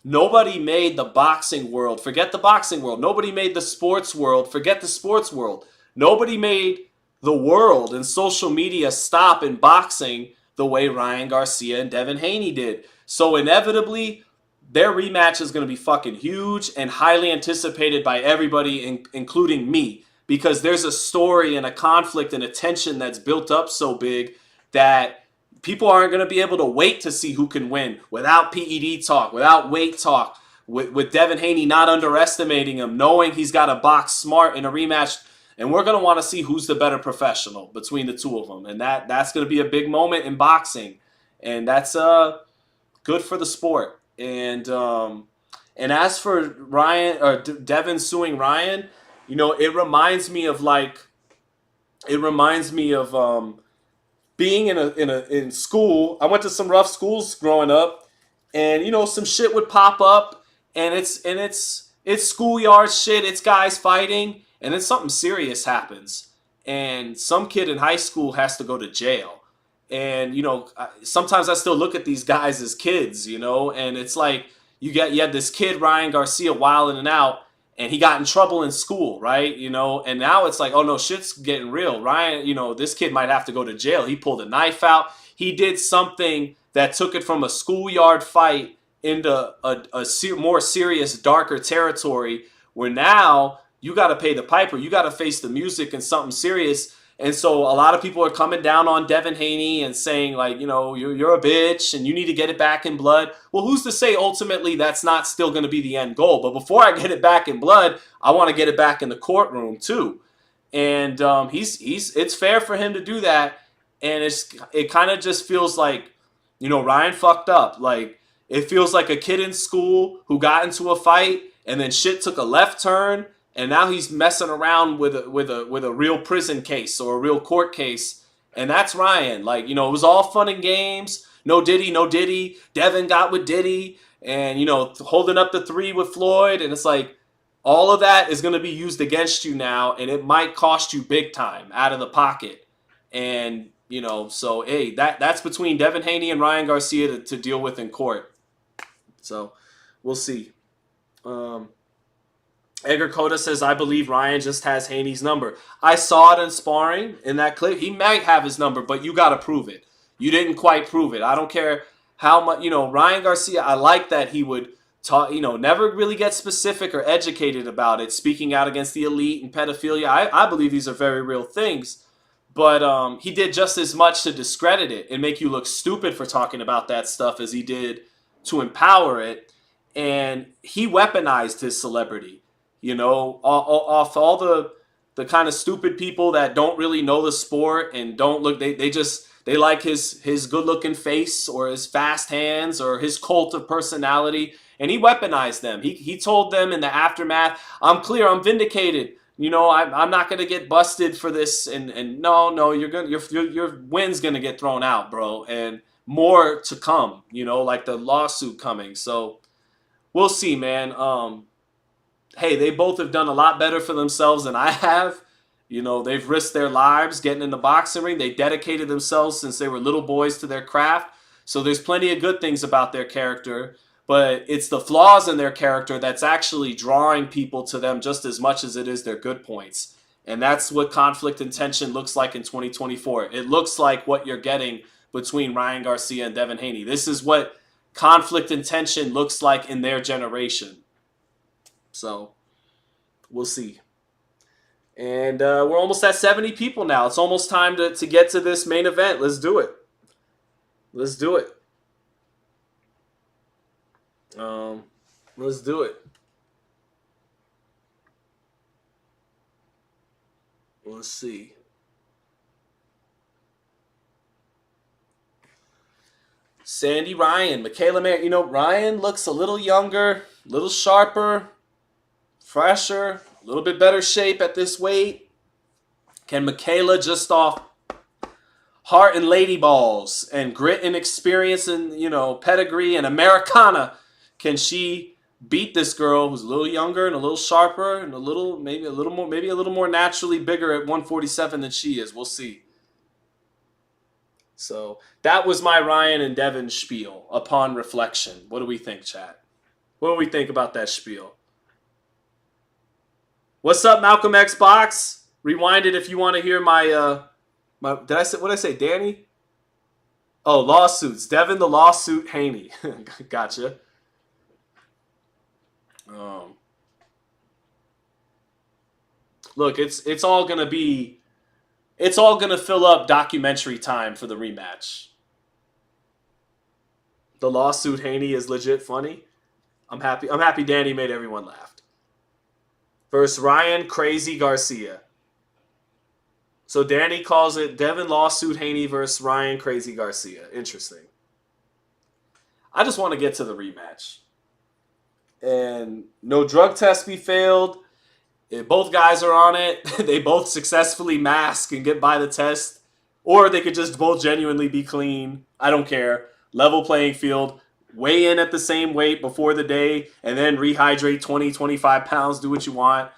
nobody made the boxing world. Forget the boxing world. Nobody made the sports world. Forget the sports world. Nobody made the world and social media stop in boxing the way Ryan Garcia and Devin Haney did. So inevitably, their rematch is going to be fucking huge and highly anticipated by everybody, including me, because there's a story and a conflict and a tension that's built up so big that people aren't going to be able to wait to see who can win without PED talk, without weight talk, with Devin Haney not underestimating him, knowing he's got to box smart in a rematch. And we're going to want to see who's the better professional between the two of them. And that's going to be a big moment in boxing. And that's good for the sport. And as for Ryan or Devin suing Ryan, you know, it reminds me of being in school. I went to some rough schools growing up, and you know, some shit would pop up, and it's schoolyard shit. It's guys fighting, and then something serious happens, and some kid in high school has to go to jail. And you know, sometimes I still look at these guys as kids, you know, and it's like you had this kid Ryan Garcia wilding and out, and he got in trouble in school, right? You know, and now it's like, oh no, shit's getting real. Ryan, you know, this kid might have to go to jail. He pulled a knife out. He did something that took it from a schoolyard fight into a more serious, darker territory where now you got to pay the piper. You got to face the music and something serious. And so a lot of people are coming down on Devin Haney and saying, like, you know, you're a bitch and you need to get it back in blood. Well, who's to say ultimately that's not still going to be the end goal? But before I get it back in blood, I want to get it back in the courtroom too. And it's fair for him to do that. And it kind of just feels like, you know, Ryan fucked up. Like, it feels like a kid in school who got into a fight and then shit took a left turn. And now he's messing around with a real prison case or a real court case. And that's Ryan. Like, you know, it was all fun and games. No Diddy. Devin got with Diddy. And, you know, holding up the 3 with Floyd. And it's like, all of that is going to be used against you now. And it might cost you big time out of the pocket. And, you know, so, hey, that's between Devin Haney and Ryan Garcia to deal with in court. So, we'll see. Edgar Coda says, I believe Ryan just has Haney's number. I saw it in sparring in that clip. He might have his number, but you got to prove it. You didn't quite prove it. I don't care how much, you know, Ryan Garcia, I like that he would talk, you know, never really get specific or educated about it, speaking out against the elite and pedophilia. I believe these are very real things. But he did just as much to discredit it and make you look stupid for talking about that stuff as he did to empower it. And he weaponized his celebrity. You know, off all the kind of stupid people that don't really know the sport and don't look, they like his good looking face or his fast hands or his cult of personality, and he weaponized them. He told them in the aftermath, I'm clear, I'm vindicated. You know, I'm not gonna get busted for this, and no, your win's gonna get thrown out, bro, and more to come. You know, like the lawsuit coming. So we'll see, man. Hey, they both have done a lot better for themselves than I have. You know, they've risked their lives getting in the boxing ring. They dedicated themselves since they were little boys to their craft. So there's plenty of good things about their character. But it's the flaws in their character that's actually drawing people to them just as much as it is their good points. And that's what conflict and tension looks like in 2024. It looks like what you're getting between Ryan Garcia and Devin Haney. This is what conflict and tension looks like in their generation. So, we'll see. And we're almost at 70 people now. It's almost time to get to this main event. Let's do it. Let's do it. Let's do it. Let's see. Sandy Ryan, Mikaela Mayer. You know, Ryan looks a little younger, a little sharper, fresher, a little bit better shape at this weight. Can Mikaela, just off heart and lady balls and grit and experience and, you know, pedigree and Americana, can she beat this girl who's a little younger and a little sharper and maybe a little more naturally bigger at 147 than she is? We'll see. So that was my Ryan and Devin spiel upon reflection. What do we think, chat? What do we think about that spiel? What's up, Malcolm X Box? Rewind it if you want to hear my did I say, what did I say, Danny? Oh, lawsuits. Devin the lawsuit Haney. Gotcha. Look, it's all gonna fill up documentary time for the rematch. The lawsuit Haney is legit funny. I'm happy Danny made everyone laugh. Versus Ryan Crazy Garcia. So Danny calls it Devin Lawsuit Haney versus Ryan Crazy Garcia. Interesting. I just want to get to the rematch. And no drug test be failed. If both guys are on it, they both successfully mask and get by the test. Or they could just both genuinely be clean. I don't care. Level playing field. Weigh in at the same weight before the day. And then rehydrate 20, 25 pounds. Do what you want.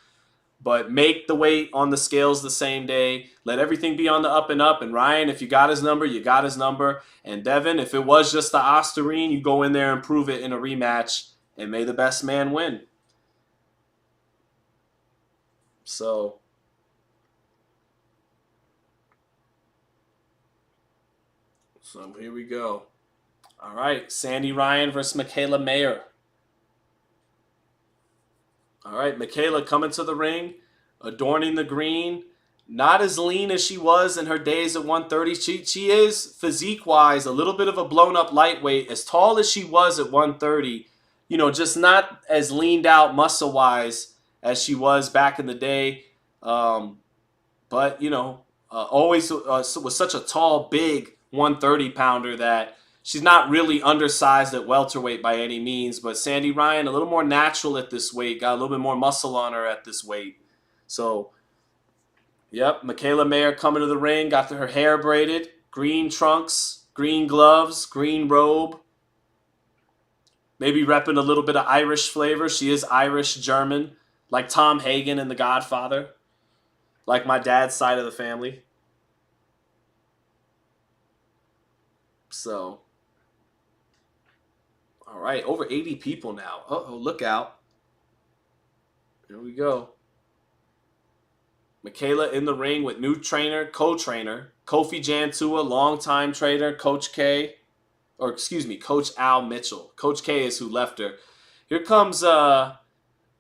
But make the weight on the scales the same day. Let everything be on the up and up. And Ryan, if you got his number, you got his number. And Devin, if it was just the Osterine, you go in there and prove it in a rematch. And may the best man win. So here we go. All right, Sandy Ryan versus Mikaela Mayer. All right, Mikaela coming to the ring, adorning the green. Not as lean as she was in her days at 130. She is, physique-wise, a little bit of a blown-up lightweight. As tall as she was at 130, you know, just not as leaned out muscle-wise as she was back in the day. But, you know, always was such a tall, big 130-pounder that she's not really undersized at welterweight by any means. But Sandy Ryan, a little more natural at this weight. Got a little bit more muscle on her at this weight. So, yep, Mikaela Mayer coming to the ring. Got her hair braided. Green trunks, green gloves, green robe. Maybe repping a little bit of Irish flavor. She is Irish-German. Like Tom Hagen in The Godfather. Like my dad's side of the family. So. All right, over 80 people now. Uh-oh, look out. Here we go. Mikaela in the ring with new trainer, co-trainer. Kofi Jantua, longtime trainer, Coach K. Or excuse me, Coach Al Mitchell. Coach K is who left her. Here comes, what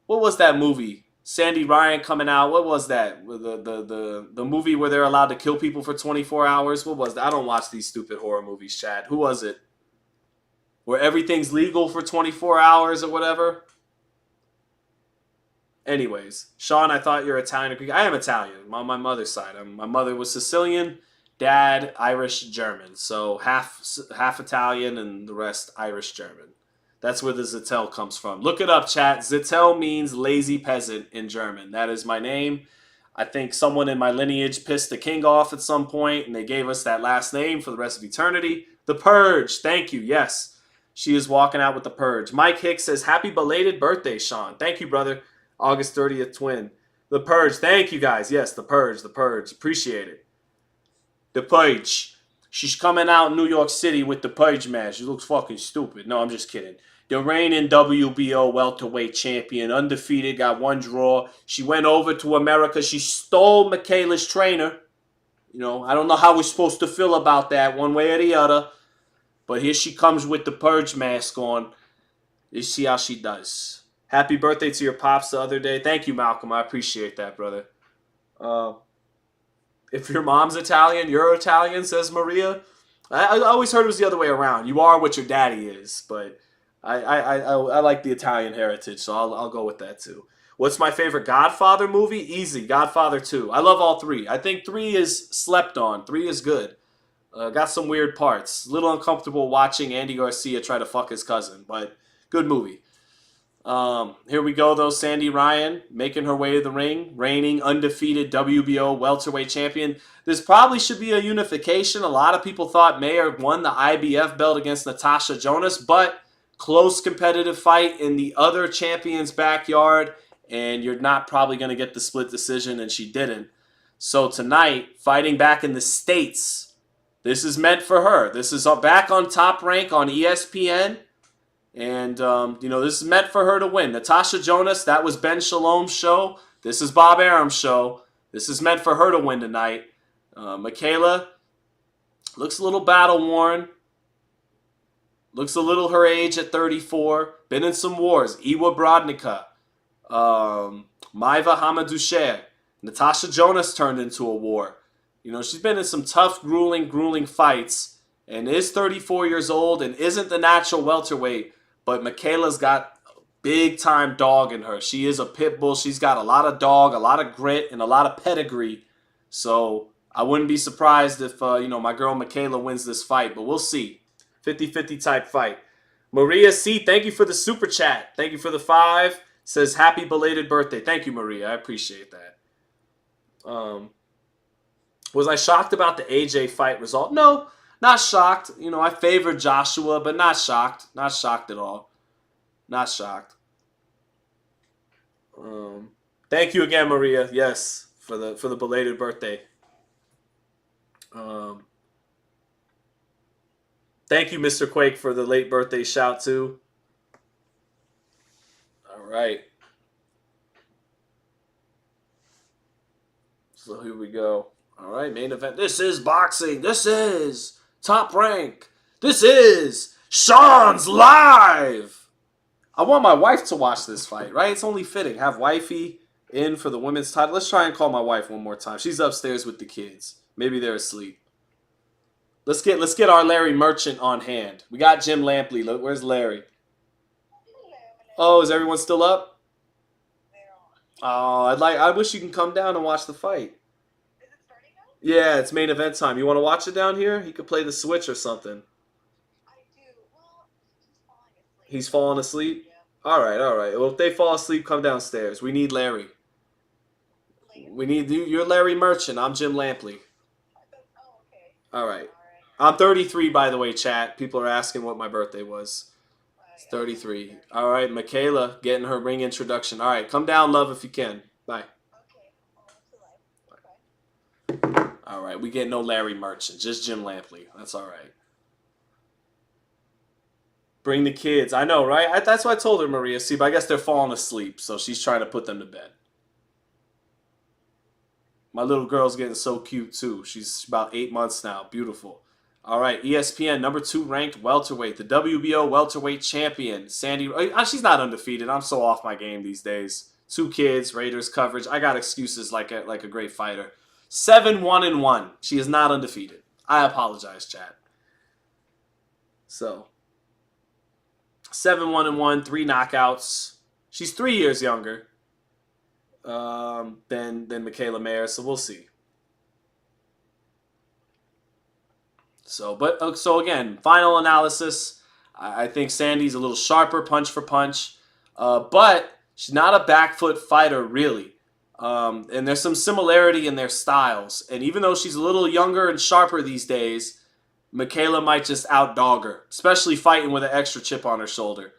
was that movie? Sandy Ryan coming out. What was that? The movie where they're allowed to kill people for 24 hours? What was that? I don't watch these stupid horror movies, Chad. Who was it? Where everything's legal for 24 hours or whatever? Anyways, Sean, I thought you're Italian or Greek. I am Italian. I'm on my mother's side. My mother was Sicilian, dad Irish, German. So half Italian and the rest Irish, German. That's where the Zittel comes from. Look it up, chat. Zittel means lazy peasant in German. That is my name. I think someone in my lineage pissed the king off at some point, and they gave us that last name for the rest of eternity. The Purge. Thank you. Yes, she is walking out with the Purge. Mike Hicks says, happy belated birthday, Sean. Thank you, brother. August 30th twin. The Purge. Thank you, guys. Yes, the Purge. The Purge. Appreciate it. The Purge. She's coming out in New York City with the Purge match. She looks fucking stupid. No, I'm just kidding. The reigning WBO welterweight champion, undefeated, got one draw. She went over to America. She stole Mikaela's trainer. You know, I don't know how we're supposed to feel about that one way or the other. But here she comes with the Purge mask on. Let's see how she does. Happy birthday to your pops the other day. Thank you, Malcolm. I appreciate that, brother. If your mom's Italian, you're Italian, says Maria. I always heard it was the other way around. You are what your daddy is, but I like the Italian heritage, so I'll go with that too. What's my favorite Godfather movie? Easy, Godfather 2. I love all three. I think 3 is slept on. 3 is good. Got some weird parts. A little uncomfortable watching Andy Garcia try to fuck his cousin, but good movie. Here we go, though. Sandy Ryan making her way to the ring, reigning undefeated WBO welterweight champion. This probably should be a unification. A lot of people thought Mayer won the IBF belt against Natasha Jonas, but close competitive fight in the other champion's backyard, and you're not probably going to get the split decision, and she didn't. So tonight, fighting back in the States, this is meant for her. This is back on Top Rank on ESPN. And, this is meant for her to win. Natasha Jonas, that was Ben Shalom's show. This is Bob Arum's show. This is meant for her to win tonight. Mikaela looks a little battle-worn. Looks a little her age at 34. Been in some wars. Iwa Brodnicka. Maiva Hamadoucher. Natasha Jonas turned into a war. You know, she's been in some tough, grueling fights and is 34 years old and isn't the natural welterweight, but Mikaela's got a big-time dog in her. She is a pit bull. She's got a lot of dog, a lot of grit, and a lot of pedigree. So I wouldn't be surprised if, my girl Mikaela wins this fight, but we'll see. 50-50 type fight. Maria C., thank you for the super chat. Thank you for the 5. Says, happy belated birthday. Thank you, Maria. I appreciate that. Was I shocked about the AJ fight result? No, not shocked. You know, I favored Joshua, but not shocked. Not shocked at all. Not shocked. Thank you again, Maria. Yes, for the belated birthday. Thank you, Mr. Quake, for the late birthday shout too. All right. So here we go. All right, main event. This is boxing. This is Top Rank. This is Sean's Live. I want my wife to watch this fight, right? It's only fitting. Have wifey in for the women's title. Let's try and call my wife one more time. She's upstairs with the kids. Maybe they're asleep. Let's get our Larry Merchant on hand. We got Jim Lampley. Look, where's Larry? Oh, is everyone still up? Oh, I wish you can come down and watch the fight. Is it starting now? Yeah, it's main event time. You want to watch it down here? He could play the Switch or something. I do. Well, He's he's falling asleep. falling asleep? Yeah. All right. Well, if they fall asleep, come downstairs. We need Larry. We need you. You're Larry Merchant. I'm Jim Lampley. Oh, okay. All right. I'm 33, by the way, chat. People are asking what my birthday was. It's 33. All right, Mikaela getting her ring introduction. All right, come down, love, if you can. Bye. Okay. All right, we get no Larry Merchant, just Jim Lampley. That's all right. Bring the kids. I know, right? That's what I told her, Maria. See, but I guess they're falling asleep, so she's trying to put them to bed. My little girl's getting so cute, too. She's about 8 months now. Beautiful. All right, ESPN, number 2 ranked welterweight. The WBO welterweight champion, Sandy. She's not undefeated. I'm so off my game these days. 2 kids, Raiders coverage. I got excuses like a great fighter. 7-1-1. She is not undefeated. I apologize, chat. So, 7-1-1, 3 knockouts. She's 3 years younger than Mikaela Mayer, so we'll see. So again, final analysis. I think Sandy's a little sharper, punch for punch, but she's not a back foot fighter really. And there's some similarity in their styles. And even though she's a little younger and sharper these days, Mikaela might just outdog her, especially fighting with an extra chip on her shoulder.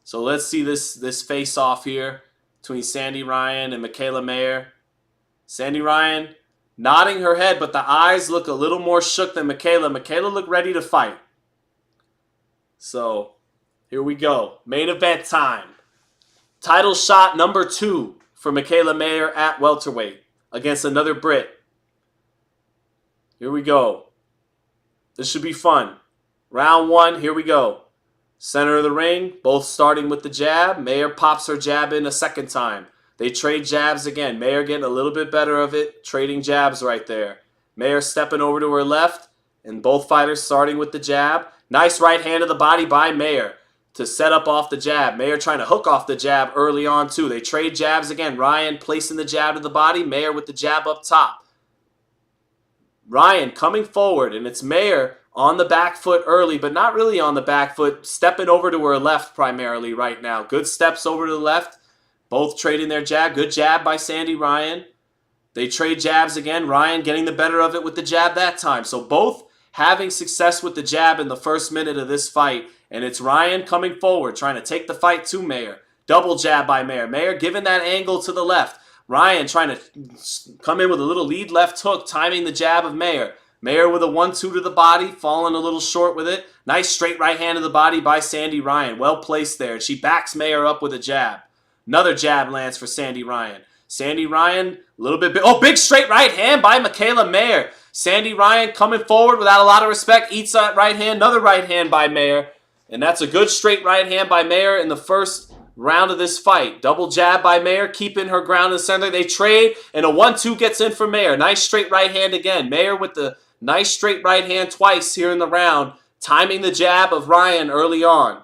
So let's see this face off here between Sandy Ryan and Mikaela Mayer. Sandy Ryan nodding her head, but the eyes look a little more shook than Mikaela. Mikaela looked ready to fight. So, here we go. Main event time. Title shot number 2 for Mikaela Mayer at welterweight against another Brit. Here we go. This should be fun. Round 1, here we go. Center of the ring, both starting with the jab. Mayer pops her jab in a second time. They trade jabs again. Mayer getting a little bit better of it. Trading jabs right there. Mayer stepping over to her left. And both fighters starting with the jab. Nice right hand to the body by Mayer to set up off the jab. Mayer trying to hook off the jab early on too. They trade jabs again. Ryan placing the jab to the body. Mayer with the jab up top. Ryan coming forward. And it's Mayer on the back foot early, but not really on the back foot. Stepping over to her left primarily right now. Good steps over to the left. Both trading their jab. Good jab by Sandy Ryan. They trade jabs again. Ryan getting the better of it with the jab that time. So both having success with the jab in the first minute of this fight. And it's Ryan coming forward, trying to take the fight to Mayer. Double jab by Mayer. Mayer giving that angle to the left. Ryan trying to come in with a little lead left hook, timing the jab of Mayer. Mayer with a 1-2 to the body, falling a little short with it. Nice straight right hand to the body by Sandy Ryan. Well placed there. She backs Mayer up with a jab. Another jab lands for Sandy Ryan. Sandy Ryan, a little bit big. Oh, big straight right hand by Mikaela Mayer. Sandy Ryan coming forward without a lot of respect. Eats that right hand. Another right hand by Mayer. And that's a good straight right hand by Mayer in the first round of this fight. Double jab by Mayer, keeping her ground in the center. They trade, and a 1-2 gets in for Mayer. Nice straight right hand again. Mayer with the nice straight right hand twice here in the round, timing the jab of Ryan early on.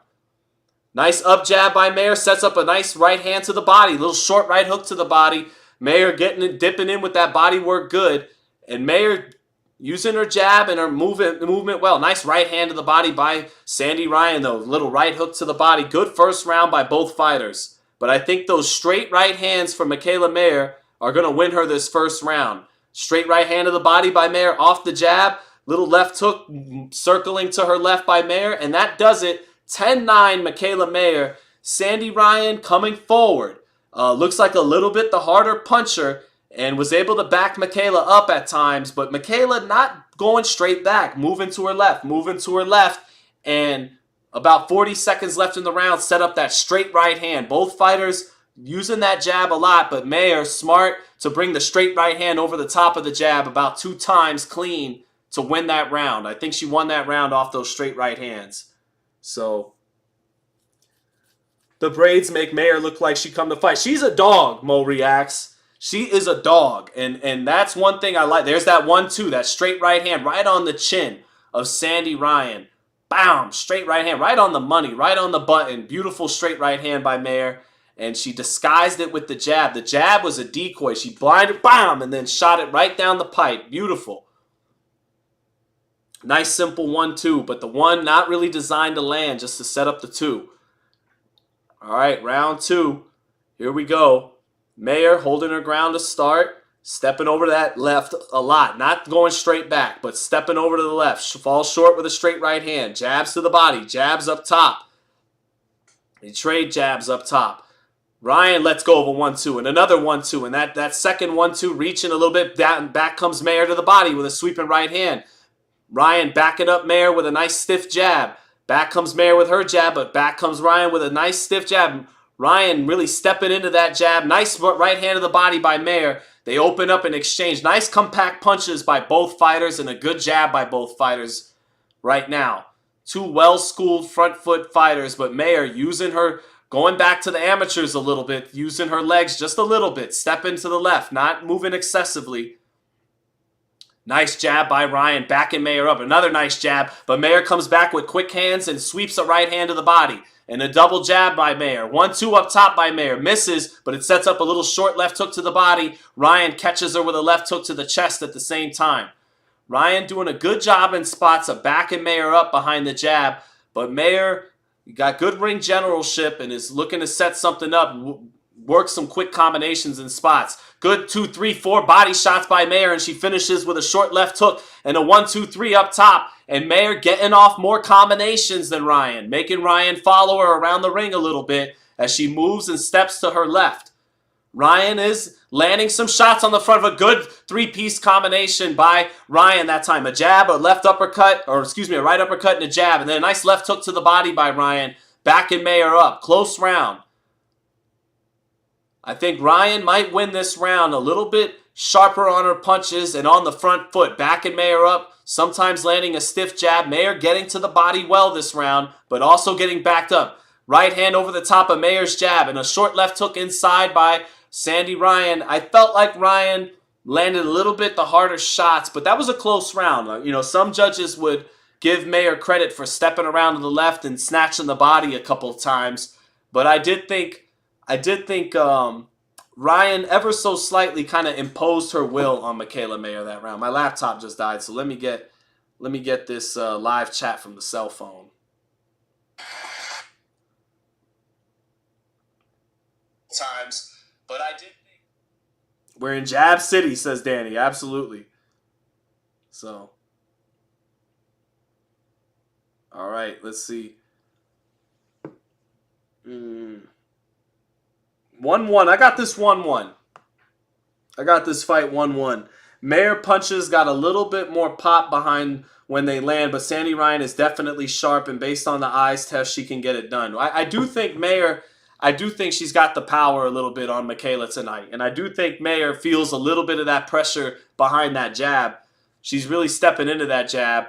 Nice up jab by Mayer, sets up a nice right hand to the body. Little short right hook to the body. Mayer getting it, dipping in with that body work good. And Mayer using her jab and her movement well. Nice right hand to the body by Sandy Ryan, though. Little right hook to the body. Good first round by both fighters. But I think those straight right hands from Mikaela Mayer are going to win her this first round. Straight right hand to the body by Mayer off the jab. Little left hook circling to her left by Mayer. And that does it. 10-9 Mikaela Mayer. Sandy Ryan coming forward. Looks like a little bit the harder puncher and was able to back Mikaela up at times. But Mikaela not going straight back. Moving to her left. And about 40 seconds left in the round, set up that straight right hand. Both fighters using that jab a lot, but Mayer smart to bring the straight right hand over the top of the jab about 2 times clean to win that round. I think she won that round off those straight right hands. So the braids make Mayer look like she come to fight. She's a dog, Mo reacts. She is a dog. And that's one thing I like. There's that 1-2, that straight right hand right on the chin of Sandy Ryan. Bam! Straight right hand, right on the money, right on the button. Beautiful straight right hand by Mayer. And she disguised it with the jab. The jab was a decoy. She blinded, bam, and then shot it right down the pipe. Beautiful. Nice simple 1-2, but the one not really designed to land, just to set up the 2. All right, round 2. Here we go. Mayer holding her ground to start. Stepping over to that left a lot. Not going straight back, but stepping over to the left. Falls short with a straight right hand. Jabs to the body. Jabs up top. They trade jabs up top. Ryan lets go of a 1-2 and another 1-2. And that second 1-2 reaching a little bit down. Back comes Mayer to the body with a sweeping right hand. Ryan backing up Mayer with a nice stiff jab. Back comes Mayer with her jab, but back comes Ryan with a nice stiff jab. Ryan really stepping into that jab. Nice right hand to the body by Mayer. They open up and exchange. Nice compact punches by both fighters and a good jab by both fighters right now. 2 well-schooled front foot fighters, but Mayer using her, going back to the amateurs a little bit, using her legs just a little bit, stepping to the left, not moving excessively. Nice jab by Ryan, backing Mayer up. Another nice jab, but Mayer comes back with quick hands and sweeps a right hand to the body. And a double jab by Mayer. 1-2 up top by Mayer. Misses, but it sets up a little short left hook to the body. Ryan catches her with a left hook to the chest at the same time. Ryan doing a good job in spots of backing Mayer up behind the jab. But Mayer got good ring generalship and is looking to set something up. Work some quick combinations in spots. Good 2, 3, 4 body shots by Mayer, and she finishes with a short left hook and a 1-2-3 up top. And Mayer getting off more combinations than Ryan, making Ryan follow her around the ring a little bit as she moves and steps to her left. Ryan is landing some shots on the front of a good 3-piece combination by Ryan that time. A jab, a left uppercut, or excuse me, a right uppercut and a jab. And then a nice left hook to the body by Ryan, backing Mayer up. Close round. I think Ryan might win this round a little bit sharper on her punches and on the front foot, backing Mayer up, sometimes landing a stiff jab. Mayer getting to the body well this round, but also getting backed up. Right hand over the top of Mayer's jab and a short left hook inside by Sandy Ryan. I felt like Ryan landed a little bit the harder shots, but that was a close round. You know, some judges would give Mayer credit for stepping around to the left and snatching the body a couple of times, but I did think Ryan ever so slightly kind of imposed her will on Mikaela Mayer that round. My laptop just died, so let me get this live chat from the cell phone. Times, but I did think we're in Jab City, says Danny. Absolutely. So, all right, let's see. 1-1. I got this 1-1. I got this fight 1-1. Mayer punches got a little bit more pop behind when they land, but Sandy Ryan is definitely sharp, and based on the eyes test, she can get it done. I do think Mayer, I do think she's got the power a little bit on Mikaela tonight, and I do think Mayer feels a little bit of that pressure behind that jab. She's really stepping into that jab.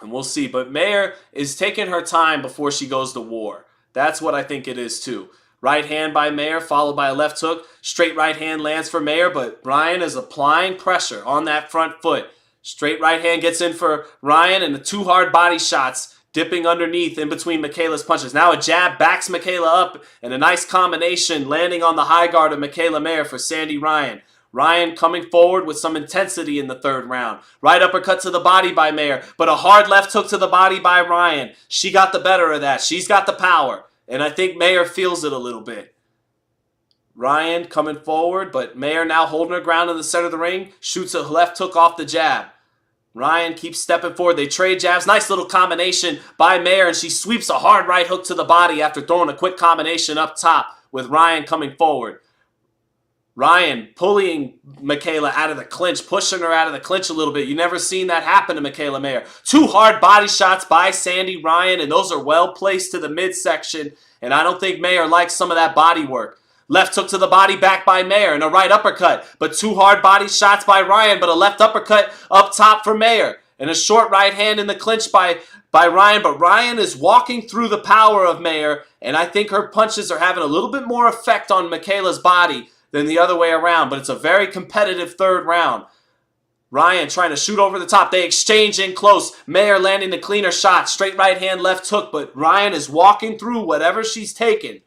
And we'll see. But Mayer is taking her time before she goes to war. That's what I think it is too. Right hand by Mayer, followed by a left hook. Straight right hand lands for Mayer, but Ryan is applying pressure on that front foot. Straight right hand gets in for Ryan, and the 2 hard body shots dipping underneath in between Mikaela's punches. Now a jab backs Mikaela up, and a nice combination landing on the high guard of Mikaela Mayer for Sandy Ryan. Ryan coming forward with some intensity in the 3rd round. Right uppercut to the body by Mayer, but a hard left hook to the body by Ryan. She got the better of that. She's got the power, and I think Mayer feels it a little bit. Ryan coming forward, but Mayer now holding her ground in the center of the ring. Shoots a left hook off the jab. Ryan keeps stepping forward. They trade jabs. Nice little combination by Mayer, and she sweeps a hard right hook to the body after throwing a quick combination up top with Ryan coming forward. Ryan pulling Mikaela out of the clinch, pushing her out of the clinch a little bit. You never seen that happen to Mikaela Mayer. 2 hard body shots by Sandy Ryan, and those are well placed to the midsection, and I don't think Mayer likes some of that body work. Left hook to the body back by Mayer and a right uppercut. But 2 hard body shots by Ryan, but a left uppercut up top for Mayer. And a short right hand in the clinch by Ryan. But Ryan is walking through the power of Mayer, and I think her punches are having a little bit more effect on Mikaela's body than the other way around. But it's a very competitive 3rd round. Ryan trying to shoot over the top. They exchange in close. Mayer landing the cleaner shot. Straight right hand, left hook. But Ryan is walking through whatever she's taken.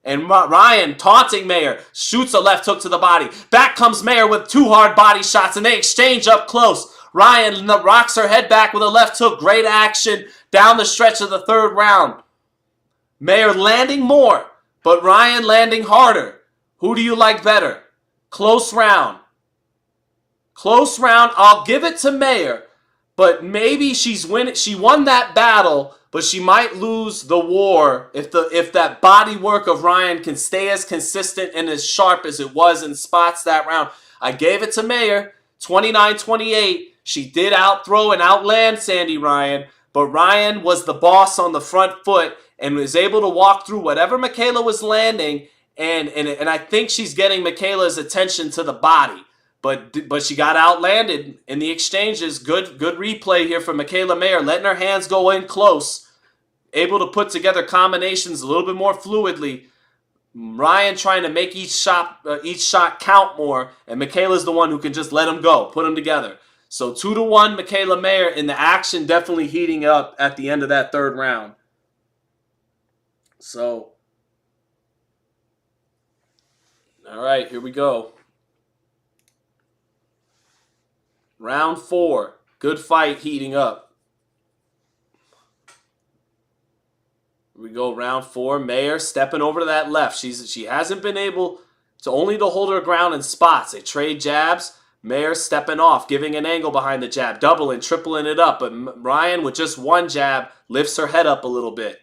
And Ryan taunting Mayer, shoots a left hook to the body. Back comes Mayer with 2 hard body shots, and they exchange up close. Ryan rocks her head back with a left hook. Great action down the stretch of the 3rd round. Mayer landing more, but Ryan landing harder. Who do you like better? Close round. Close round. I'll give it to Mayer, but maybe she won that battle, but she might lose the war if that body work of Ryan can stay as consistent and as sharp as it was in spots that round. I gave it to Mayer, 29-28. She did outthrow and outland Sandy Ryan, but Ryan was the boss on the front foot and was able to walk through whatever Mikaela was landing, and I think she's getting Mikaela's attention to the body. But she got outlanded in the exchanges. Good replay here for Mikaela Mayer, letting her hands go in close. Able to put together combinations a little bit more fluidly. Ryan trying to make each shot count more, and Mikaela's the one who can just let them go, put them together. So 2-1 Mikaela Mayer, in the action definitely heating up at the end of that 3rd round. So, all right, here we go. Round 4. Good fight heating up. We go round 4. Mayer stepping over to that left. She hasn't been able to hold her ground in spots. They trade jabs. Mayer stepping off, giving an angle behind the jab, doubling, tripling it up. But Ryan, with just 1 jab, lifts her head up a little bit.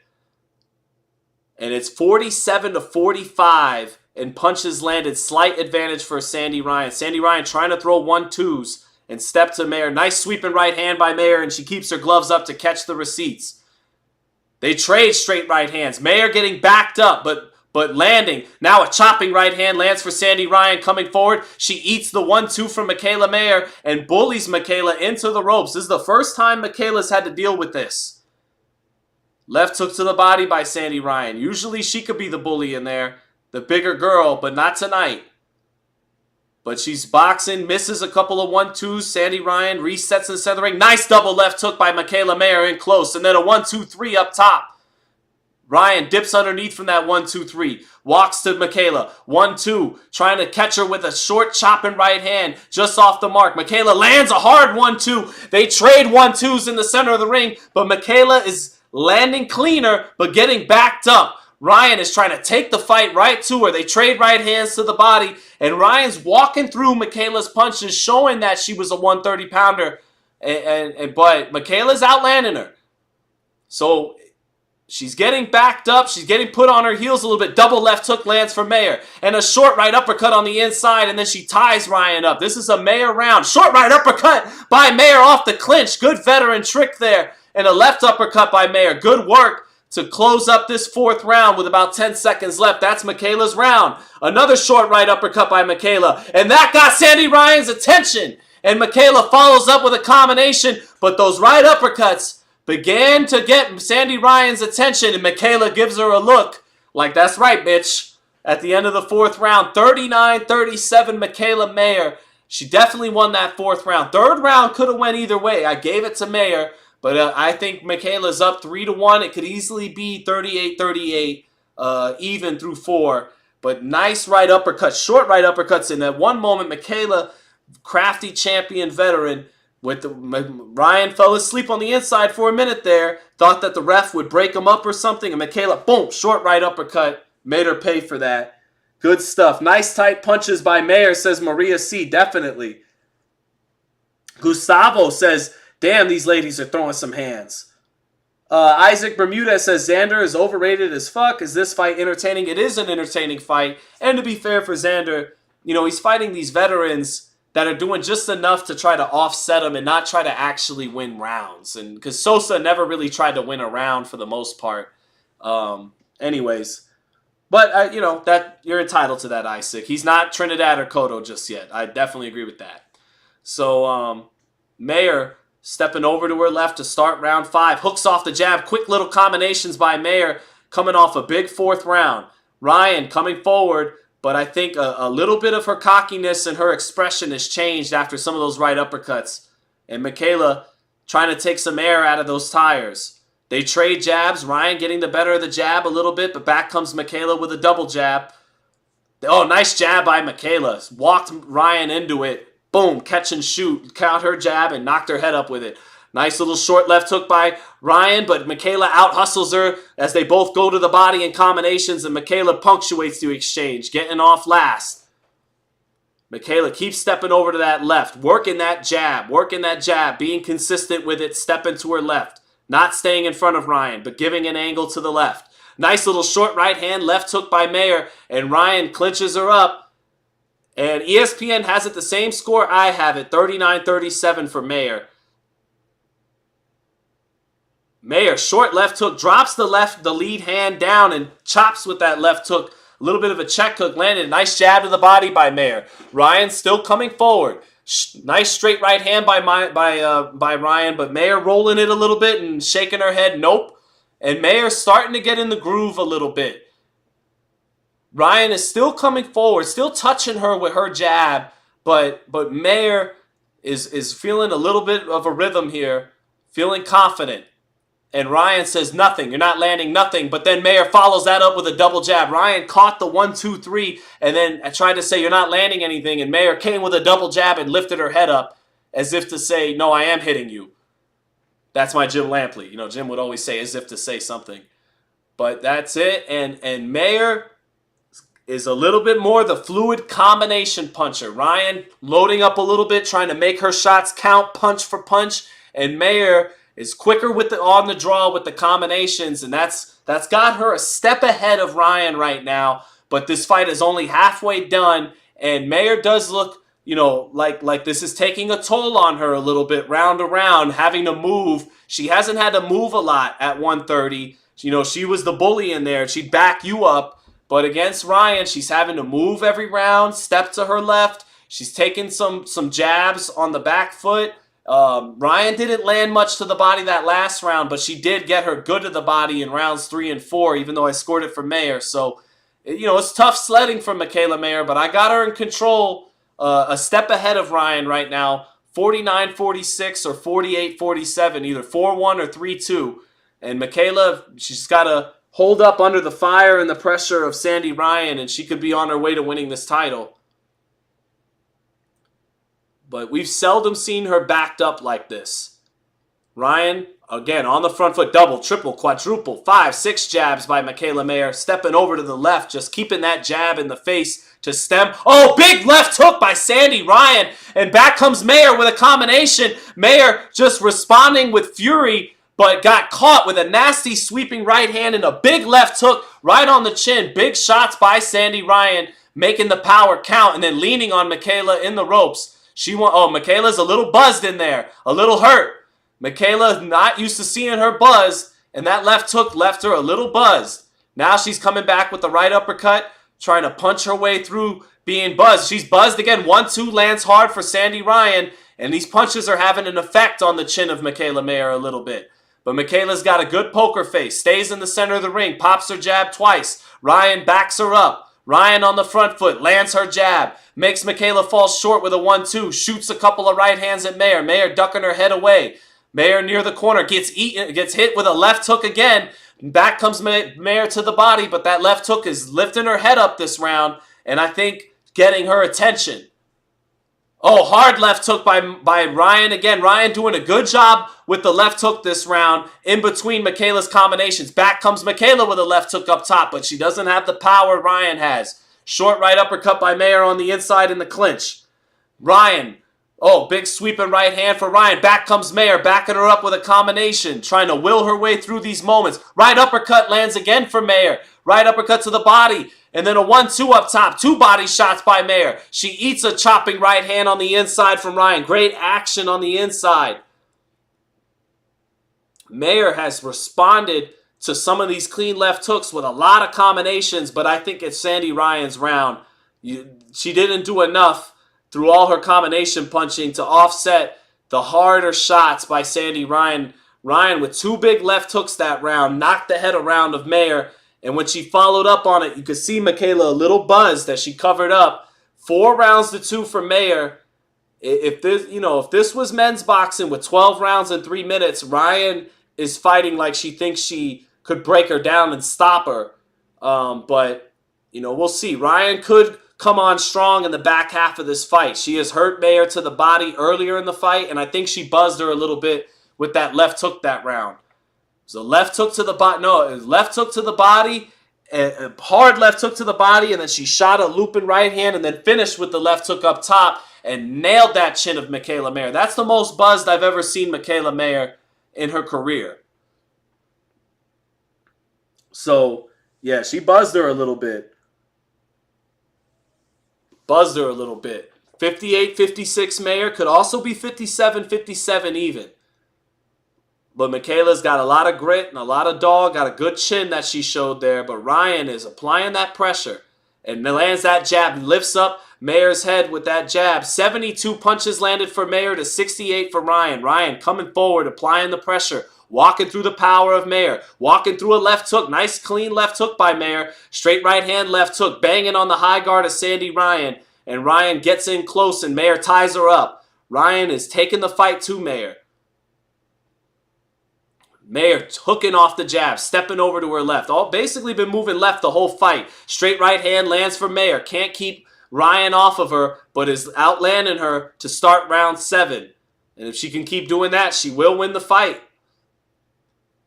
And it's 47-45, and punches landed. Slight advantage for Sandy Ryan. Sandy Ryan trying to throw 1-2s and step to Mayer. Nice sweeping right hand by Mayer, and she keeps her gloves up to catch the receipts. They trade straight right hands. Mayer getting backed up, but landing. Now a chopping right hand lands for Sandy Ryan coming forward. She eats the 1-2 from Mikaela Mayer and bullies Mikaela into the ropes. This is the first time Mikaela's had to deal with this. Left hook to the body by Sandy Ryan. Usually she could be the bully in there, the bigger girl, but not tonight. But she's boxing, misses a couple of 1-2s. Sandy Ryan resets in the center of the ring. Nice double left hook by Mikaela Mayer in close. And then a 1-2-3 up top. Ryan dips underneath from that 1-2-3. Walks to Mikaela. 1-2. Trying to catch her with a short chopping right hand just off the mark. Mikaela lands a hard 1-2. They trade 1-2s in the center of the ring. But Mikaela is landing cleaner but getting backed up. Ryan is trying to take the fight right to her. They trade right hands to the body. And Ryan's walking through Mikaela's punches, showing that she was a 130-pounder. But Mikaela's outlanding her. So she's getting backed up. She's getting put on her heels a little bit. Double left hook lands for Mayer. And a short right uppercut on the inside. And then she ties Ryan up. This is a Mayer round. Short right uppercut by Mayer off the clinch. Good veteran trick there. And a left uppercut by Mayer. Good work to close up this 4th round with about 10 seconds left. That's Mikaela's round. Another short right uppercut by Mikaela. And that got Sandy Ryan's attention. And Mikaela follows up with a combination, but those right uppercuts began to get Sandy Ryan's attention, and Mikaela gives her a look like, that's right, bitch. At the end of the fourth round, 39-37 Mikaela Mayer. She definitely won that fourth round. Third round could have went either way. I gave it to Mayer, but I think Mikaela's up 3-1. It could easily be 38-38, even through 4. But nice right uppercuts, short right uppercuts. And at one moment, Mikaela, crafty champion veteran, Ryan fell asleep on the inside for a minute there. Thought that the ref would break him up or something. And Mikaela, boom, short right uppercut. Made her pay for that. Good stuff. Nice tight punches by Mayer, says Maria C. Definitely. Gustavo says, damn, these ladies are throwing some hands. Isaac Bermuda says, Xander is overrated as fuck. Is this fight entertaining? It is an entertaining fight. And to be fair for Xander, he's fighting these veterans that are doing just enough to try to offset him and not try to actually win rounds. And because Sosa never really tried to win a round for the most part. Anyways. But, that you're entitled to that, Isaac. He's not Trinidad or Cotto just yet. I definitely agree with that. So, Mayer stepping over to her left to start round 5. Hooks off the jab. Quick little combinations by Mayer coming off a big fourth round. Ryan coming forward, but I think a little bit of her cockiness and her expression has changed after some of those right uppercuts. And Mikaela trying to take some air out of those tires. They trade jabs. Ryan getting the better of the jab a little bit, but back comes Mikaela with a double jab. Oh, nice jab by Mikaela. Walked Ryan into it. Boom, catch and shoot. Caught her jab and knocked her head up with it. Nice little short left hook by Ryan, but Mikaela out-hustles her as they both go to the body in combinations, and Mikaela punctuates the exchange, getting off last. Mikaela keeps stepping over to that left, working that jab, being consistent with it, stepping to her left. Not staying in front of Ryan, but giving an angle to the left. Nice little short right hand, left hook by Mayer, and Ryan clinches her up. And ESPN has it the same score I have it, 39-37 for Mayer. Mayer, short left hook, drops the lead hand down and chops with that left hook. A little bit of a check hook landed. Nice jab to the body by Mayer. Ryan still coming forward. Nice straight right hand by Ryan, but Mayer rolling it a little bit and shaking her head. Nope. And Mayer starting to get in the groove a little bit. Ryan is still coming forward, still touching her with her jab, but Mayer is feeling a little bit of a rhythm here, feeling confident. And Ryan says nothing. You're not landing nothing. But then Mayer follows that up with a double jab. Ryan caught the 1-2-3 and then tried to say you're not landing anything. And Mayer came with a double jab and lifted her head up as if to say, no, I am hitting you. That's my Jim Lampley. Jim would always say as if to say something. But that's it. And Mayer is a little bit more the fluid combination puncher. Ryan loading up a little bit, trying to make her shots count punch for punch. And Mayer is quicker on the draw with the combinations, and that's got her a step ahead of Ryan right now. But this fight is only halfway done, and Mayer does look, like this is taking a toll on her a little bit, round to round, having to move. She hasn't had to move a lot at 130. She was the bully in there. She'd back you up, but against Ryan, she's having to move every round, step to her left. She's taking some jabs on the back foot. Ryan didn't land much to the body that last round, but she did get her good to the body in rounds 3 and 4, even though I scored it for Mayer. So, it's tough sledding from Mikaela Mayer, but I got her in control, a step ahead of Ryan right now, 49-46 or 48-47, either 4-1 or 3-2. And Mikaela, she's got to hold up under the fire and the pressure of Sandy Ryan, and she could be on her way to winning this title. But we've seldom seen her backed up like this. Ryan, again, on the front foot, double, triple, quadruple, 5, 6 jabs by Mikaela Mayer. Stepping over to the left, just keeping that jab in the face to stem. Oh, big left hook by Sandy Ryan. And back comes Mayer with a combination. Mayer just responding with fury, but got caught with a nasty sweeping right hand and a big left hook right on the chin. Big shots by Sandy Ryan, making the power count and then leaning on Mikaela in the ropes. Mikaela's a little buzzed in there, a little hurt. Mikaela not used to seeing her buzz, and that left hook left her a little buzzed. Now she's coming back with the right uppercut, trying to punch her way through being buzzed. She's buzzed again. 1-2 lands hard for Sandy Ryan, And these punches are having an effect on the chin of Mikaela Mayer a little bit. But Mikaela's got a good poker face, stays in the center of the ring, pops her jab twice. Ryan backs her up. Ryan on the front foot, lands her jab, makes Mikaela fall short with a 1-2, shoots a couple of right hands at Mayer. Mayer ducking her head away. Mayer near the corner, gets hit with a left hook again. Back comes Mayer to the body, but that left hook is lifting her head up this round, and I think getting her attention. Oh, hard left hook by Ryan again. Ryan doing a good job with the left hook this round in between Mikaela's combinations. Back comes Mikaela with a left hook up top, but she doesn't have the power Ryan has. Short right uppercut by Mayer on the inside in the clinch. Ryan, oh, big sweeping right hand for Ryan. Back comes Mayer, backing her up with a combination, trying to will her way through these moments. Right uppercut lands again for Mayer. Right uppercut to the body. And then a 1-2 up top. 2 body shots by Mayer. She eats a chopping right hand on the inside from Ryan. Great action on the inside. Mayer has responded to some of these clean left hooks with a lot of combinations, but I think it's Sandy Ryan's round. She didn't do enough through all her combination punching to offset the harder shots by Sandy Ryan. Ryan with 2 big left hooks that round knocked the head around of Mayer. And when she followed up on it, you could see Mikaela a little buzzed as she covered up. 4 rounds to 2 for Mayer. If this was men's boxing with 12 rounds in 3 minutes, Ryan is fighting like she thinks she could break her down and stop her. But we'll see. Ryan could come on strong in the back half of this fight. She has hurt Mayer to the body earlier in the fight, and I think she buzzed her a little bit with that left hook that round. So left hook to the body. No, it was left hook to the body, a hard left hook to the body, and then she shot a looping right hand and then finished with the left hook up top and nailed that chin of Mikaela Mayer. That's the most buzzed I've ever seen Mikaela Mayer in her career. So, yeah, she buzzed her a little bit. 58-56 Mayer. Could also be 57-57 even. But Mikaela's got a lot of grit and a lot of dog, got a good chin that she showed there. But Ryan is applying that pressure and lands that jab, lifts up Mayer's head with that jab. 72 punches landed for Mayer to 68 for Ryan. Ryan coming forward, applying the pressure, walking through the power of Mayer, walking through a left hook. Nice, clean left hook by Mayer. Straight right hand, left hook, banging on the high guard of Sandy Ryan. And Ryan gets in close and Mayer ties her up. Ryan is taking the fight to Mayer. Mayer hooking off the jab, stepping over to her left. All basically been moving left the whole fight. Straight right hand lands for Mayer. Can't keep Ryan off of her, but is outlanding her to start round 7. And if she can keep doing that, she will win the fight.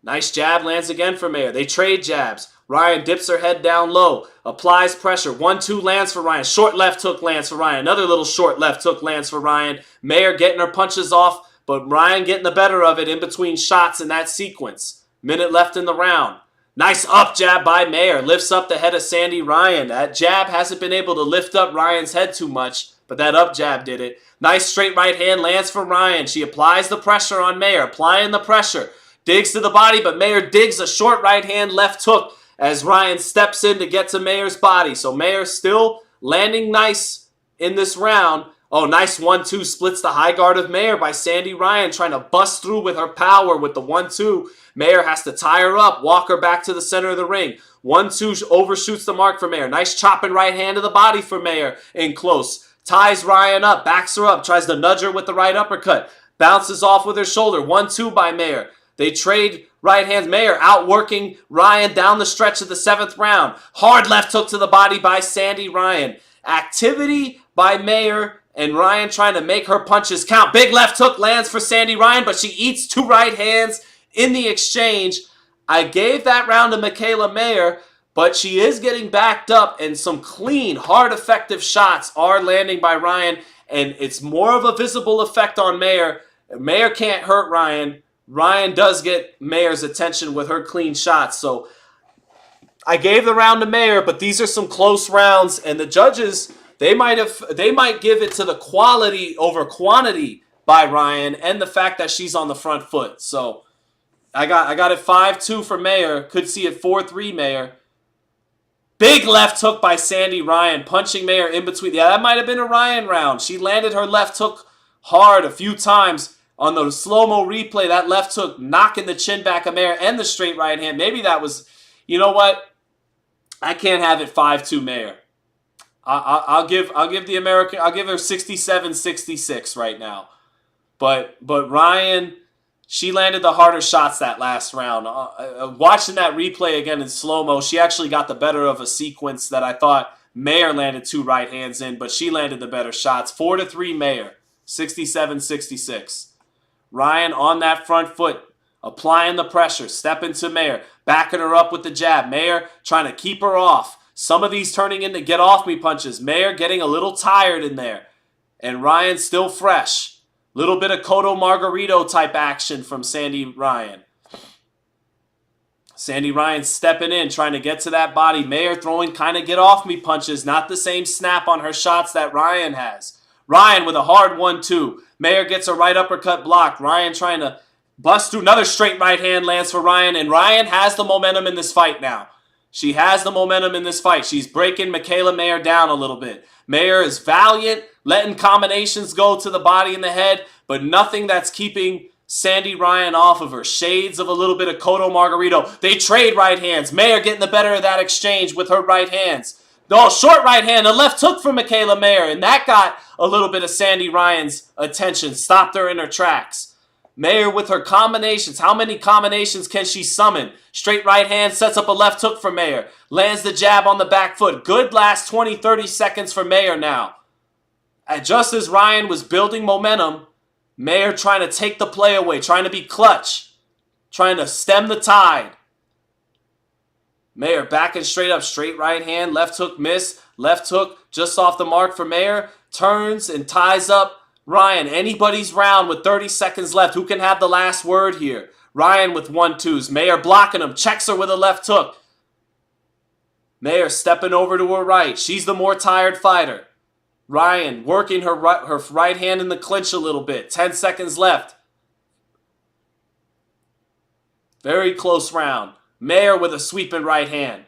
Nice jab lands again for Mayer. They trade jabs. Ryan dips her head down low, applies pressure. 1-2 lands for Ryan. Short left hook lands for Ryan. Another little short left hook lands for Ryan. Mayer getting her punches off, but Ryan getting the better of it in between shots in that sequence. Minute left in the round. Nice up jab by Mayer. Lifts up the head of Sandy Ryan. That jab hasn't been able to lift up Ryan's head too much, but that up jab did it. Nice straight right hand lands for Ryan. She applies the pressure on Mayer. Applying the pressure. Digs to the body, but Mayer digs a short right hand left hook as Ryan steps in to get to Mayer's body. So Mayer still landing nice in this round. Oh, nice 1-2 splits the high guard of Mayer by Sandy Ryan, trying to bust through with her power with the 1-2. Mayer has to tie her up, walk her back to the center of the ring. 1-2 overshoots the mark for Mayer. Nice chopping right hand to the body for Mayer in close. Ties Ryan up, backs her up, tries to nudge her with the right uppercut. Bounces off with her shoulder. 1-2 by Mayer. They trade right hands. Mayer outworking Ryan down the stretch of the 7th round. Hard left hook to the body by Sandy Ryan. Activity by Mayer and Ryan trying to make her punches count. Big left hook lands for Sandy Ryan, but she eats 2 right hands in the exchange. I gave that round to Mikaela Mayer, but she is getting backed up, and some clean, hard, effective shots are landing by Ryan, and it's more of a visible effect on Mayer. Mayer can't hurt Ryan. Ryan does get Mayer's attention with her clean shots. So I gave the round to Mayer, but these are some close rounds, and the judges, they might give it to the quality over quantity by Ryan and the fact that she's on the front foot. So I got it 5-2 for Mayer. Could see it 4-3 Mayer. Big left hook by Sandy Ryan, punching Mayer in between. Yeah, that might have been a Ryan round. She landed her left hook hard a few times on the slow-mo replay. That left hook knocking the chin back of Mayer and the straight right hand. Maybe that was, you know what? I can't have it 5-2 Mayer. I'll give the American. I'll give her 67-66 right now. But Ryan, she landed the harder shots that last round. Watching that replay again in slow-mo, she actually got the better of a sequence that I thought Mayer landed 2 right hands in, but she landed the better shots. 4-3 Mayer, 67-66. Ryan on that front foot, applying the pressure, stepping to Mayer, backing her up with the jab. Mayer trying to keep her off. Some of these turning into get-off-me punches. Mayer getting a little tired in there. And Ryan still fresh. Little bit of Cotto Margarito type action from Sandy Ryan. Sandy Ryan stepping in, trying to get to that body. Mayer throwing kind of get-off-me punches. Not the same snap on her shots that Ryan has. Ryan with a hard 1-2. Mayer gets a right uppercut blocked. Ryan trying to bust through. Another straight right hand lands for Ryan. And Ryan has the momentum in this fight now. She has the momentum in this fight. She's breaking Mikaela Mayer down a little bit. Mayer is valiant, letting combinations go to the body and the head, but nothing that's keeping Sandy Ryan off of her. Shades of a little bit of Cotto Margarito. They trade right hands. Mayer getting the better of that exchange with her right hands. No, short right hand, a left hook from Mikaela Mayer, and that got a little bit of Sandy Ryan's attention, stopped her in her tracks. Mayer with her combinations. How many combinations can she summon? Straight right hand sets up a left hook for Mayer. Lands the jab on the back foot. Good last 20, 30 seconds for Mayer now. Just as Ryan was building momentum, Mayer trying to take the play away, trying to be clutch, trying to stem the tide. Mayer backing straight up, straight right hand, left hook miss, left hook just off the mark for Mayer, turns and ties up Ryan. Anybody's round with 30 seconds left. Who can have the last word here? Ryan with 1-2s. Mayer blocking him, checks her with a left hook. Mayer stepping over to her right. She's the more tired fighter. Ryan working her right hand in the clinch a little bit. 10 seconds left. Very close round. Mayer with a sweeping right hand.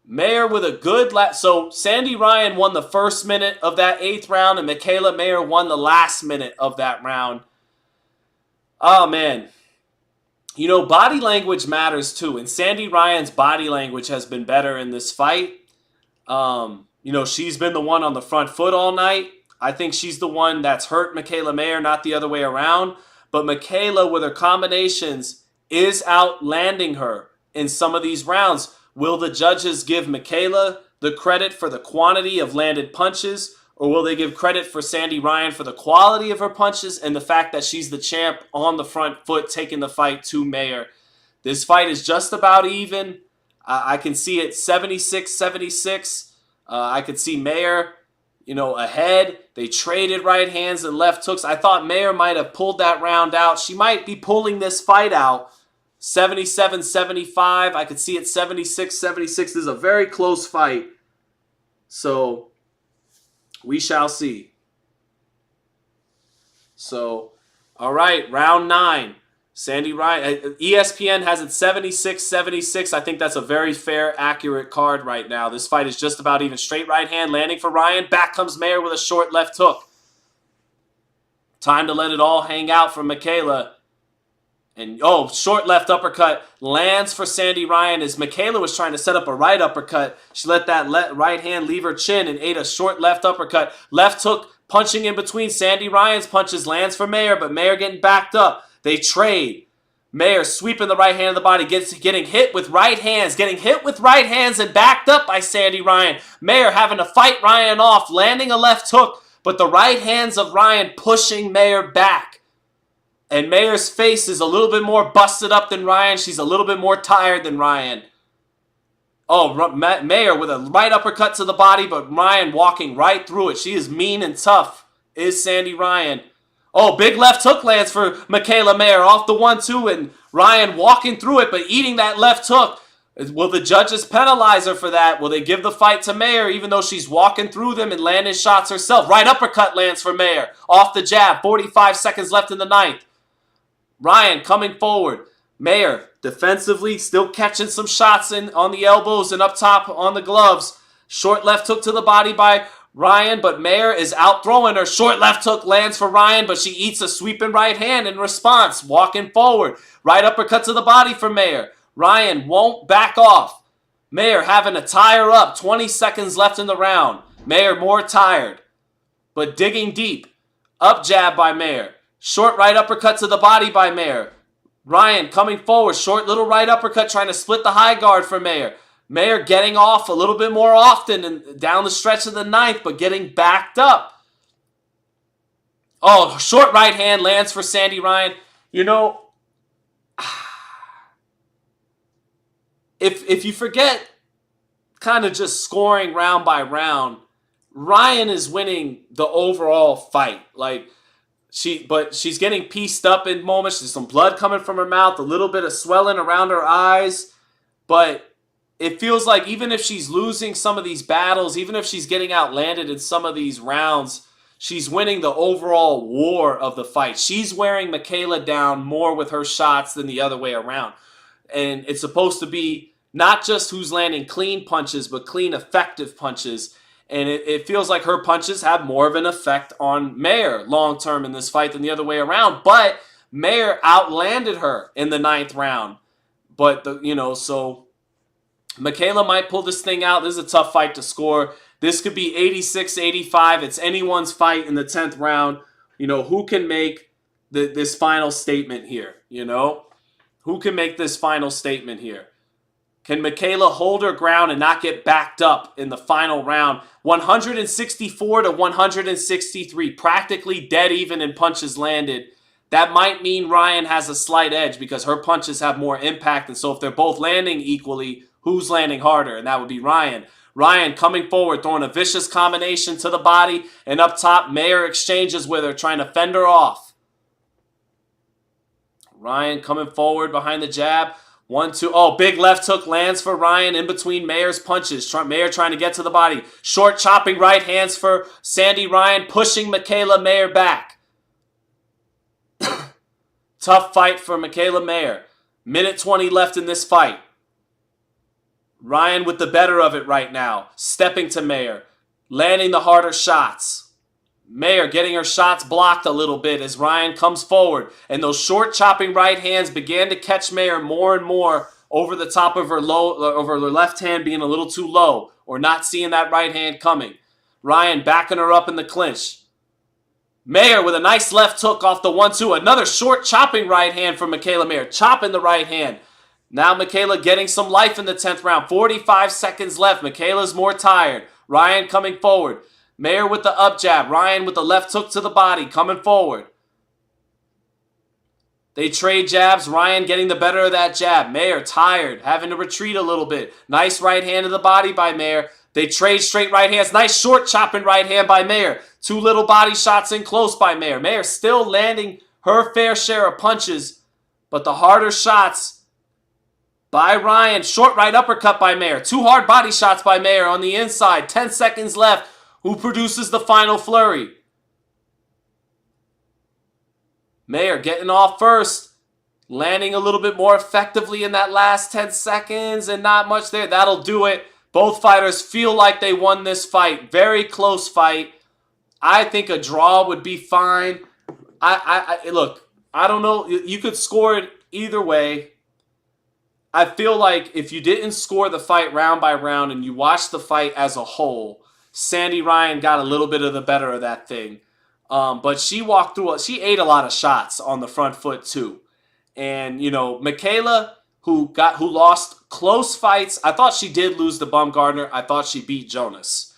Mayer with a good so Sandy Ryan won the first minute of that 8th round and Mikaela Mayer won the last minute of that round. Oh man. You know, body language matters too, and Sandy Ryan's body language has been better in this fight. You know, she's been the one on the front foot all night. I think she's the one that's hurt Mikaela Mayer, not the other way around. But Mikaela, with her combinations, is outlanding her in some of these rounds. Will the judges give Mikaela the credit for the quantity of landed punches, or will they give credit for Sandy Ryan for the quality of her punches and the fact that she's the champ on the front foot taking the fight to Mayer? This fight is just about even. I can see it 76-76. I could see Mayer, you know, ahead. They traded right hands and left hooks. I thought Mayer might have pulled that round out. She might be pulling this fight out 77-75. I could see it 76-76. This is a very close fight. So we shall see. So, all right, round 9. Sandy Ryan. ESPN has it 76-76. I think that's a very fair, accurate card right now. This fight is just about even. Straight right hand landing for Ryan. Back comes Mayer with a short left hook. Time to let it all hang out for Mikaela. And, oh, short left uppercut lands for Sandy Ryan as Mikaela was trying to set up a right uppercut. She let that right hand leave her chin and ate a short left uppercut. Left hook punching in between Sandy Ryan's punches lands for Mayer, but Mayer getting backed up. They trade. Mayer sweeping the right hand of the body, getting hit with right hands, and backed up by Sandy Ryan. Mayer having to fight Ryan off, landing a left hook, but the right hands of Ryan pushing Mayer back. And Mayer's face is a little bit more busted up than Ryan. She's a little bit more tired than Ryan. Oh, Mayer with a right uppercut to the body, but Ryan walking right through it. She is mean and tough, is Sandy Ryan. Oh, big left hook lands for Mikaela Mayer off the 1-2, and Ryan walking through it, but eating that left hook. Will the judges penalize her for that? Will they give the fight to Mayer even though she's walking through them and landing shots herself? Right uppercut lands for Mayer off the jab. 45 seconds left in the 9th. Ryan coming forward. Mayer defensively still catching some shots on the elbows and up top on the gloves. Short left hook to the body by Ryan, but Mayer is out throwing her. Short left hook lands for Ryan, but she eats a sweeping right hand in response. Walking forward. Right uppercut to the body for Mayer. Ryan won't back off. Mayer having to tie her up. 20 seconds left in the round. Mayer more tired, but digging deep. Up jab by Mayer. Short right uppercut to the body by Mayer. Ryan coming forward. Short little right uppercut trying to split the high guard for Mayer. Mayer getting off a little bit more often and down the stretch of the ninth, but getting backed up. Oh, short right hand lands for Sandy Ryan. You know, if you forget kind of just scoring round by round, Ryan is winning the overall fight. Like, she's getting pieced up in moments. There's some blood coming from her mouth, a little bit of swelling around her eyes, but it feels like even if she's losing some of these battles, even if she's getting outlanded in some of these rounds, she's winning the overall war of the fight. She's wearing Mikaela down more with her shots than the other way around. And it's supposed to be not just who's landing clean punches, but clean, effective punches. And it feels like her punches have more of an effect on Mayer long-term in this fight than the other way around. But Mayer outlanded her in the ninth round. But, so Mikaela might pull this thing out. This is a tough fight to score. This could be 86-85. It's anyone's fight in the 10th round. Who can make this final statement here? Who can make this final statement here? Can Mikaela hold her ground and not get backed up in the final round? 164-163, practically dead even in punches landed. That might mean Ryan has a slight edge because her punches have more impact. And so if they're both landing equally, who's landing harder? And that would be Ryan. Ryan coming forward, throwing a vicious combination to the body. And up top, Mayer exchanges with her, trying to fend her off. Ryan coming forward behind the jab. 1-2. Oh, big left hook lands for Ryan in between Mayer's punches. Mayer trying to get to the body. Short chopping right hands for Sandy Ryan, pushing Mikaela Mayer back. Tough fight for Mikaela Mayer. Minute 20 left in this fight. Ryan with the better of it right now. Stepping to Mayer. Landing the harder shots. Mayer getting her shots blocked a little bit as Ryan comes forward. And those short chopping right hands began to catch Mayer more and more over the top of her over her left hand being a little too low or not seeing that right hand coming. Ryan backing her up in the clinch. Mayer with a nice left hook off the 1-2. Another short chopping right hand from Mikaela Mayer. Chopping the right hand. Now Mikaela getting some life in the 10th round. 45 seconds left. Mikaela's more tired. Ryan coming forward. Mayer with the up jab. Ryan with the left hook to the body. Coming forward. They trade jabs. Ryan getting the better of that jab. Mayer tired. Having to retreat a little bit. Nice right hand to the body by Mayer. They trade straight right hands. Nice short chopping right hand by Mayer. Two little body shots in close by Mayer. Mayer still landing her fair share of punches. But the harder shots by Ryan. Short right uppercut by Mayer. Two hard body shots by Mayer on the inside. 10 seconds left. Who produces the final flurry? Mayer getting off first. Landing a little bit more effectively in that last 10 seconds and not much there. That'll do it. Both fighters feel like they won this fight. Very close fight. I think a draw would be fine. Look, I don't know. You could score it either way. I feel like if you didn't score the fight round by round and you watched the fight as a whole, Sandy Ryan got a little bit of the better of that thing. But she walked through, she ate a lot of shots on the front foot too. And, Mikaela, who lost close fights, I thought she did lose to Baumgardner. I thought she beat Jonas.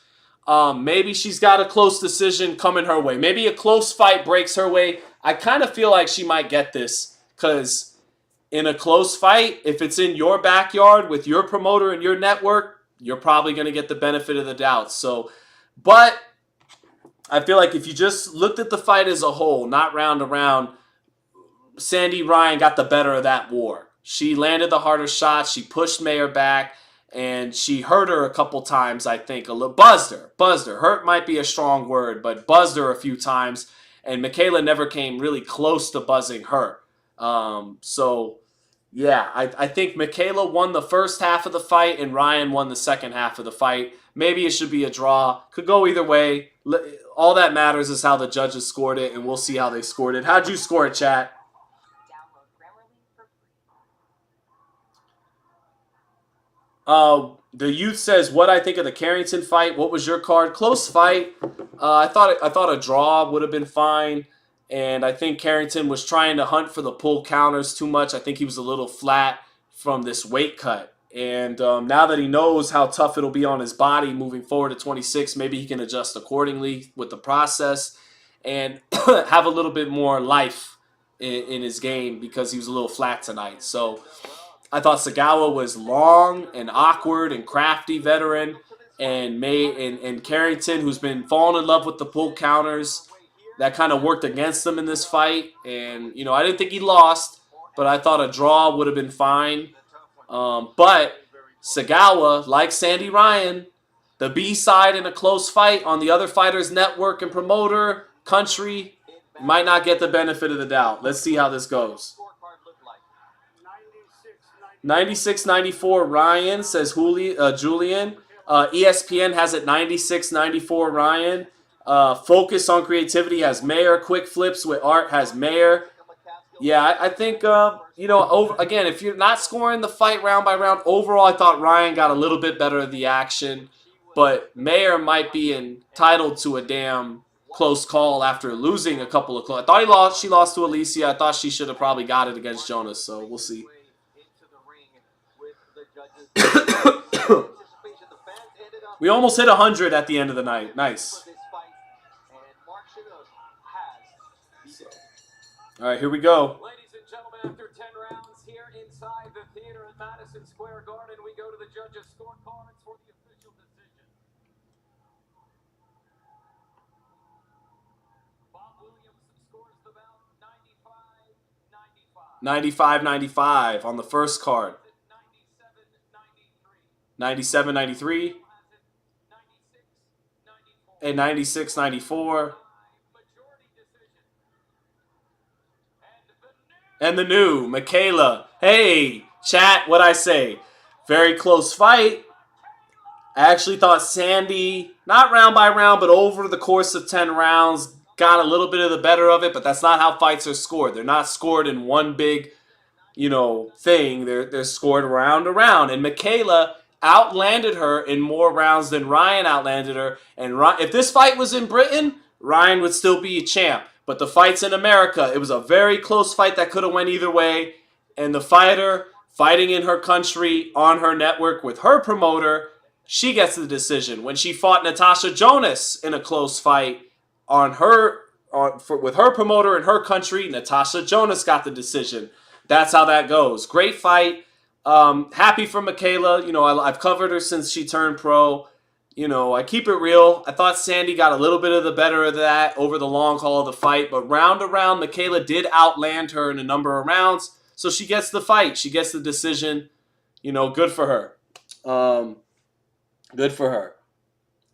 Maybe she's got a close decision coming her way. Maybe a close fight breaks her way. I kind of feel like she might get this because in a close fight, if it's in your backyard with your promoter and your network, you're probably going to get the benefit of the doubt. But I feel like if you just looked at the fight as a whole, not round to round, Sandy Ryan got the better of that war. She landed the harder shots. She pushed Mayer back, and she hurt her a couple times, I think. Buzzed her. Hurt might be a strong word, but buzzed her a few times, and Mikaela never came really close to buzzing her. Yeah, I think Mikaela won the first half of the fight and Ryan won the second half of the fight. Maybe it should be a draw. Could go either way. All that matters is how the judges scored it, and we'll see how they scored it. How'd you score it, chat? The youth says, what I think of the Carrington fight. What was your card? Close fight. I thought a draw would have been fine. And I think Carrington was trying to hunt for the pull counters too much. I think he was a little flat from this weight cut. And now that he knows how tough it'll be on his body moving forward to 26, maybe he can adjust accordingly with the process and have a little bit more life in his game because he was a little flat tonight. So I thought Sagawa was long and awkward and crafty veteran, and Carrington, who's been falling in love with the pull counters, that kind of worked against him in this fight. And, you know, I didn't think he lost, but I thought a draw would have been fine. But Sagawa, like Sandy Ryan, the B-side in a close fight on the other fighters' network and promoter, country, might not get the benefit of the doubt. Let's see how this goes. 96-94 Ryan, says Julian. ESPN has it 96-94 Ryan. Focus on Creativity has Mayer. Quick Flips with Art has Mayer. Yeah, I think, you know, again, if you're not scoring the fight round by round, overall I thought Ryan got a little bit better of the action. But Mayer might be entitled to a damn close call after losing a couple of close. I thought she lost to Alicia. I thought she should have probably got it against Jonas, so we'll see. We almost hit 100 at the end of the night. Nice. All right, here we go. Ladies and gentlemen, after 10 rounds here inside the theater at Madison Square Garden, we go to the judges' scorecards for the official decision. Bob Williams scores the bout 95-95. 95-95 on the first card. 97-93. And 96-94. And the new Mikaela. Hey, chat, what'd I say? Very close fight. I actually thought Sandy, not round by round, but over the course of 10 rounds, got a little bit of the better of it, but that's not how fights are scored. They're not scored in one big, you know, thing. They're scored round to round. And Mikaela outlanded her in more rounds than Ryan outlanded her. And if this fight was in Britain, Ryan would still be a champ. But the fight's in America. It was a very close fight that could have went either way. And the fighter fighting in her country on her network with her promoter, she gets the decision. When she fought Natasha Jonas in a close fight with her promoter in her country, Natasha Jonas got the decision. That's how that goes. Great fight. Happy for Mikaela. You know, I've covered her since she turned pro. You know, I keep it real. I thought Sandy got a little bit of the better of that over the long haul of the fight. But round to round, Mikaela did outland her in a number of rounds. So she gets the fight. She gets the decision. You know, good for her. Good for her.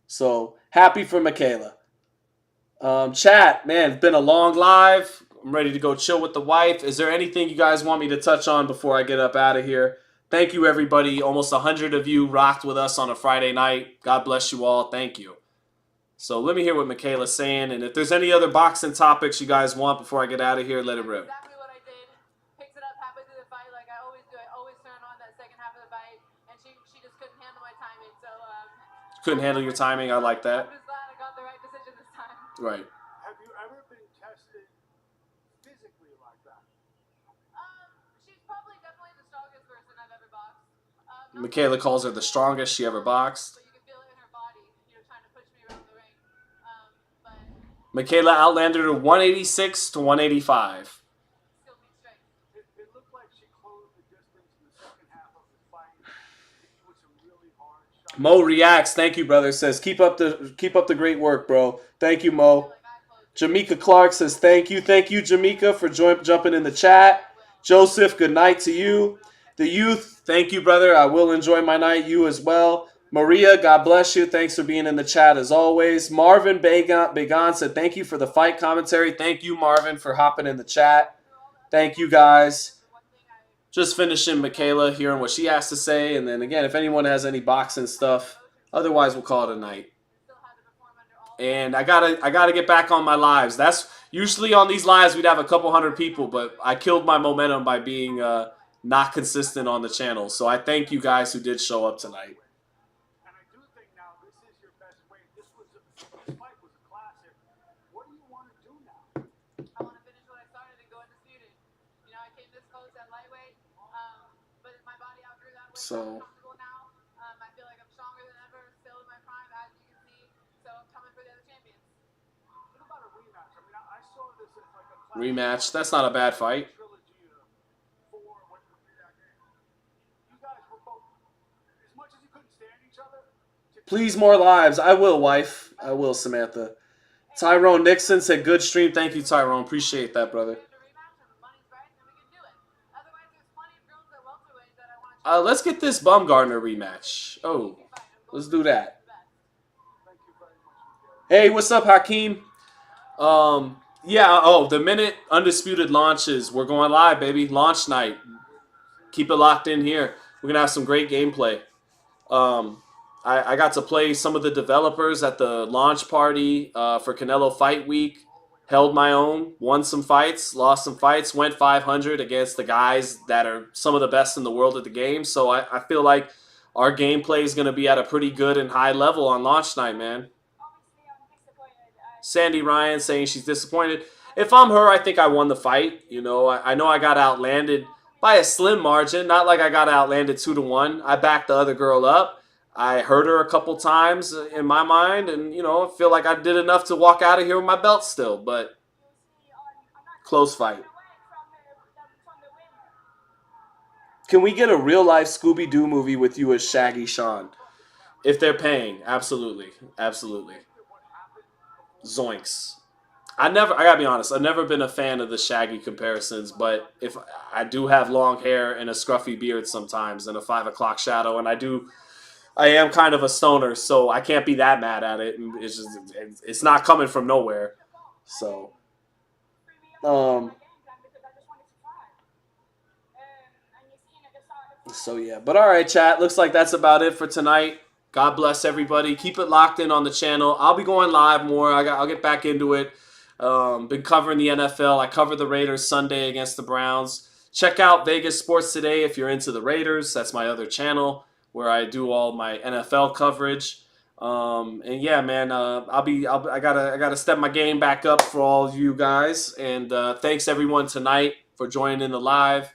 So, happy for Mikaela. Chat, man, it's been a long live. I'm ready to go chill with the wife. Is there anything you guys want me to touch on before I get up out of here? Thank you, everybody. Almost 100 of you rocked with us on a Friday night. God bless you all. Thank you. So let me hear what Mikaela's saying. And if there's any other boxing topics you guys want before I get out of here, let it rip. Exactly what I did. Picked it up halfway through the fight like I always do. I always turn on that second half of the fight. And she just couldn't handle my timing. So, couldn't handle your timing. I like that. I'm just glad I got the right decision this time. Right. Have you ever been tested physically like that? She's probably definitely the strongest person I've ever boxed. Mikaela calls her the strongest she ever boxed. But you can feel it in her body, you know, trying to push me around the ring. But Mikaela outlanded her 186 to 185. still beat straight. It looked like she closed the distance in the second half of the fight. With some really hard shots. Mo reacts. Thank you, brother. Says keep up the great work, bro. Thank you, Mo. Jamaica Clark says thank you. Thank you, Jamaica, for jumping in the chat. Joseph, good night to you. The youth, thank you, brother. I will enjoy my night. You as well. Maria, God bless you. Thanks for being in the chat as always. Marvin Began said thank you for the fight commentary. Thank you, Marvin, for hopping in the chat. Thank you, guys. One thing I just finishing Mikaela, hearing what she has to say, and then again, if anyone has any boxing stuff, otherwise we'll call it a night. And I gotta get back on my lives. That's usually on these lives we'd have a couple hundred people, but I killed my momentum by being not consistent on the channel. So I thank you guys who did show up tonight. And I do think now this is your best weight. This fight was a classic. What do you want to do now? I want to finish what I started and go undisputed. You know, I came this close at lightweight, but my body outgrew that weight. So. I'm comfortable now. I feel like I'm stronger than ever, still in my prime, as you can see. So I'm coming for the other champions. What about a rematch? I mean, I saw this as like a classic Rematch. That's not a bad fight. trilogy of 4 when we did that game. You guys were both, as much as you couldn't stand each other. Please, more lives. I will, wife. I will, Samantha. Tyrone Nixon said, good stream. Thank you, Tyrone. Appreciate that, brother. Let's get this Bumgarner rematch. Oh, let's do that. Hey, what's up, Hakeem? Yeah, the minute Undisputed launches, we're going live, baby. Launch night. Keep it locked in here. We're going to have some great gameplay. I got to play some of the developers at the launch party for Canelo Fight Week. Held my own, won some fights, lost some fights, went 500 against the guys that are some of the best in the world at the game. So I feel like our gameplay is going to be at a pretty good and high level on launch night, man. Sandy Ryan saying she's disappointed. If I'm her, I think I won the fight. You know I got outlanded by a slim margin. Not like I got outlanded 2-1. I backed the other girl up. I hurt her a couple times in my mind, and, you know, I feel like I did enough to walk out of here with my belt still, but close fight. Can we get a real-life Scooby-Doo movie with you as Shaggy Sean? If they're paying, absolutely. Absolutely. Zoinks. I gotta be honest, I've never been a fan of the Shaggy comparisons, but if I do have long hair and a scruffy beard sometimes and a 5 o'clock shadow, and I am kind of a stoner, so I can't be that mad at it. It's not coming from nowhere. So, yeah. But all right, chat. Looks like that's about it for tonight. God bless everybody. Keep it locked in on the channel. I'll be going live more. I'll get back into it. Been covering the NFL. I covered the Raiders Sunday against the Browns. Check out Vegas Sports Today if you're into the Raiders. That's my other channel where I do all my NFL coverage. And yeah, man, I gotta step my game back up for all of you guys. And thanks everyone tonight for joining in the live.